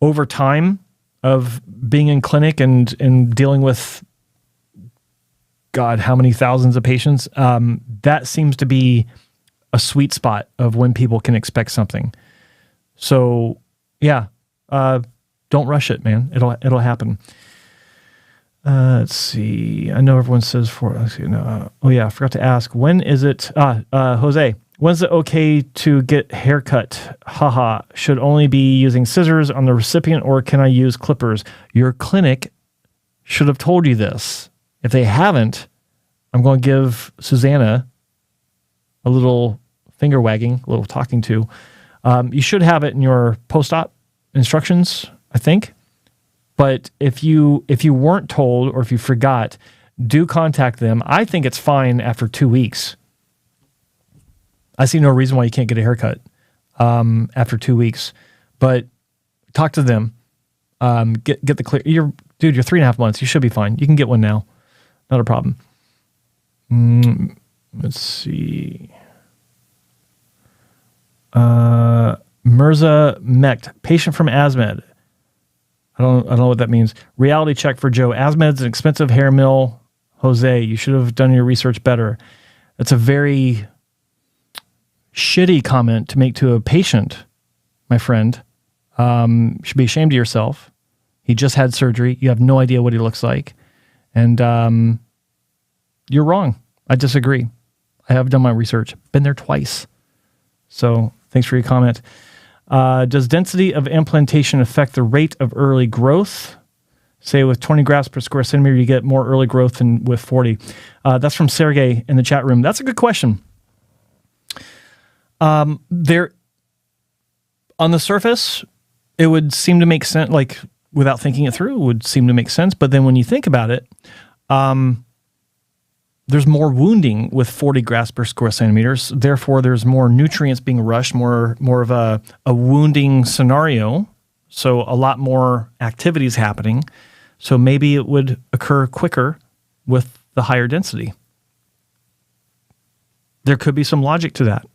over time of being in clinic and dealing with, God, how many thousands of patients, that seems to be a sweet spot of when people can expect something. So yeah, don't rush it, man. It'll happen. Let's see. I know everyone says oh yeah, I forgot to ask. When is it? Jose, when's it okay to get haircut? Haha. Should only be using scissors on the recipient, or can I use clippers? Your clinic should have told you this. If they haven't, I'm going to give Susanna a little finger wagging, a little talking to. You should have it in your post-op instructions, I think. But if you weren't told, or if you forgot, do contact them. I think it's fine after 2 weeks. I see no reason why you can't get a haircut after 2 weeks. But talk to them. Get the clear. You're 3.5 months. You should be fine. You can get one now. Not a problem. Let's see. Mirza Mecht, patient from Asmed. I don't know what that means. Reality check for Joe. Asmed's an expensive hair mill. Jose, you should have done your research better. That's a very shitty comment to make to a patient, my friend. You should be ashamed of yourself. He just had surgery. You have no idea what he looks like. And you're wrong. I disagree. I have done my research. Been there twice. So thanks for your comment. Does density of implantation affect the rate of early growth? Say with 20 grafts per square centimeter, you get more early growth than with 40. That's from Sergey in the chat room. That's a good question. There, on the surface, it would seem to make sense, like without thinking it through, it would seem to make sense. But then when you think about it, there's more wounding with 40 grafts per square centimeters. Therefore, there's more nutrients being rushed, more of a wounding scenario. So a lot more activities happening. So maybe it would occur quicker with the higher density. There could be some logic to that.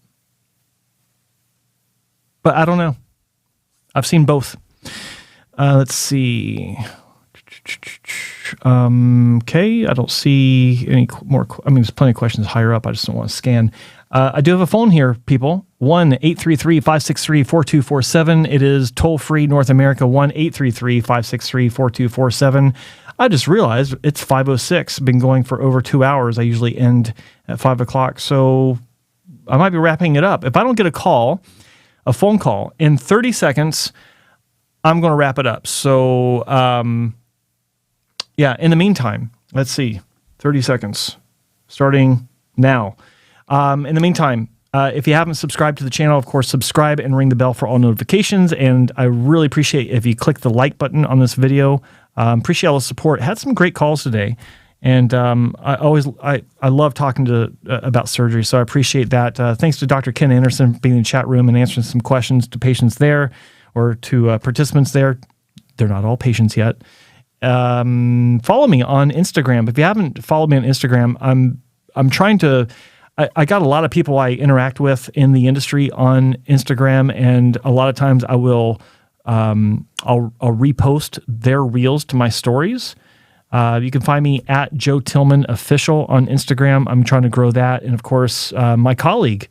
But I don't know. I've seen both. Let's see. Okay, I don't see any more. I mean, there's plenty of questions higher up. I just don't want to scan. I do have a phone here, people. 1-833-563-4247. It is toll-free North America, 1-833-563-4247. I just realized it's 5:06. Been going for over 2 hours. I usually end at 5 o'clock, so I might be wrapping it up. If I don't get a phone call, in 30 seconds, I'm going to wrap it up. So, in the meantime, let's see, 30 seconds, starting now. In the meantime, if you haven't subscribed to the channel, of course, subscribe and ring the bell for all notifications. And I really appreciate if you click the like button on this video. Appreciate all the support. Had some great calls today. And I love talking about surgery, so I appreciate that. Thanks to Dr. Ken Anderson for being in the chat room and answering some questions to patients there or to participants there. They're not all patients yet. Follow me on Instagram. If you haven't followed me on Instagram, I'm trying to. I got a lot of people I interact with in the industry on Instagram, and a lot of times I will I'll repost their reels to my stories. You can find me at Joe Tillman Official on Instagram. I'm trying to grow that, and of course, my colleague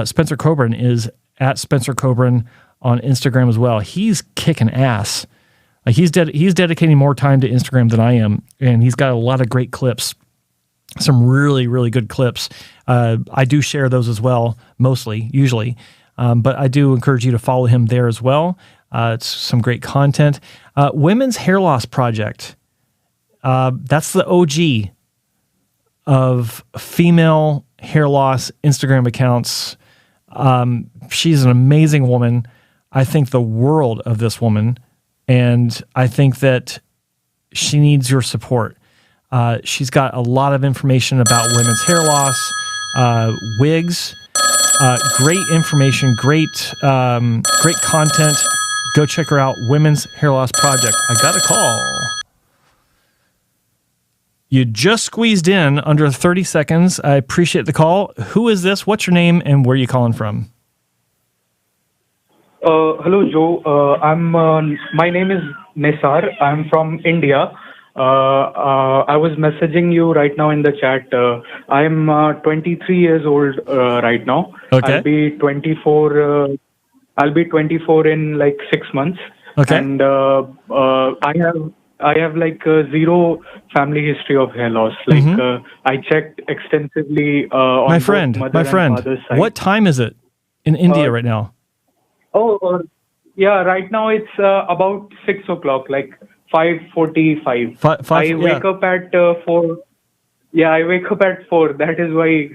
Spencer Coburn is at Spencer Coburn on Instagram as well. He's kicking ass. He's dedicating more time to Instagram than I am, and he's got a lot of great clips, some really, really good clips. I do share those as well, usually, but I do encourage you to follow him there as well. It's some great content. Women's Hair Loss Project. That's the OG of female hair loss Instagram accounts. She's an amazing woman. I think the world of this woman, and I think that she needs your support. She's got a lot of information about women's hair loss, wigs, great information, great content. Go check her out, Women's Hair Loss Project. I got a call. You just squeezed in under 30 seconds. I appreciate the call. Who is this? What's your name and where are you calling from? Hello, Joe. My name is Nesar. I'm from India. I was messaging you right now in the chat. I'm 23 years old right now. Okay. I'll be 24. I'll be 24 in like 6 months. Okay. And I have like zero family history of hair loss. Like I checked extensively on my friend. father's side. What time is it in India right now? Yeah, right now it's about 6 o'clock, like 5:45. I wake up at 4. Yeah, I wake up at 4. That is why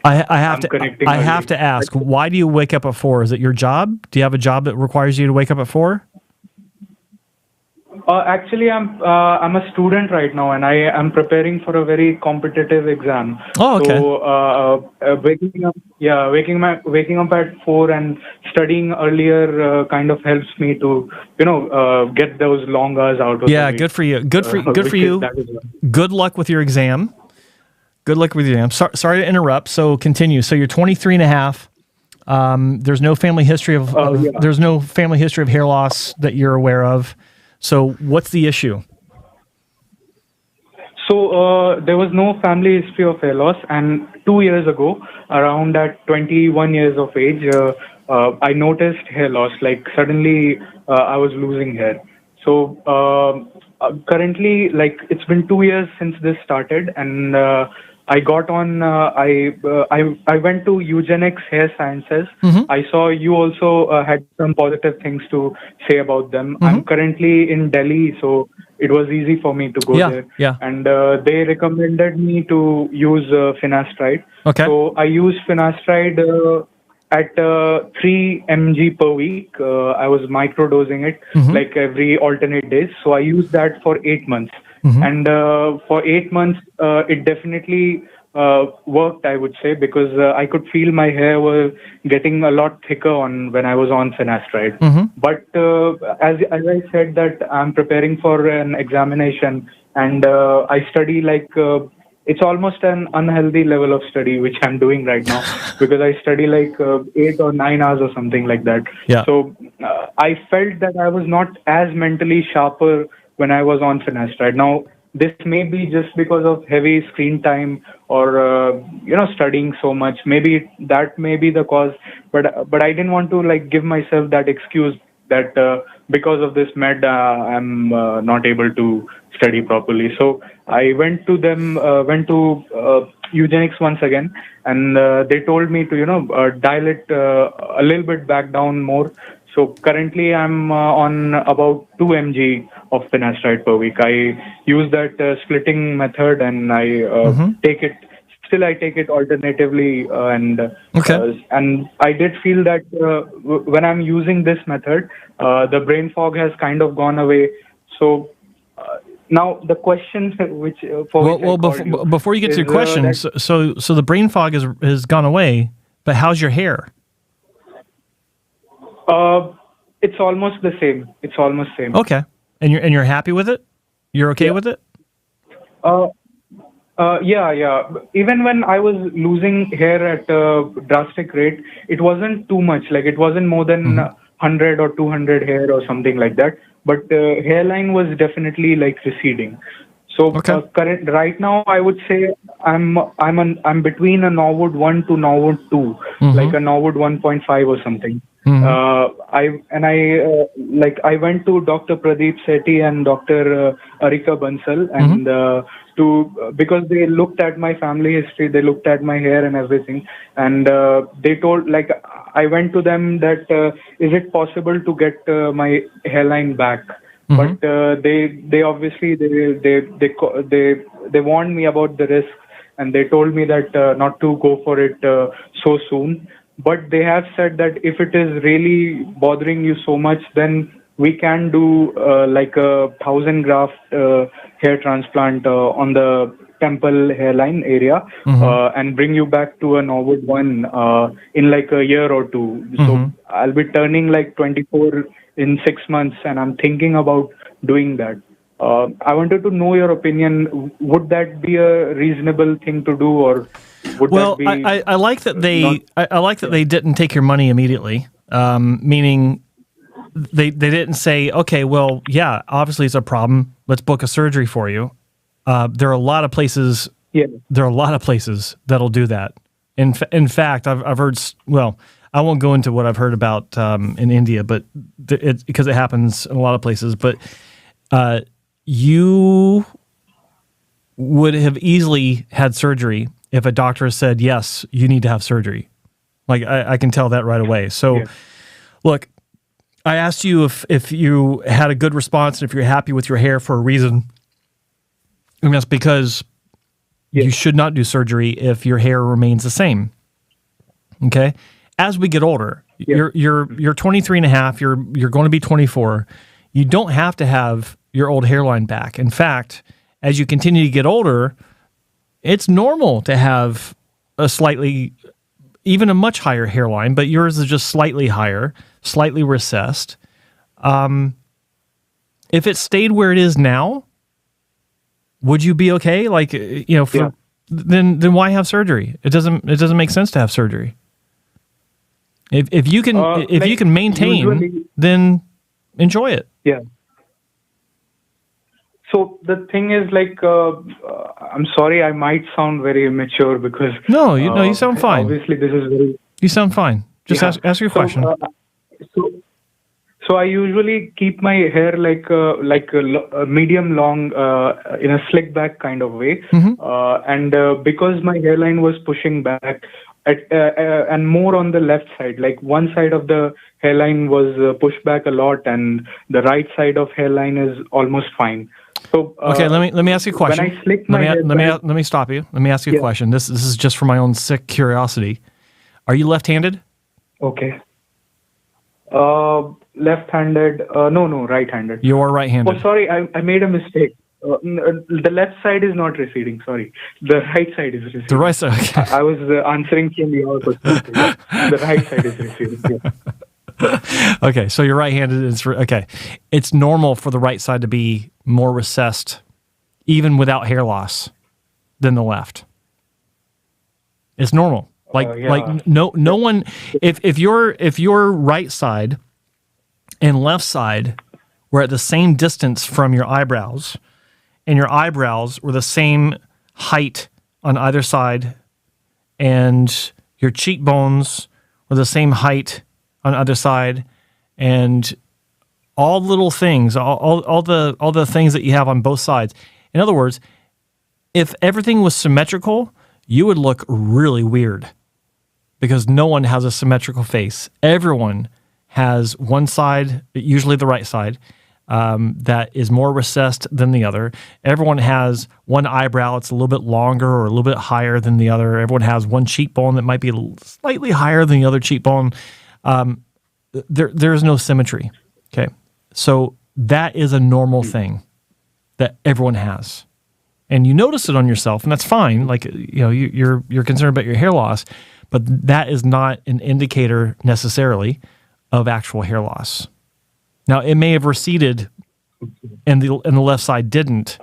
I have to ask, why do you wake up at 4? Is it your job? Do you have a job that requires you to wake up at 4? Actually, I'm a student right now, and I am preparing for a very competitive exam. Oh, okay. So waking up at 4 and studying earlier kind of helps me to get those long hours out of. Yeah, good for you. Good for you. Good luck with your exam. Good luck with your exam. Sorry to interrupt. So continue. So you're 23 and a half. There's no family history of hair loss that you're aware of. So what's the issue? So there was no family history of hair loss, and 2 years ago, around at 21 years of age, I noticed hair loss. Like suddenly, I was losing hair. So currently, like it's been 2 years since this started, and I got on. I went to Eugenics Hair Sciences. I saw you also had some positive things to say about them. I'm currently in Delhi, so it was easy for me to go there. Yeah. And they recommended me to use finasteride. Okay. So I used finasteride at 3 mg per week. I was microdosing it like every alternate days. So I used that for 8 months. And for 8 months, it definitely worked, I would say, because I could feel my hair was getting a lot thicker when I was on finasteride. But as I said that I'm preparing for an examination, and I study like it's almost an unhealthy level of study which I'm doing right now because I study like 8 or 9 hours or something like that. Yeah. So I felt that I was not as mentally sharper when I was on finasteride. Now, this may be just because of heavy screen time or studying so much. Maybe that may be the cause, but I didn't want to like give myself that excuse that because of this med I'm not able to study properly. So I went to eugenics once again, and they told me to dial it a little bit back down more. So currently I'm on about 2 mg of finasteride per week. I use that splitting method, and I take it. Still, I take it alternatively, and I did feel that when I'm using this method, the brain fog has kind of gone away. So now the question, which before you get to your question, so the brain fog has gone away, but how's your hair? It's almost the same. It's almost same. Okay, and you're happy with it? You're okay with it? Yeah. Even when I was losing hair at a drastic rate, it wasn't too much. Like it wasn't more than 100 or 200 hair or something like that. But hairline was definitely like receding. So right now, I would say I'm between a Norwood 1 to Norwood 2, like a Norwood 1.5 or something. I went to Dr. Pradeep Sethi and Dr. Arika Bansal, and because they looked at my family history, they looked at my hair and everything, and they told, like, I went to them that is it possible to get my hairline back? But they obviously they warned me about the risk, and they told me that not to go for it so soon. But they have said that if it is really bothering you so much, then we can do like a 1,000 graft hair transplant on the temple hairline area and bring you back to a Norwood 1 in like a year or two. So I'll be turning like 24 in 6 months, and I'm thinking about doing that. I wanted to know your opinion. Would that be a reasonable thing to do, or would that be? I like that they didn't take your money immediately. Meaning, they didn't say, okay, well, yeah, obviously it's a problem. Let's book a surgery for you. There are a lot of places. Yeah. There are a lot of places that'll do that. In fact, I've heard. Well, I won't go into what I've heard about in India, but because it happens in a lot of places. But you would have easily had surgery if a doctor said, yes, you need to have surgery. Like, I can tell that right away. So, look, I asked you if you had a good response and if you're happy with your hair for a reason. And that's because you should not do surgery if your hair remains the same. Okay? As we get older, you're 23 and a half, you're going to be 24. You don't have to have your old hairline back. In fact, as you continue to get older, it's normal to have even a much higher hairline, but yours is just slightly higher, slightly recessed. If it stayed where it is now, would you be okay? Like, then why have surgery? It doesn't make sense to have surgery. If you can maintain, then enjoy it. Yeah. So the thing is, like, I'm sorry, I might sound very immature because you sound fine. Obviously, this is very. You sound fine. Just ask your question. So I usually keep my hair like a medium long in a slick back kind of way, and because my hairline was pushing back and more on the left side, like one side of the hairline was pushed back a lot, and the right side of hairline is almost fine. So okay, let me ask you a question. When I slick my hair let me stop you. Let me ask you a question. This is just for my own sick curiosity. Are you left-handed? Okay. Left-handed. No, right-handed. You are right-handed. Oh, sorry, I made a mistake. The left side is not receding. Sorry, the right side is receding. The right side. Okay. I was answering from your perspective. The right side is receding. Yeah. Okay, so you're right-handed. Okay, it's normal for the right side to be more recessed, even without hair loss, than the left. It's normal. Like no one. If your right side and left side were at the same distance from your eyebrows, and your eyebrows were the same height on either side, and your cheekbones were the same height on either side, and all little things, all the things that you have on both sides. In other words, if everything was symmetrical, you would look really weird because no one has a symmetrical face. Everyone has one side, usually the right side, that is more recessed than the other. Everyone has one eyebrow that's a little bit longer or a little bit higher than the other. Everyone has one cheekbone that might be slightly higher than the other cheekbone. There's no symmetry. Okay, so that is a normal thing that everyone has, and you notice it on yourself, and that's fine. Like, you know, you're concerned about your hair loss, but that is not an indicator necessarily of actual hair loss. Now, it may have receded, and the left side didn't,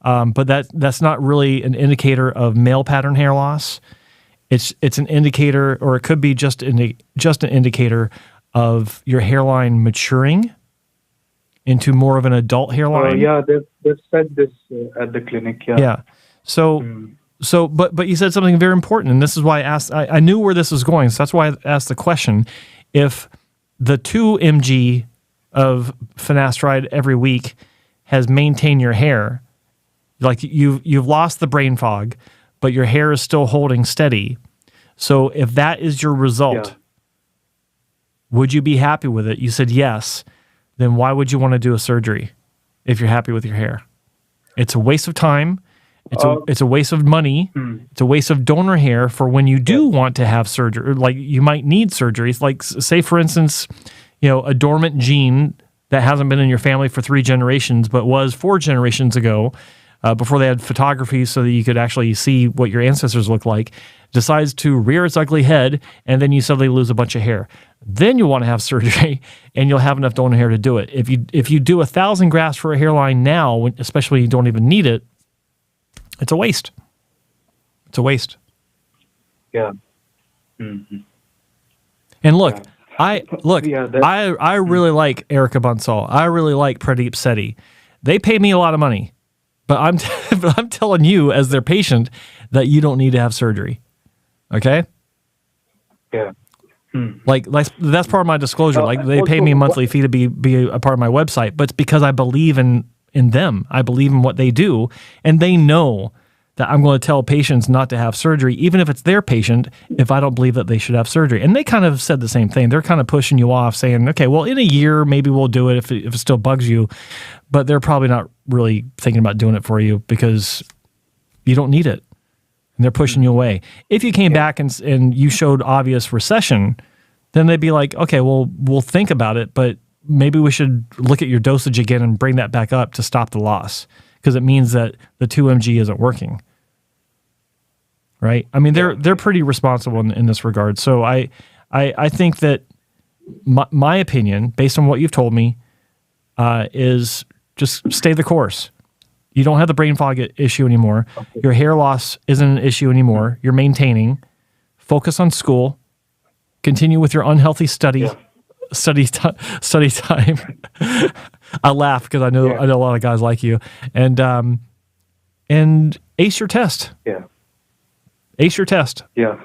but that's not really an indicator of male pattern hair loss. It's an indicator, or it could be just an indicator of your hairline maturing into more of an adult hairline. Yeah, they've said this at the clinic. Yeah. Yeah. So, but you said something very important, and this is why I asked. I knew where this was going, so that's why I asked the question: if the 2 mg of finasteride every week has maintained your hair, like you've lost the brain fog, but your hair is still holding steady. So, if that is your result, would you be happy with it? You said yes. Then why would you want to do a surgery if you're happy with your hair? It's a waste of time. It's a waste of money. It's a waste of donor hair for when you do want to have surgery. Like, you might need surgeries. Like, say, for instance, you know, a dormant gene that hasn't been in your family for 3 generations, but was 4 generations ago, before they had photography so that you could actually see what your ancestors look like, decides to rear its ugly head, and then you suddenly lose a bunch of hair. Then you'll want to have surgery, and you'll have enough donor hair to do it. If you do 1,000 grafts for a hairline now, especially when you don't even need it, it's a waste. It's a waste. Yeah. Mm-hmm. And look, I really like Erica Bansal. I really like Pradeep Sethi. They pay me a lot of money, but I'm telling you as their patient that you don't need to have surgery. Okay? Yeah. Like that's part of my disclosure. Like, they pay me a monthly fee to be a part of my website, but it's because I believe in them. I believe in what they do, and they know that I'm going to tell patients not to have surgery, even if it's their patient, if I don't believe that they should have surgery. And they kind of said the same thing. They're kind of pushing you off, saying, okay, well, in a year, maybe we'll do it if it still bugs you, but they're probably not really thinking about doing it for you because you don't need it. And they're pushing you away. If you came back and you showed obvious recession, then they'd be like, okay, well, we'll think about it, but maybe we should look at your dosage again and bring that back up to stop the loss, because it means that the 2 mg isn't working. Right? I mean, they're pretty responsible in this regard. So I think that my opinion, based on what you've told me, is just stay the course. You don't have the brain fog issue anymore. Okay. Your hair loss isn't an issue anymore. You're maintaining. Focus on school. Continue with your unhealthy study time. I laugh because I know a lot of guys like you, and ace your test. Yeah. Ace your test. Yeah.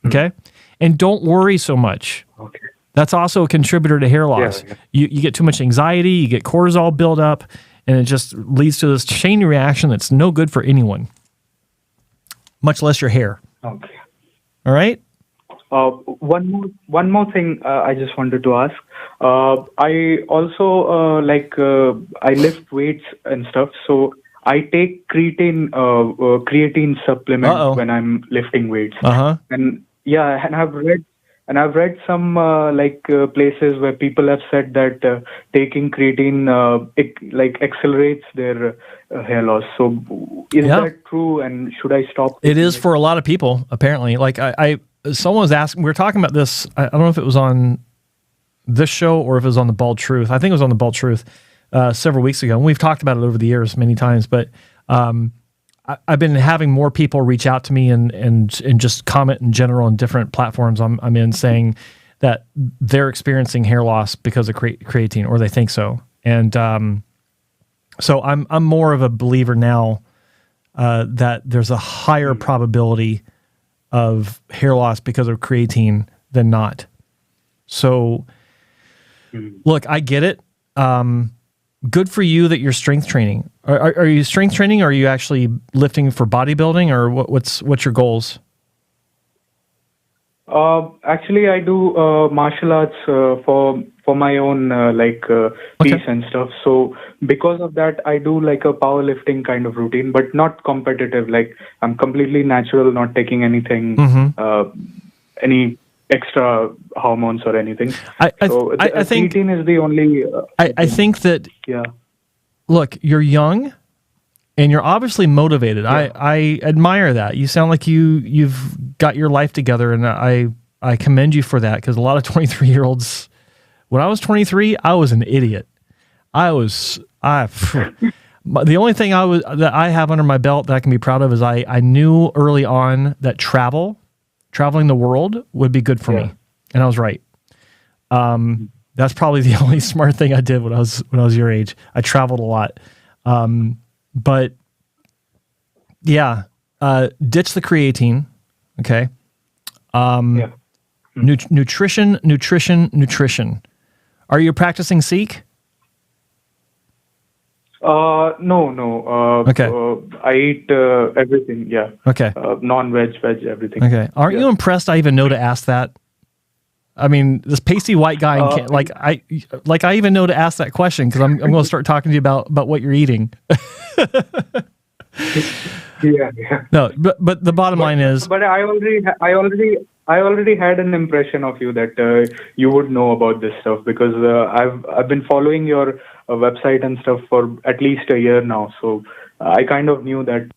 Okay? And don't worry so much. Okay. That's also a contributor to hair loss. Yeah. You get too much anxiety, you get cortisol build up, and it just leads to this chain reaction that's no good for anyone, much less your hair. Okay. All right? One more thing I just wanted to ask. I also I lift weights and stuff, so I take creatine supplement when I'm lifting weights. And I've read some places where people have said that taking creatine accelerates their hair loss. So is that true? And should I stop? It is for a lot of people, apparently. Like someone was asking, we were talking about this. I don't know if it was on this show or if it was on the Bald Truth. I think it was on the Bald Truth several weeks ago. And we've talked about it over the years many times, but I've been having more people reach out to me and just comment in general on different platforms I'm in, saying that they're experiencing hair loss because of creatine, or they think so. And so I'm more of a believer now that there's a higher probability of hair loss because of creatine than not. So, look, I get it. Good for you that you're strength training. Are you strength training, or are you actually lifting for bodybuilding, or what's your goals? Actually, I do martial arts for my own peace and stuff. So because of that, I do like a powerlifting kind of routine, but not competitive. Like I'm completely natural, not taking anything, any extra hormones or anything. I think creatine is the only. I think that. Yeah. Look, you're young, and you're obviously motivated. Yeah. I admire that. You sound like you've got your life together, and I commend you for that, because a lot of 23-year-olds. When I was 23, I was an idiot. The only thing that I have under my belt that I can be proud of is I knew early on that traveling the world would be good for me, and I was right. That's probably the only smart thing I did when I was your age. I traveled a lot, but yeah, ditch the creatine. Okay. Nutrition. Are you practicing Sikh? No. Okay. I eat everything. Yeah. Okay. Non-veg, veg, everything. Okay. Aren't you impressed I even know to ask that? I mean, this pasty white guy, I even know to ask that question, because I'm going to start talking to you about what you're eating. Yeah. No, but the bottom line is. But I already had an impression of you that you would know about this stuff, because I've been following your website and stuff for at least a year now. So I kind of knew that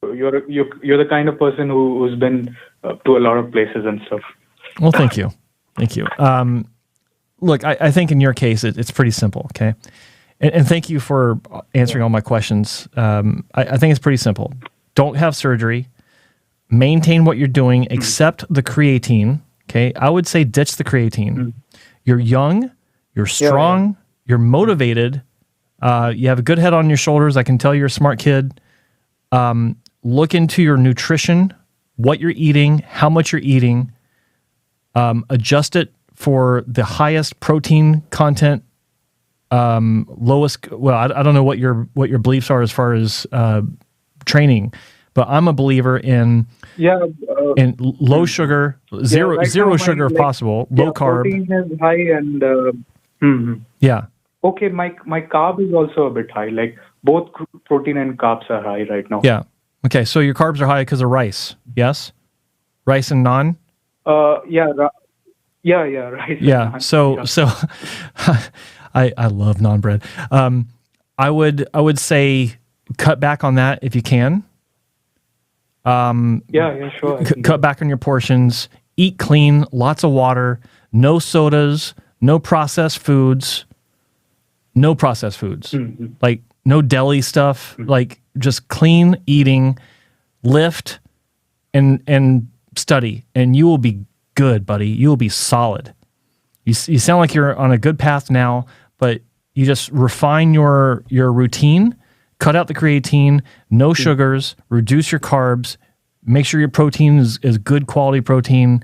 you're the kind of person who's been to a lot of places and stuff. Well, thank you. Look, I think in your case, it's pretty simple, okay? And thank you for answering all my questions. I think it's pretty simple. Don't have surgery. Maintain what you're doing, except the creatine, okay? I would say ditch the creatine. You're young, you're strong, you're motivated, you have a good head on your shoulders. I can tell you're a smart kid. Look into your nutrition, what you're eating, how much you're eating. Adjust it for the highest protein content, lowest. Well, I don't know what your beliefs are as far as training, but I'm a believer in low sugar, zero sugar if possible, low carb. Protein is high and yeah. Okay, my carb is also a bit high. Like both protein and carbs are high right now. Yeah. Okay, so your carbs are high because of rice. Yes, rice and naan. Right. Yeah. So I love naan bread. I would say cut back on that if you can. Sure. Cut back on your portions. Eat clean. Lots of water. No sodas. No processed foods. Like no deli stuff. Like just clean eating. Lift and study, and you will be good, buddy. You will be solid. You sound like you're on a good path now, but you just refine your routine, cut out the creatine, no sugars, reduce your carbs, make sure your protein is good quality protein,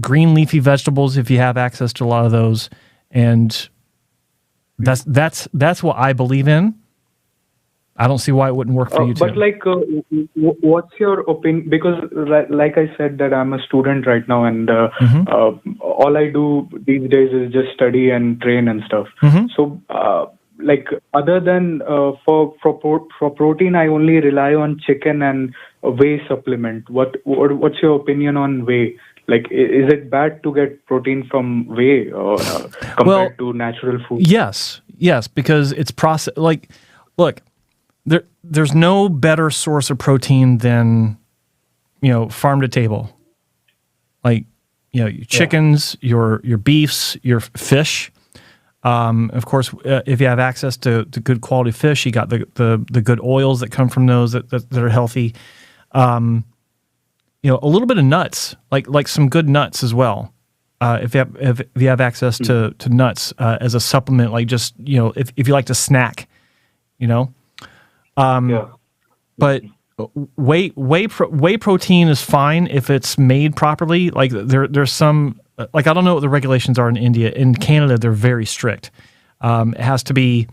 green leafy vegetables if you have access to a lot of those, and that's what I believe in. I don't see why it wouldn't work for you too. But what's your opinion? Because like I said, that I'm a student right now, and all I do these days is just study and train and stuff. So, other than for protein, I only rely on chicken and whey supplement. What's your opinion on whey? Like, is it bad to get protein from whey compared to natural food? Yes, because it's processed. Like, look. There's no better source of protein than, farm to table. Like, your chickens, your beefs, your fish. Of course, if you have access to good quality fish, you got the good oils that come from those that are healthy. A little bit of nuts, like some good nuts as well. if you have access to nuts as a supplement, like just if you like to snack, But whey protein is fine if it's made properly. Like there's some I don't know what the regulations are in India. In Canada, they're very strict. It has to be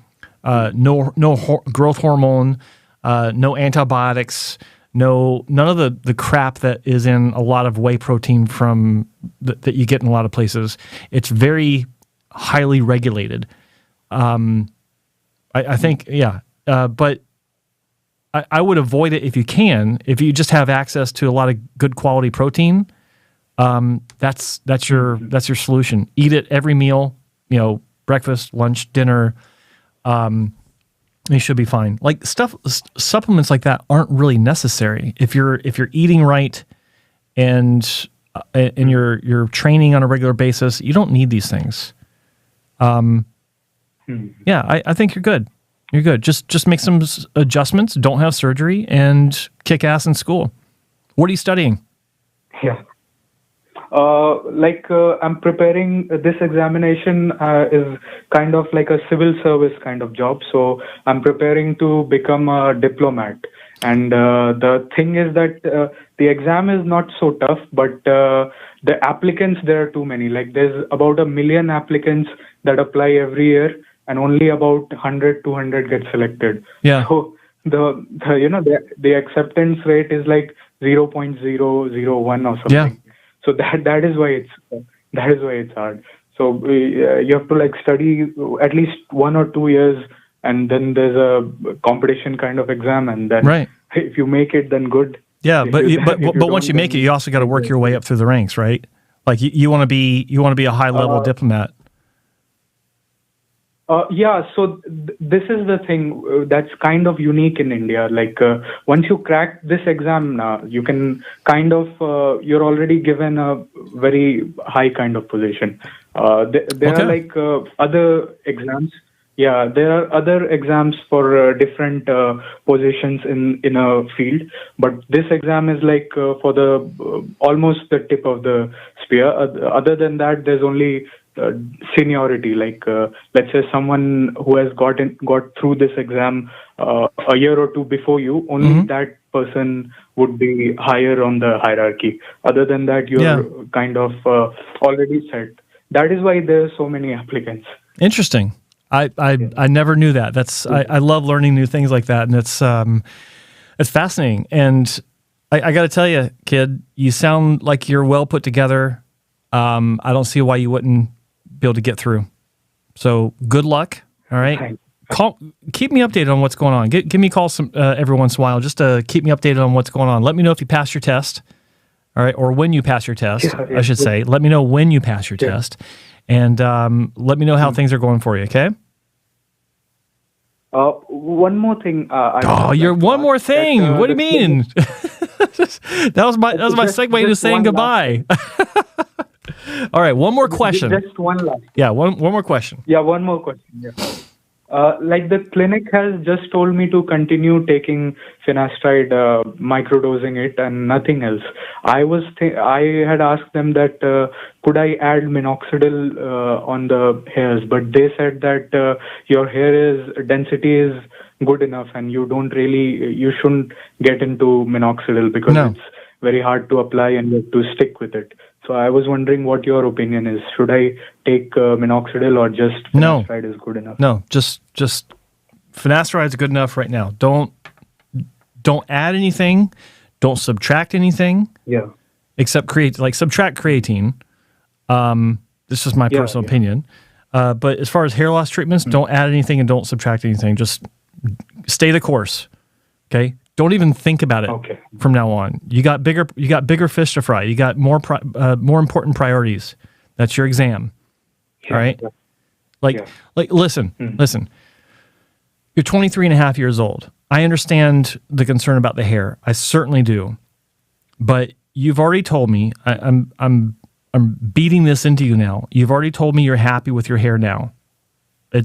no growth hormone, no antibiotics. None of the crap that is in a lot of whey protein from that you get in a lot of places. It's very highly regulated. I think, but I would avoid it if you can. If you just have access to a lot of good quality protein, that's your solution. Eat it every meal. Breakfast, lunch, dinner. You should be fine. Like supplements like that aren't really necessary if you're eating right and you're training on a regular basis. You don't need these things. Yeah, I think you're good. You're good. Just make some adjustments. Don't have surgery and kick ass in school. What are you studying? Yeah. I'm preparing this examination is kind of like a civil service kind of job. So I'm preparing to become a diplomat. And the thing is that the exam is not so tough, but the applicants, there are too many. Like there's about 1 million applicants that apply every year, and only about 100, 200 get selected. Yeah. So the acceptance rate is like 0.001 or something. Yeah. So that is why it's hard. So you have to study at least 1 or 2 years, and then there's a competition kind of exam, and then right. If you make it, then good. Yeah, but once you make it, you also got to work your way up through the ranks, right? Like you want to be a high level diplomat. So this is the thing that's kind of unique in India. Once you crack this exam, you can kind of, you're already given a very high kind of position. There are other exams. Yeah, there are other exams for different positions in a field, but this exam is for the almost the tip of the spear. Other than that, there's only seniority. Let's say someone who has got through this exam a year or two before you, only that person would be higher on the hierarchy. Other than that, you're kind of already set. That is why there are so many applicants. Interesting. I never knew that. That's I love learning new things like that, and it's fascinating. And I got to tell you, kid, you sound like you're well put together. I don't see why you wouldn't be able to get through. So good luck. All right. Keep me updated on what's going on. Give me a call every once in a while just to keep me updated on what's going on. Let me know if you pass your test. All right, or when you pass your test, I should say. Let me know when you pass your test, and let me know how things are going for you. Okay. One more thing. One more thing. What do you mean? that was my segue into saying goodbye. All right, one more question. Just one last. Yeah, one more question. Yeah, one more question. Yeah. The clinic has just told me to continue taking finasteride, microdosing it, and nothing else. I had asked them that could I add minoxidil on the hairs, but they said that your hair density is good enough, and you shouldn't get into minoxidil because it's very hard to apply and you have to stick with it. So I was wondering what your opinion is. Should I take minoxidil or just finasteride is good enough? No, just finasteride is good enough right now. Don't add anything. Don't subtract anything. Yeah. Except subtract creatine. This is my personal opinion. But as far as hair loss treatments, don't add anything and don't subtract anything. Just stay the course. Okay. Don't even think about it from now on. You got bigger fish to fry. You got more important priorities. That's your exam. All right? Listen. You're 23 and a half years old. I understand the concern about the hair. I certainly do. But you've already told me, I'm beating this into you now. You've already told me you're happy with your hair now. You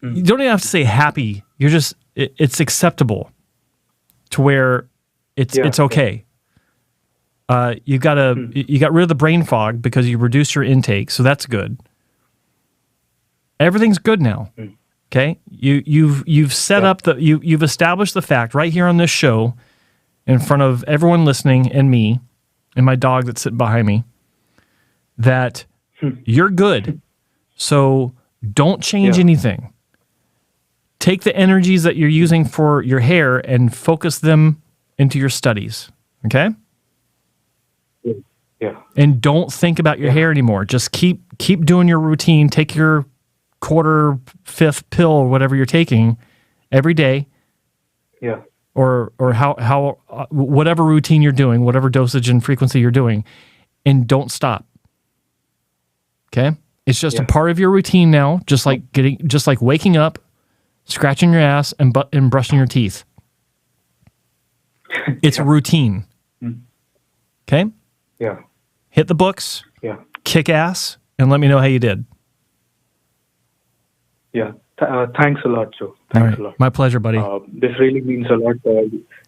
don't even have to say happy. You're just, it's acceptable. To where it's okay. You got rid of the brain fog because you reduced your intake, so that's good. Everything's good now. Okay, you've set up you've established the fact right here on this show, in front of everyone listening and me, and my dog that's sitting behind me, that you're good. So don't change anything. Take the energies that you're using for your hair and focus them into your studies. Okay? Yeah. And don't think about your hair anymore. Just keep doing your routine. Take your quarter, fifth pill or whatever you're taking every day. Yeah. Or how whatever routine you're doing, whatever dosage and frequency you're doing, and don't stop. Okay? It's just a part of your routine now, just like waking up, scratching your ass, and brushing your teeth. It's a routine. Okay? Yeah. Hit the books. Yeah. Kick ass, and let me know how you did. Yeah. Thanks a lot, Joe. Thanks a lot. My pleasure, buddy. This really means a lot.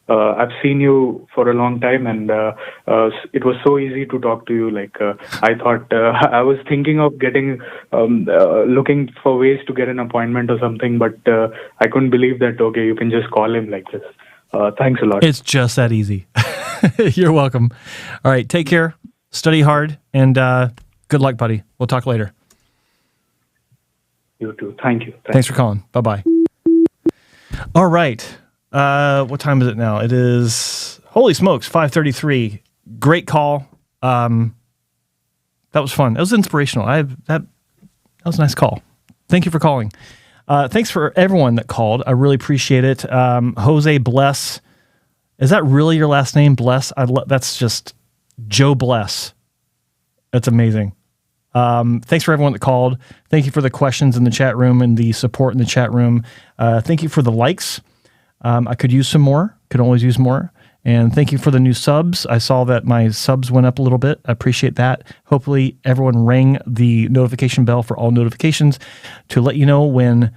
I've seen you for a long time, and it was so easy to talk to you. Like I thought, I was thinking of looking for ways to get an appointment or something, but I couldn't believe that. Okay, you can just call him like this. Thanks a lot. It's just that easy. You're welcome. All right, take care. Study hard, and good luck, buddy. We'll talk later. You too. Thank you. Thanks for calling. Bye-bye. All right. What time is it now? It is, holy smokes, 5:33. Great call. That was fun. That was inspirational. That was a nice call. Thank you for calling. Thanks for everyone that called. I really appreciate it. Jose Bless. Is that really your last name, Bless? That's just Joe Bless. That's amazing. Thanks for everyone that called. Thank you for the questions in the chat room and the support in the chat room. Thank you for the likes. I could use some more. Could always use more. And thank you for the new subs. I saw that my subs went up a little bit. I appreciate that. Hopefully everyone rang the notification bell for all notifications to let you know when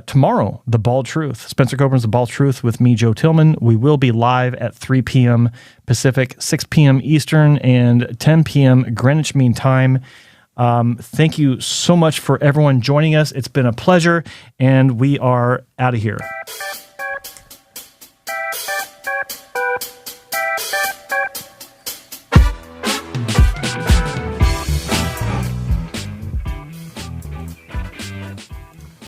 tomorrow, The Bald Truth. Spencer Coburn's The Bald Truth with me, Joe Tillman. We will be live at 3 p.m. Pacific, 6 p.m. Eastern, and 10 p.m. Greenwich Mean Time. Thank you so much for everyone joining us. It's been a pleasure, and we are out of here.